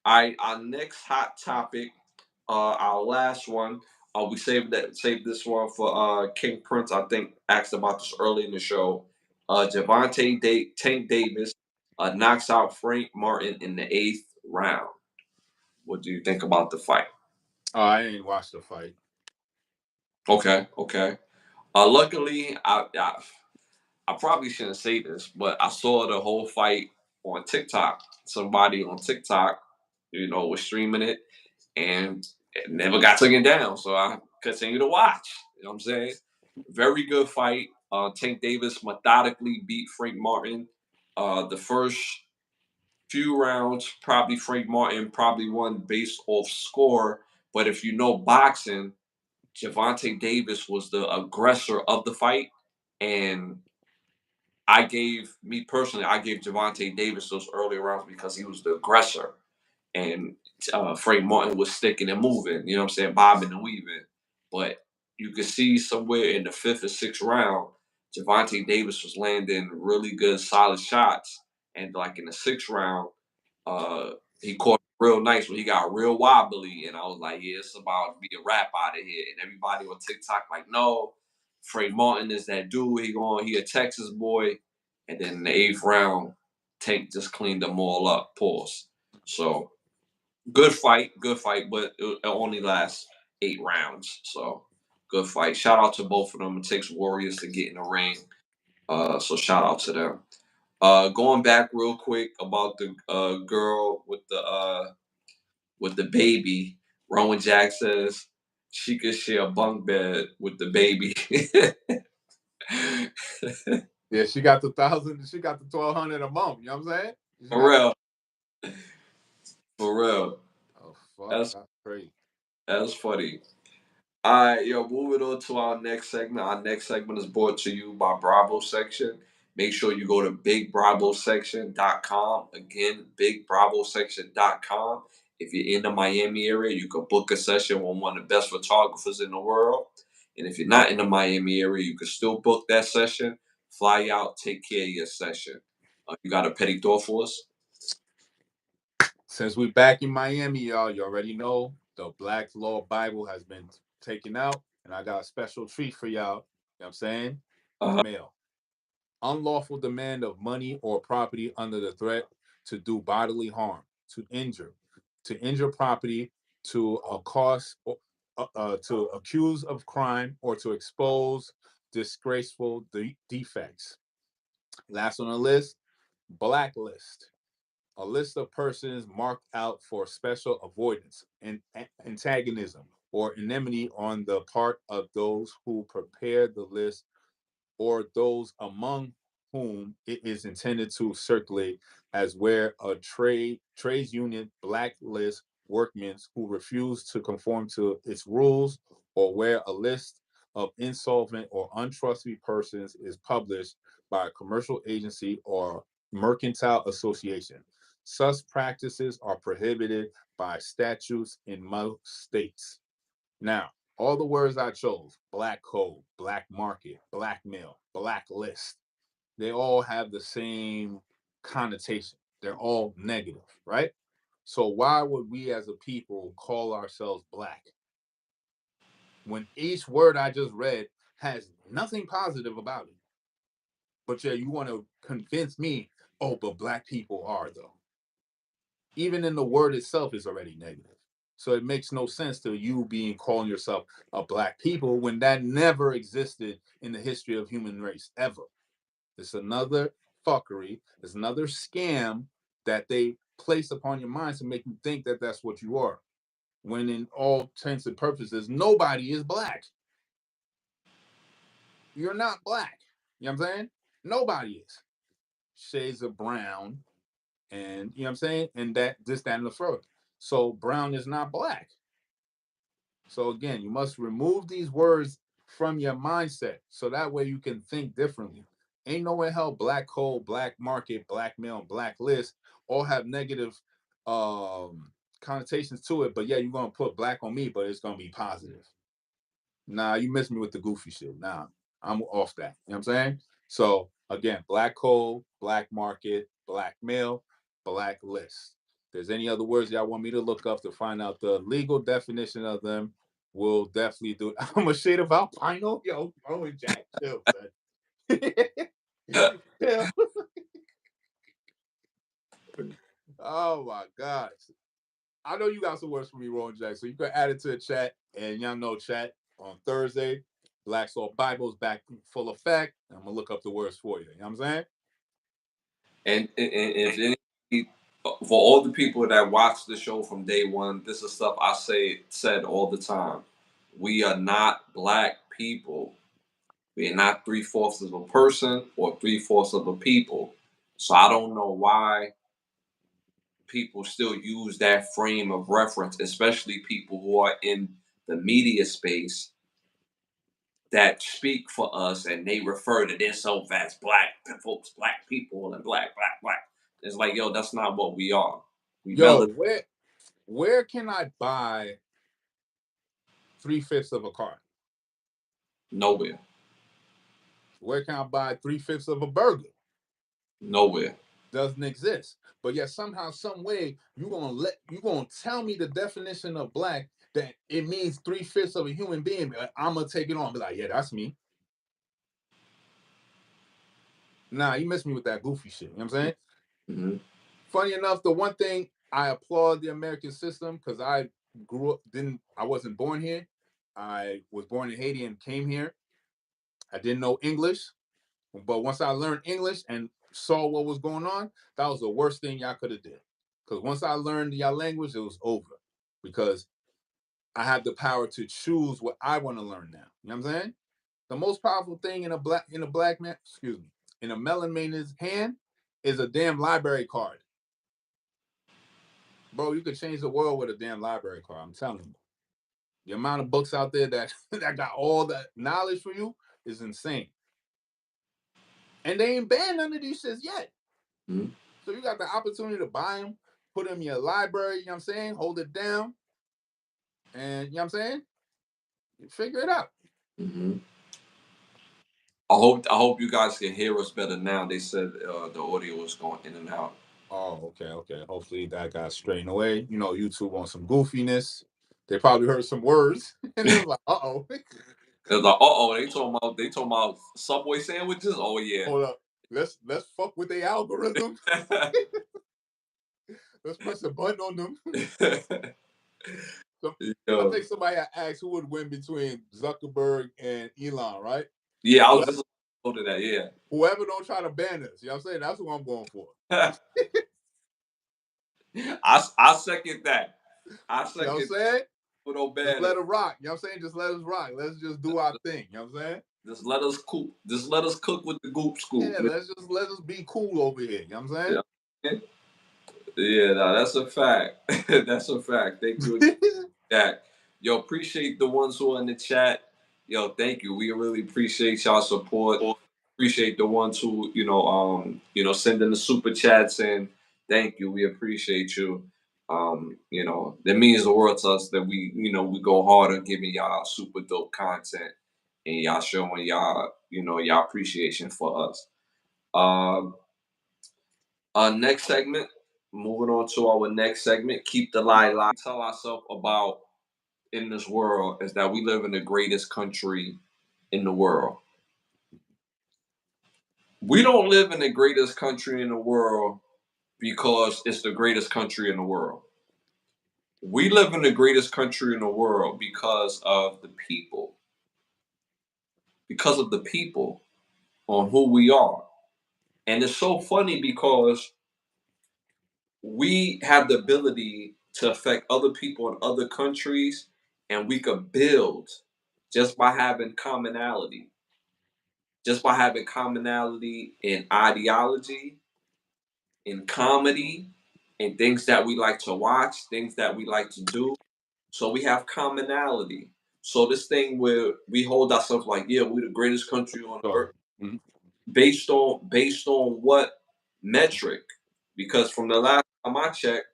S1: Our next hot topic, our last one. We saved this one for King Prince. I think asked about this early in the show. Tank Davis knocks out Frank Martin in the eighth round. What do you think about the fight?
S2: Oh, I ain't watched the fight.
S1: Okay, okay. Luckily, I probably shouldn't say this, but I saw the whole fight on TikTok. Somebody on TikTok, was streaming it, and it never got taken down. So I continue to watch. You know what I'm saying? Very good fight. Tank Davis methodically beat Frank Martin. The first few rounds, probably Frank Martin probably won based off score. But if you know boxing, Javante Davis was the aggressor of the fight, and me personally, I gave Javante Davis those early rounds because he was the aggressor, and Frank Martin was sticking and moving. You know what I'm saying, bobbing and weaving. But you could see somewhere in the fifth or sixth round, Javante Davis was landing really good, solid shots, and like in the sixth round, uh, he caught real nice when he got real wobbly, and I was like, yeah, it's about to be a wrap out of here. And everybody on TikTok like, no, Frank Martin is that dude. He a Texas boy. And then in the eighth round, Tank just cleaned them all up. Pause. So good fight, but it only lasts 8 rounds. So good fight. Shout out to both of them. It takes warriors to get in the ring. So shout out to them. Going back real quick about the girl with the baby. Rowan Jack says she could share a bunk bed with the baby.
S2: Yeah, she got the 1,000. She got the 1,200 a month. You know what I'm saying? She
S1: For
S2: got.
S1: real. For real.
S2: Oh fuck,
S1: That's
S2: that's crazy.
S1: that's funny. All right, yo, moving on to our next segment. Our next segment is brought to you by Bravo Section. Make sure you go to bigbravosection.com. Again, bigbravosection.com. If you're in the Miami area, you can book a session with one of the best photographers in the world. And if you're not in the Miami area, you can still book that session. Fly out, take care of your session. You got a petty thought for us?
S2: Since we back in Miami, y'all, you already know the Black Law Bible has been taken out, and I got a special treat for y'all. You know what I'm saying?
S1: Uh-huh.
S2: Mail. Unlawful demand of money or property under the threat to do bodily harm, to injure property, to a cause, to accuse of crime, or to expose disgraceful defects. Last on the list, blacklist, a list of persons marked out for special avoidance and antagonism or enmity on the part of those who prepare the list or those among whom it is intended to circulate, as where a trades union blacklist workmen who refuse to conform to its rules, or where a list of insolvent or untrustworthy persons is published by a commercial agency or mercantile association. Such practices are prohibited by statutes in most states. Now, all the words I chose, black code, black market, blackmail, blacklist, they all have the same connotation. They're all negative, right? So why would we as a people call ourselves black when each word I just read has nothing positive about it? But yeah, you want to convince me, oh, but black people are though. Even in the word itself is already negative. So it makes no sense to you being calling yourself a black people when that never existed in the history of human race ever. It's another fuckery. It's another scam that they place upon your mind to make you think that that's what you are. When in all intents and purposes, nobody is black. You're not black. You know what I'm saying? Nobody is. Shades of brown, and you know what I'm saying? And that this, that, and the third. So brown is not black. So again, you must remove these words from your mindset so that way you can think differently. Ain't no way hell black hole, black market, blackmail, blacklist all have negative connotations to it. But yeah, you're gonna put black on me, but it's gonna be positive. Nah, you missed me with the goofy shit. Nah, I'm off that. You know what I'm saying? So again, black hole, black market, blackmail, blacklist. If there's any other words y'all want me to look up to find out the legal definition of them, We'll definitely do it. I'm a shade of albino. Yo, bro and Jack, chill, son. Chill. Oh my gosh. I know you got some words for me, Ron Jack. So you can add it to the chat. And y'all know chat on Thursday. Black Soul Bible's back full effect. I'm gonna look up the words for you. You know what I'm saying?
S1: And if any, for all the people that watch the show from day one, this is stuff I said all the time. We are not black people. We are not three-fourths of a person or three-fourths of a people. So I don't know why people still use that frame of reference, especially people who are in the media space that speak for us and they refer to this so as black folks, black people, and black. It's like, yo, that's not what we are. We
S2: Yo,
S1: melon
S2: where can I buy 3/5 of a car?
S1: nowhere,
S2: Where can I buy 3/5 of a burger?
S1: nowhere.
S2: Doesn't exist. But yet somehow, some way, you gonna tell me the definition of black that it means 3/5 of a human being. I'm gonna take it on. Be like, yeah, that's me. Nah, you missed me with that goofy shit. You know what I'm saying?
S1: Mm-hmm.
S2: Funny enough, the one thing I applaud the American system because I wasn't born here. I was born in Haiti and came here. I didn't know English. But once I learned English and saw what was going on, that was the worst thing y'all could have did. Because once I learned y'all language, it was over. Because I have the power to choose what I want to learn now. You know what I'm saying? The most powerful thing in a black man, excuse me, in a melanated hand is a damn library card. Bro, you could change the world with a damn library card. I'm telling you. The amount of books out there that that got all that knowledge for you is insane. And they ain't banned none of these shits yet.
S1: Mm-hmm.
S2: So you got the opportunity to buy them, put them in your library, you know what I'm saying? Hold it down. And you know what I'm saying? You figure it out.
S1: Mm-hmm. I hope you guys can hear us better now. They said the audio was going in and out.
S2: Oh, okay. Hopefully that got straightened away. You know, YouTube on some goofiness. They probably heard some words and it was like, uh-oh.
S1: It's like, uh oh, they talking about Subway sandwiches. Oh yeah.
S2: Hold up. Let's fuck with the algorithm. Let's press a button on them. So I
S1: Yo,
S2: think somebody had asked who would win between Zuckerberg and Elon, right?
S1: yeah, I was
S2: Whoever,
S1: just looking at that. Yeah.
S2: whoever don't try to ban us. You know what I'm saying? That's what I'm going for.
S1: I second that. I
S2: You know what I'm
S1: second
S2: saying?
S1: for no
S2: Just
S1: banners.
S2: let it rock. You know what I'm saying? Just let us rock. Let's just do our thing. You know what I'm saying?
S1: Just let us cook. Just let us cook with the goop scoop.
S2: Yeah, let us be cool over here. You know what I'm
S1: Yeah, yeah, nah, that's a fact. That's a fact. Thank you again,
S2: saying?
S1: Jack. Yo, appreciate the ones who are in the chat. Yo, thank you. We really appreciate y'all support. Appreciate the ones who sending the super chats in. Thank you. We appreciate you. That means the world to us that we go hard on giving y'all super dope content and y'all showing y'all appreciation for us. Um, our next segment, moving on to our next segment, keep the lie lie. Tell ourselves about in this world is that we live in the greatest country in the world. We don't live in the greatest country in the world because it's the greatest country in the world. We live in the greatest country in the world because of the people on who we are. And it's so funny because we have the ability to affect other people in other countries and we could build just by having commonality, just by having commonality in ideology, in comedy, in things that we like to watch, things that we like to do. So we have commonality. So this thing where we hold ourselves like, yeah, we're the greatest country on
S2: Sorry.
S1: earth,
S2: Mhm.
S1: based on what metric? Because from the last time I checked,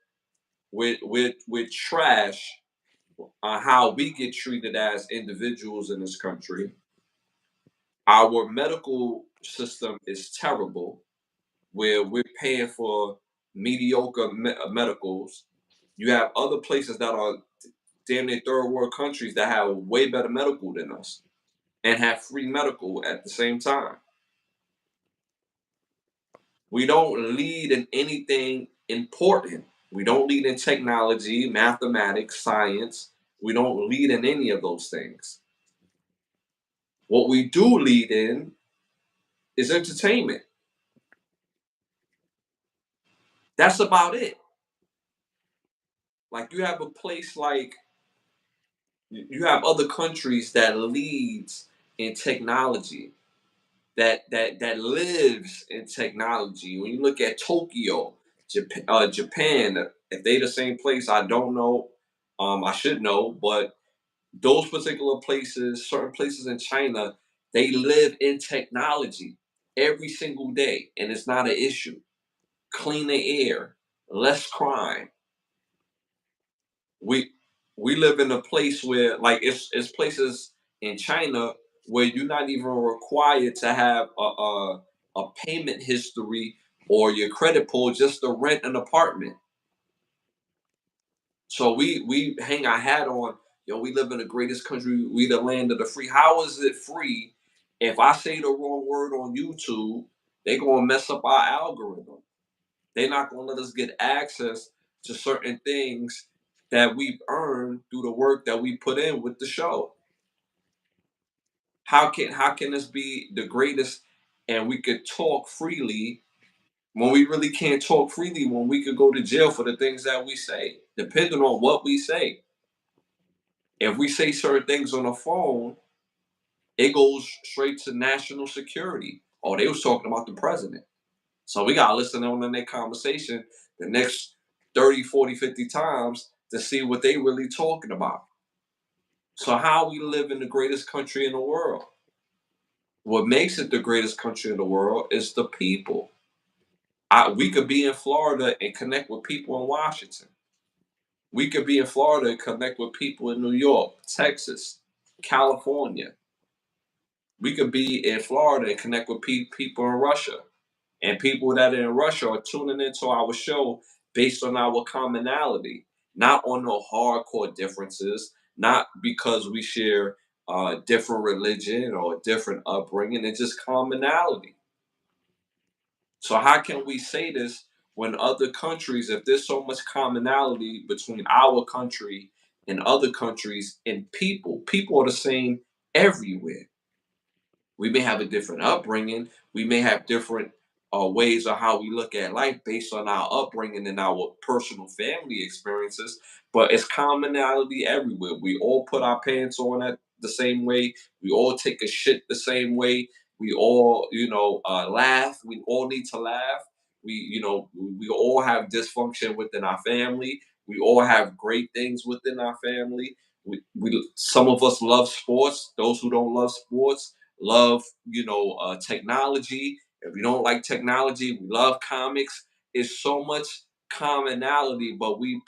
S1: with trash on how we get treated as individuals in this country. Our medical system is terrible, where we're paying for mediocre medicals. You have other places that are damn near third world countries that have way better medical than us and have free medical at the same time. We don't lead in anything important. We don't lead in technology, mathematics, science. We don't lead in any of those things. What we do lead in is entertainment. That's about it. Like you have a place like you have other countries that leads in technology, that lives in technology. When you look at Tokyo, Japan, if they the same place, I don't know. I should know, but those particular places, certain places in China, they live in technology every single day, and it's not an issue. Cleaner air, less crime. We we live in a place where like it's places in China where you're not even required to have a payment history or your credit pull just to rent an apartment. So we hang our hat on, yo, we live in the greatest country, we the land of the free. How is it free if I say the wrong word on YouTube, they gonna mess up our algorithm. They're not gonna let us get access to certain things that we've earned through the work that we put in with the show. How can this be the greatest and we could talk freely when we really can't talk freely when we could go to jail for the things that we say, depending on what we say. If we say certain things on the phone, it goes straight to national security. Oh, they was talking about the president. So we gotta listen on in their conversation the next 30, 40, 50 times to see what they really talking about. So how we live in the greatest country in the world? What makes it the greatest country in the world is the people. We could be in Florida and connect with people in Washington. We could be in Florida and connect with people in New York, Texas, California. We could be in Florida and connect with people in Russia. And people that are in Russia are tuning into our show based on our commonality, not on no hardcore differences, not because we share different religion or different upbringing. It's just commonality. So how can we say this when other countries, if there's so much commonality between our country and other countries and people are the same everywhere. We may have a different upbringing. We may have different ways of how we look at life based on our upbringing and our personal family experiences, but it's commonality everywhere. We all put our pants on at the same way. We all take a shit the same way. We all, laugh. We all need to laugh. We all have dysfunction within our family. We all have great things within our family. Some of us love sports. Those who don't love sports love technology. If we don't like technology, we love comics. It's so much commonality, but we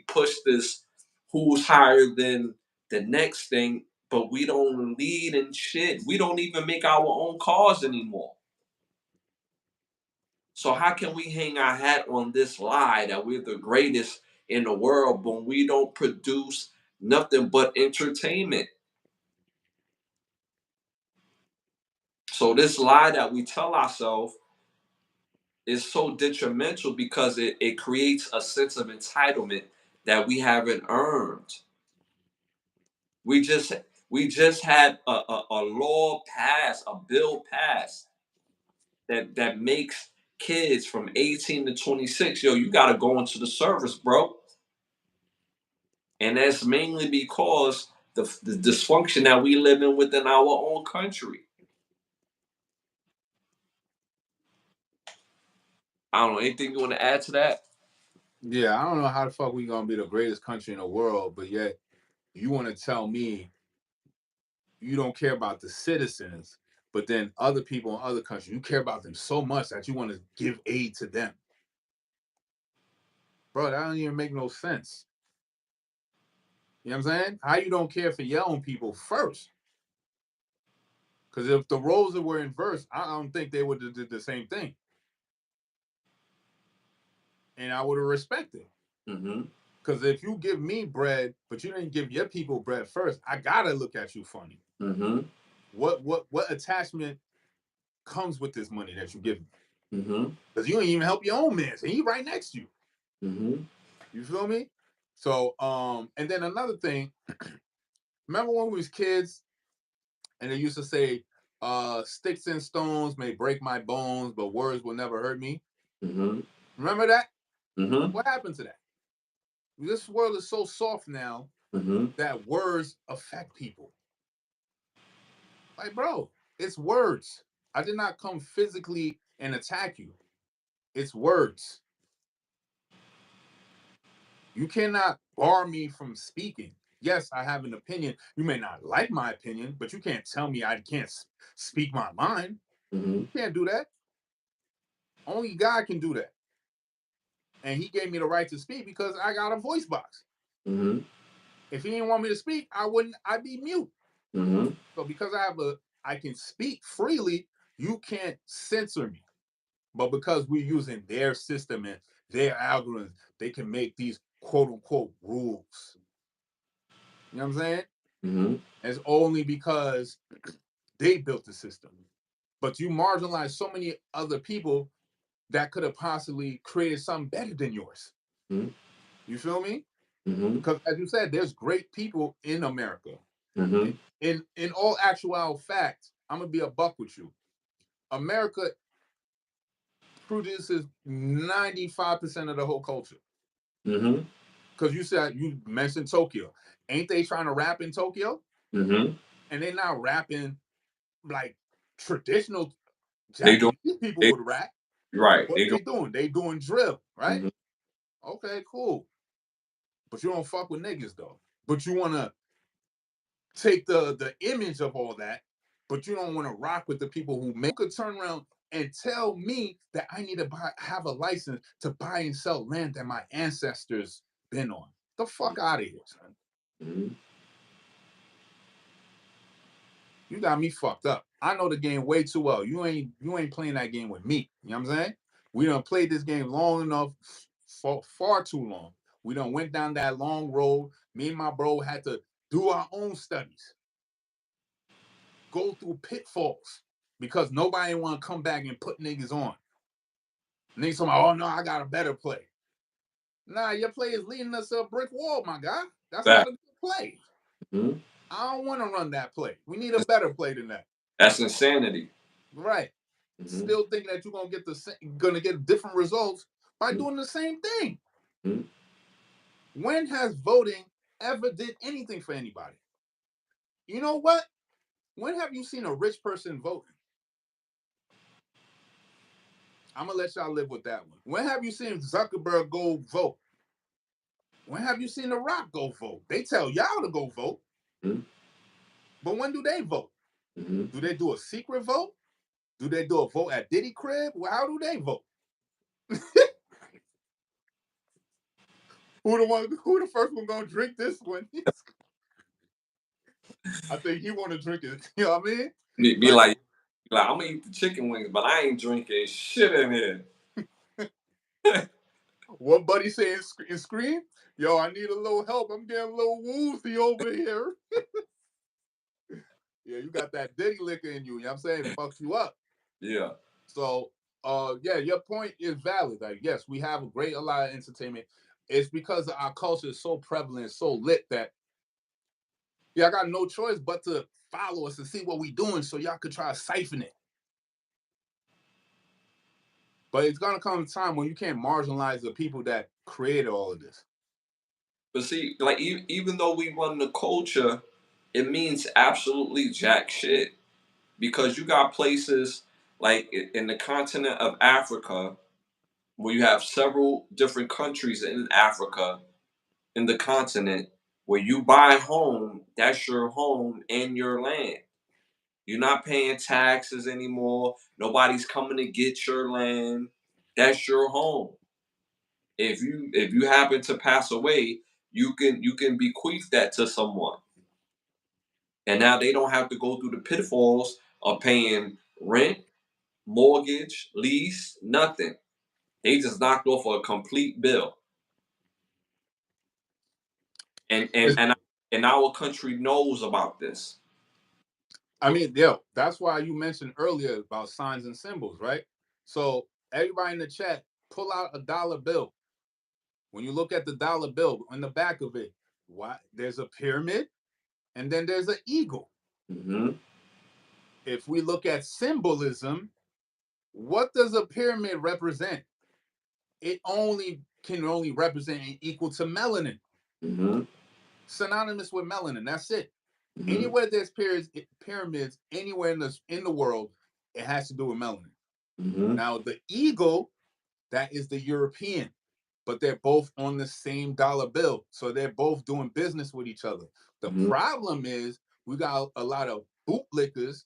S1: push this who's higher than the next thing, but we don't lead in shit. We don't even make our own cars anymore. So how can we hang our hat on this lie that we're the greatest in the world when we don't produce nothing but entertainment? So this lie that we tell ourselves is so detrimental because it creates a sense of entitlement that we haven't earned. We just we just had a law pass, a bill pass that makes kids from 18 to 26, yo, you gotta go into the service, bro. And that's mainly because the dysfunction that we live in within our own country. I don't know. Anything you want to add to that?
S2: Yeah, I don't know how the fuck we gonna be the greatest country in the world, but yet you want to tell me you don't care about the citizens, but then other people in other countries, you care about them so much that you want to give aid to them. Bro, that don't even make no sense. You know what I'm saying? How you don't care for your own people first? Because if the roles were inverse, I don't think they would have did the same thing. And I would have respected.
S1: Hmm.
S2: Because if you give me bread, but you didn't give your people bread first, I gotta look at you funny.
S1: Mm-hmm.
S2: What attachment comes with this money that you give me?
S1: Mm-hmm.
S2: Because you ain't even help your own man, and he right next to you.
S1: Mm-hmm.
S2: You feel me? So, and then another thing, remember when we was kids and they used to say, sticks and stones may break my bones, but words will never hurt me.
S1: Mm-hmm.
S2: Remember that?
S1: Mm-hmm.
S2: What happened to that? This world is so soft now
S1: Mm-hmm.
S2: that words affect people. Like, bro, it's words. I did not come physically and attack you. It's words. You cannot bar me from speaking. Yes, I have an opinion. You may not like my opinion, but you can't tell me I can't speak my mind.
S1: Mm-hmm.
S2: You can't do that. Only God can do that. And he gave me the right to speak because I got a voice box.
S1: Mm-hmm.
S2: If he didn't want me to speak, I'd be mute.
S1: Mm-hmm.
S2: So because I can speak freely, you can't censor me. But because we're using their system and their algorithms, they can make these quote unquote rules. You know what I'm saying?
S1: Mm-hmm.
S2: It's only because they built the system. But you marginalize so many other people that could have possibly created something better than yours.
S1: Mm-hmm.
S2: You feel me?
S1: Mm-hmm.
S2: Because as you said, there's great people in America.
S1: Mm-hmm.
S2: In all actual fact, I'm gonna be a buck with you. America produces 95% of the whole culture.
S1: Mm-hmm.
S2: Because you mentioned Tokyo. Ain't they trying to rap in Tokyo?
S1: Mm-hmm.
S2: And they're not rapping like traditional
S1: They do.
S2: Japanese people
S1: They,
S2: would rap.
S1: right.
S2: What
S1: They do.
S2: they doing? They doing drill, right?
S1: Mm-hmm.
S2: Okay, cool. But you don't fuck with niggas though. But you wanna take the image of all that, but you don't want to rock with the people who make could turn around and tell me that I need to have a license to buy and sell land that my ancestors been on. The fuck out of here, son.
S1: Mm-hmm.
S2: You got me fucked up. I know the game way too well. You ain't playing that game with me. You know what I'm saying? We done played this game long enough, for far too long. We done went down that long road. Me and my bro had to do our own studies, go through pitfalls because nobody want to come back and put niggas on. Niggas talking about, oh no, I got a better play. Nah, your play is leading us to a brick wall, my guy. That's
S1: Fact.
S2: not a good play.
S1: Mm-hmm.
S2: I don't want to run that play. We need a better play than that.
S1: That's insanity.
S2: Right.
S1: Mm-hmm.
S2: Still thinking that you're gonna get different results by doing the same thing.
S1: Mm-hmm.
S2: When has voting ever did anything for anybody? You know what? When have you seen a rich person voting? I'm gonna let y'all live with that one. When have you seen Zuckerberg go vote? When have you seen The Rock go vote? They tell y'all to go vote,
S1: Mm-hmm.
S2: but when do they vote?
S1: Mm-hmm.
S2: Do they do a secret vote? Do they do a vote at Diddy crib? Well, how do they vote? Who the first one gonna drink this one? I think he wanna drink it. You know what I mean?
S1: Be
S2: Like,
S1: like, I'm gonna eat the chicken wings, but I ain't drinking shit in here.
S2: what buddy saying and scream? Yo, I need a little help. I'm getting a little woozy over here. Yeah, you got that Diddy liquor in you. You know what I'm saying? It fucks you up.
S1: Yeah.
S2: So, yeah, your point is valid. Like, yes, we have a lot of entertainment. It's because our culture is so prevalent, so lit that I got no choice but to follow us and see what we doing, so y'all could try to siphon it. But it's gonna come a time when you can't marginalize the people that created all of this.
S1: But see, like even though we run the culture, it means absolutely jack shit because you got places like in the continent of Africa where you have several different countries in Africa in the continent where you buy a home, that's your home and your land. You're not paying taxes anymore. Nobody's coming to get your land. That's your home. If you happen to pass away, you can bequeath that to someone. And now they don't have to go through the pitfalls of paying rent, mortgage, lease, nothing. They just knocked off a complete bill. and and and and our country knows about this.
S2: I mean, yo, that's why you mentioned earlier about signs and symbols, right? So everybody in the chat, pull out a dollar bill. When you look at the dollar bill on the back of it, why there's a pyramid and then there's an eagle.
S1: Mm-hmm.
S2: If we look at symbolism, what does a pyramid represent? It only can only represent and equal to melanin,
S1: Mm-hmm.
S2: synonymous with melanin. That's it.
S1: Mm-hmm.
S2: Anywhere there's pyramids anywhere in the world, it has to do with melanin.
S1: Mm-hmm.
S2: Now the eagle, that is the European, but they're both on the same dollar bill, so they're both doing business with each other. The
S1: Mm-hmm.
S2: problem is we got a lot of bootlickers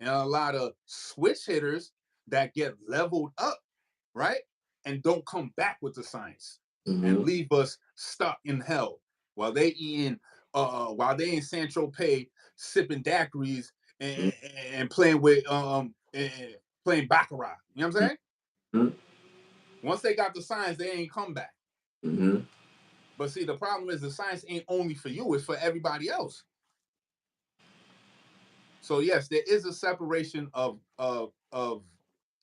S2: and a lot of switch hitters that get leveled up, right? And don't come back with the science and
S1: Mm-hmm.
S2: leave us stuck in hell while they in San Tropez sipping daiquiris and playing with and playing baccarat. You know what I'm saying?
S1: Mm-hmm.
S2: Once they got the science, they ain't come back.
S1: Mm-hmm.
S2: But see, the problem is the science ain't only for you; it's for everybody else. So yes, there is a separation of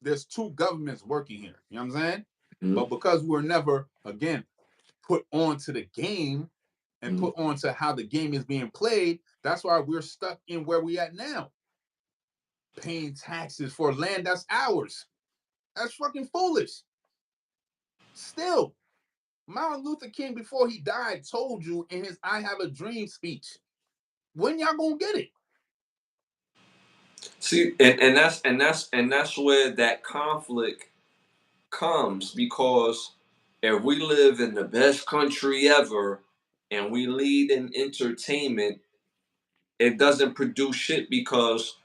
S2: there's two governments working here. You know what I'm saying? But because we're never again put onto the game and
S1: Mm-hmm.
S2: put onto how the game is being played, that's why we're stuck in where we at now, paying taxes for land that's ours. That's fucking foolish. Still, Martin Luther King, before he died, told you in his "I Have a Dream" speech, when y'all gonna get it?
S1: See, and that's where that conflict comes, because if we live in the best country ever and we lead in entertainment, it doesn't produce shit, because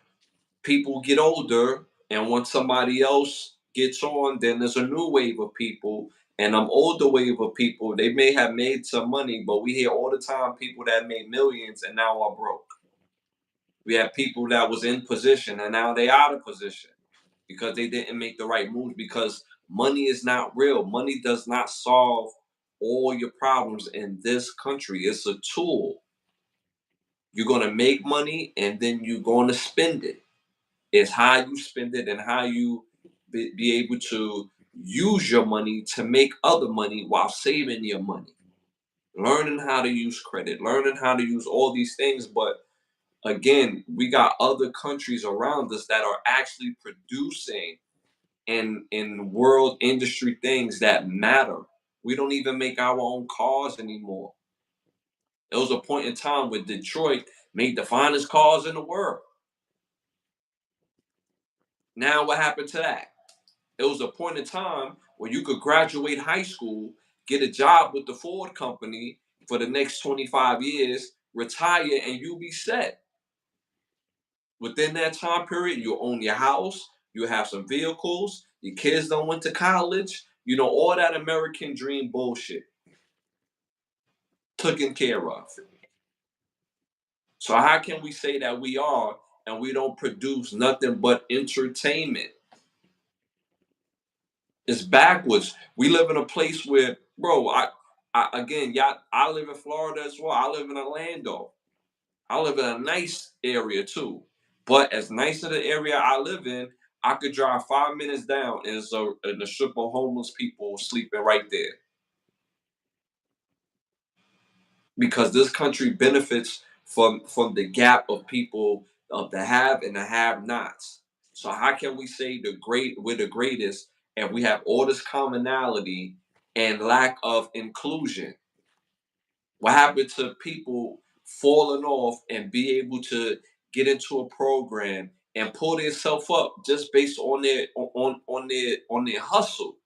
S1: people get older, and once somebody else gets on, then there's a new wave of people. And older wave of people, they may have made some money, but we hear all the time people that made millions and now are broke. We have people that was in position and now they out of position because they didn't make the right moves, because money is not real. Money does not solve all your problems in this country. It's a tool. You're going to make money and then you're going to spend it. It's how you spend it and how you be able to use your money to make other money while saving your money. Learning how to use credit, learning how to use all these things. But again, we got other countries around us that are actually producing in world industry things that matter. We don't even make our own cars anymore. There was a point in time where Detroit made the finest cars in the world. Now what happened to that? It was a point in time where you could graduate high school, get a job with the Ford company for the next 25 years, retire, and you'll be set. Within that time period, you own your house, you have some vehicles, your kids don't went to college, all that American dream bullshit taken care of. So how can we say that we are and we don't produce nothing but entertainment? It's backwards. We live in a place where, bro, again, y'all, I live in Florida as well. I live in Orlando. I live in a nice area too. But as nice as the area I live in, I could drive 5 minutes down and a strip of homeless people sleeping right there. Because this country benefits from the gap of people of the have and the have nots. So how can we say we're the greatest and we have all this commonality and lack of inclusion? What happened to people falling off and be able to get into a program and pull themselves up just based on their hustle?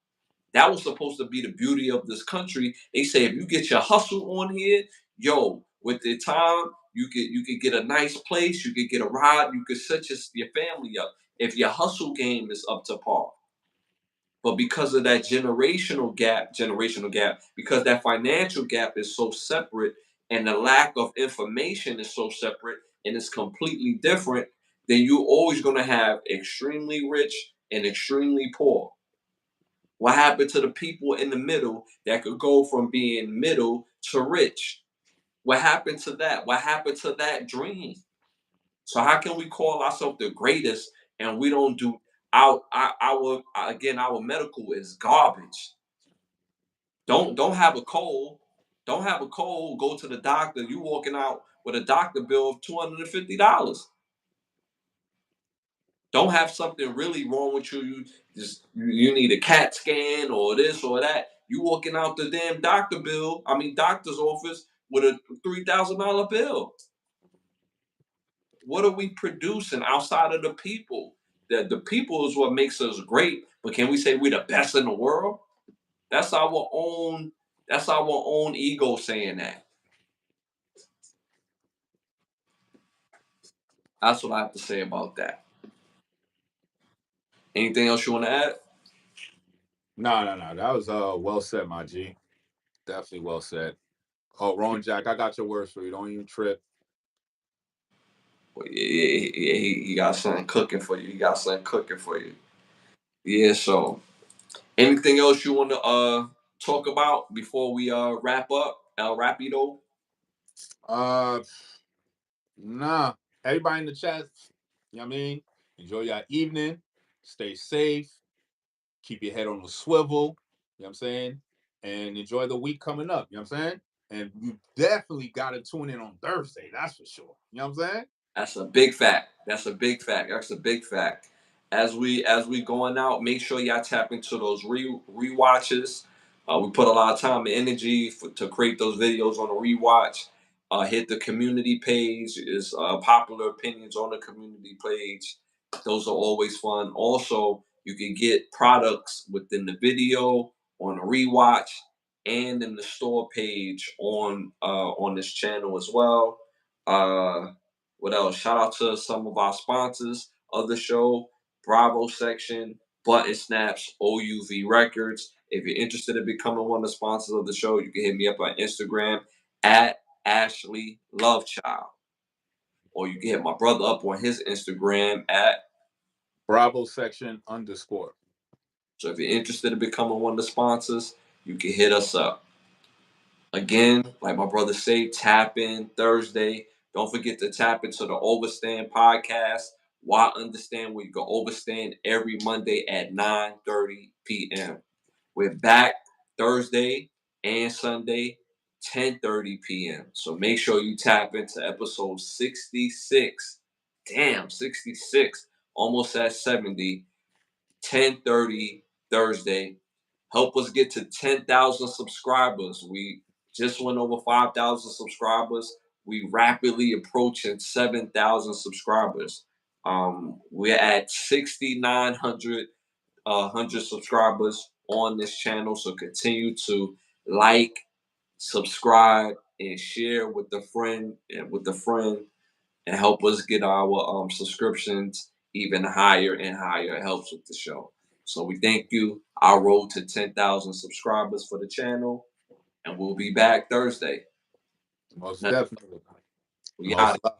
S1: That was supposed to be the beauty of this country. They say if you get your hustle on here, yo, with the time you could get a nice place, you could get a ride, you could set your family up if your hustle game is up to par. But because of that generational gap, because that financial gap is so separate and the lack of information is so separate and it's completely different, then you're always going to have extremely rich and extremely poor. What happened to the people in the middle that could go from being middle to rich? What happened to that? What happened to that dream? So how can we call ourselves the greatest and we don't do our medical is garbage. Don't have a cold. Don't have a cold. Go to the doctor. You walking out with a doctor bill of $250. Don't have something really wrong with you. You need a CAT scan or this or that. You walking out the damn doctor's office with a $3,000 bill. What are we producing outside of the people? The people is what makes us great. But can we say we're the best in the world? That's our own. That's our own ego saying that. That's what I have to say about that. Anything else you want to add?
S2: No. That was well said, my G. Definitely well said. Oh, Ron Jack, I got your words for you. Don't even trip.
S1: Well, yeah, he got something cooking for you. He got something cooking for you. Yeah. So, anything else you want to talk about before we wrap up? El Rapido.
S2: Uh nah. Everybody in the chat, you know what I mean? Enjoy your evening. Stay safe. Keep your head on the swivel. You know what I'm saying? And enjoy the week coming up. You know what I'm saying? And you definitely gotta tune in on Thursday, that's for sure. You know what I'm saying?
S1: That's a big fact. That's a big fact. That's a big fact. As we going out, make sure y'all tap into those rewatches. We put a lot of time and energy to create those videos on the rewatch. Hit the community page. Is popular opinions on the community page. Those are always fun. Also, you can get products within the video on the rewatch and in the store page on this channel as well. Uh, what else? Shout out to some of our sponsors of the show: Bravo Section, Button Snaps, OUV Records. If you're interested in becoming one of the sponsors of the show, you can hit me up on Instagram at Ashley Lovechild, or you can hit my brother up on his Instagram at.
S2: Bravo section _
S1: So if you're interested in becoming one of the sponsors, you can hit us up. Again, like my brother say, tap in Thursday. Don't forget to tap into the Overstand podcast. Why understand where you can overstand every Monday at 9:30 p.m. We're back Thursday and Sunday, 10:30 p.m. So make sure you tap into episode 66. Damn, 66. Almost at 70. 10:30 Thursday. Help us get to 10,000 subscribers. We just went over 5,000 subscribers. We rapidly approaching 7,000 subscribers. We're at 6,900 subscribers on this channel. So continue to like, subscribe, and share with a friend and help us get our subscriptions even higher and higher. It helps with the show. So we thank you. Our road to 10,000 subscribers for the channel, and we'll be back Thursday.
S2: Most definitely.
S1: We out.
S2: Most love.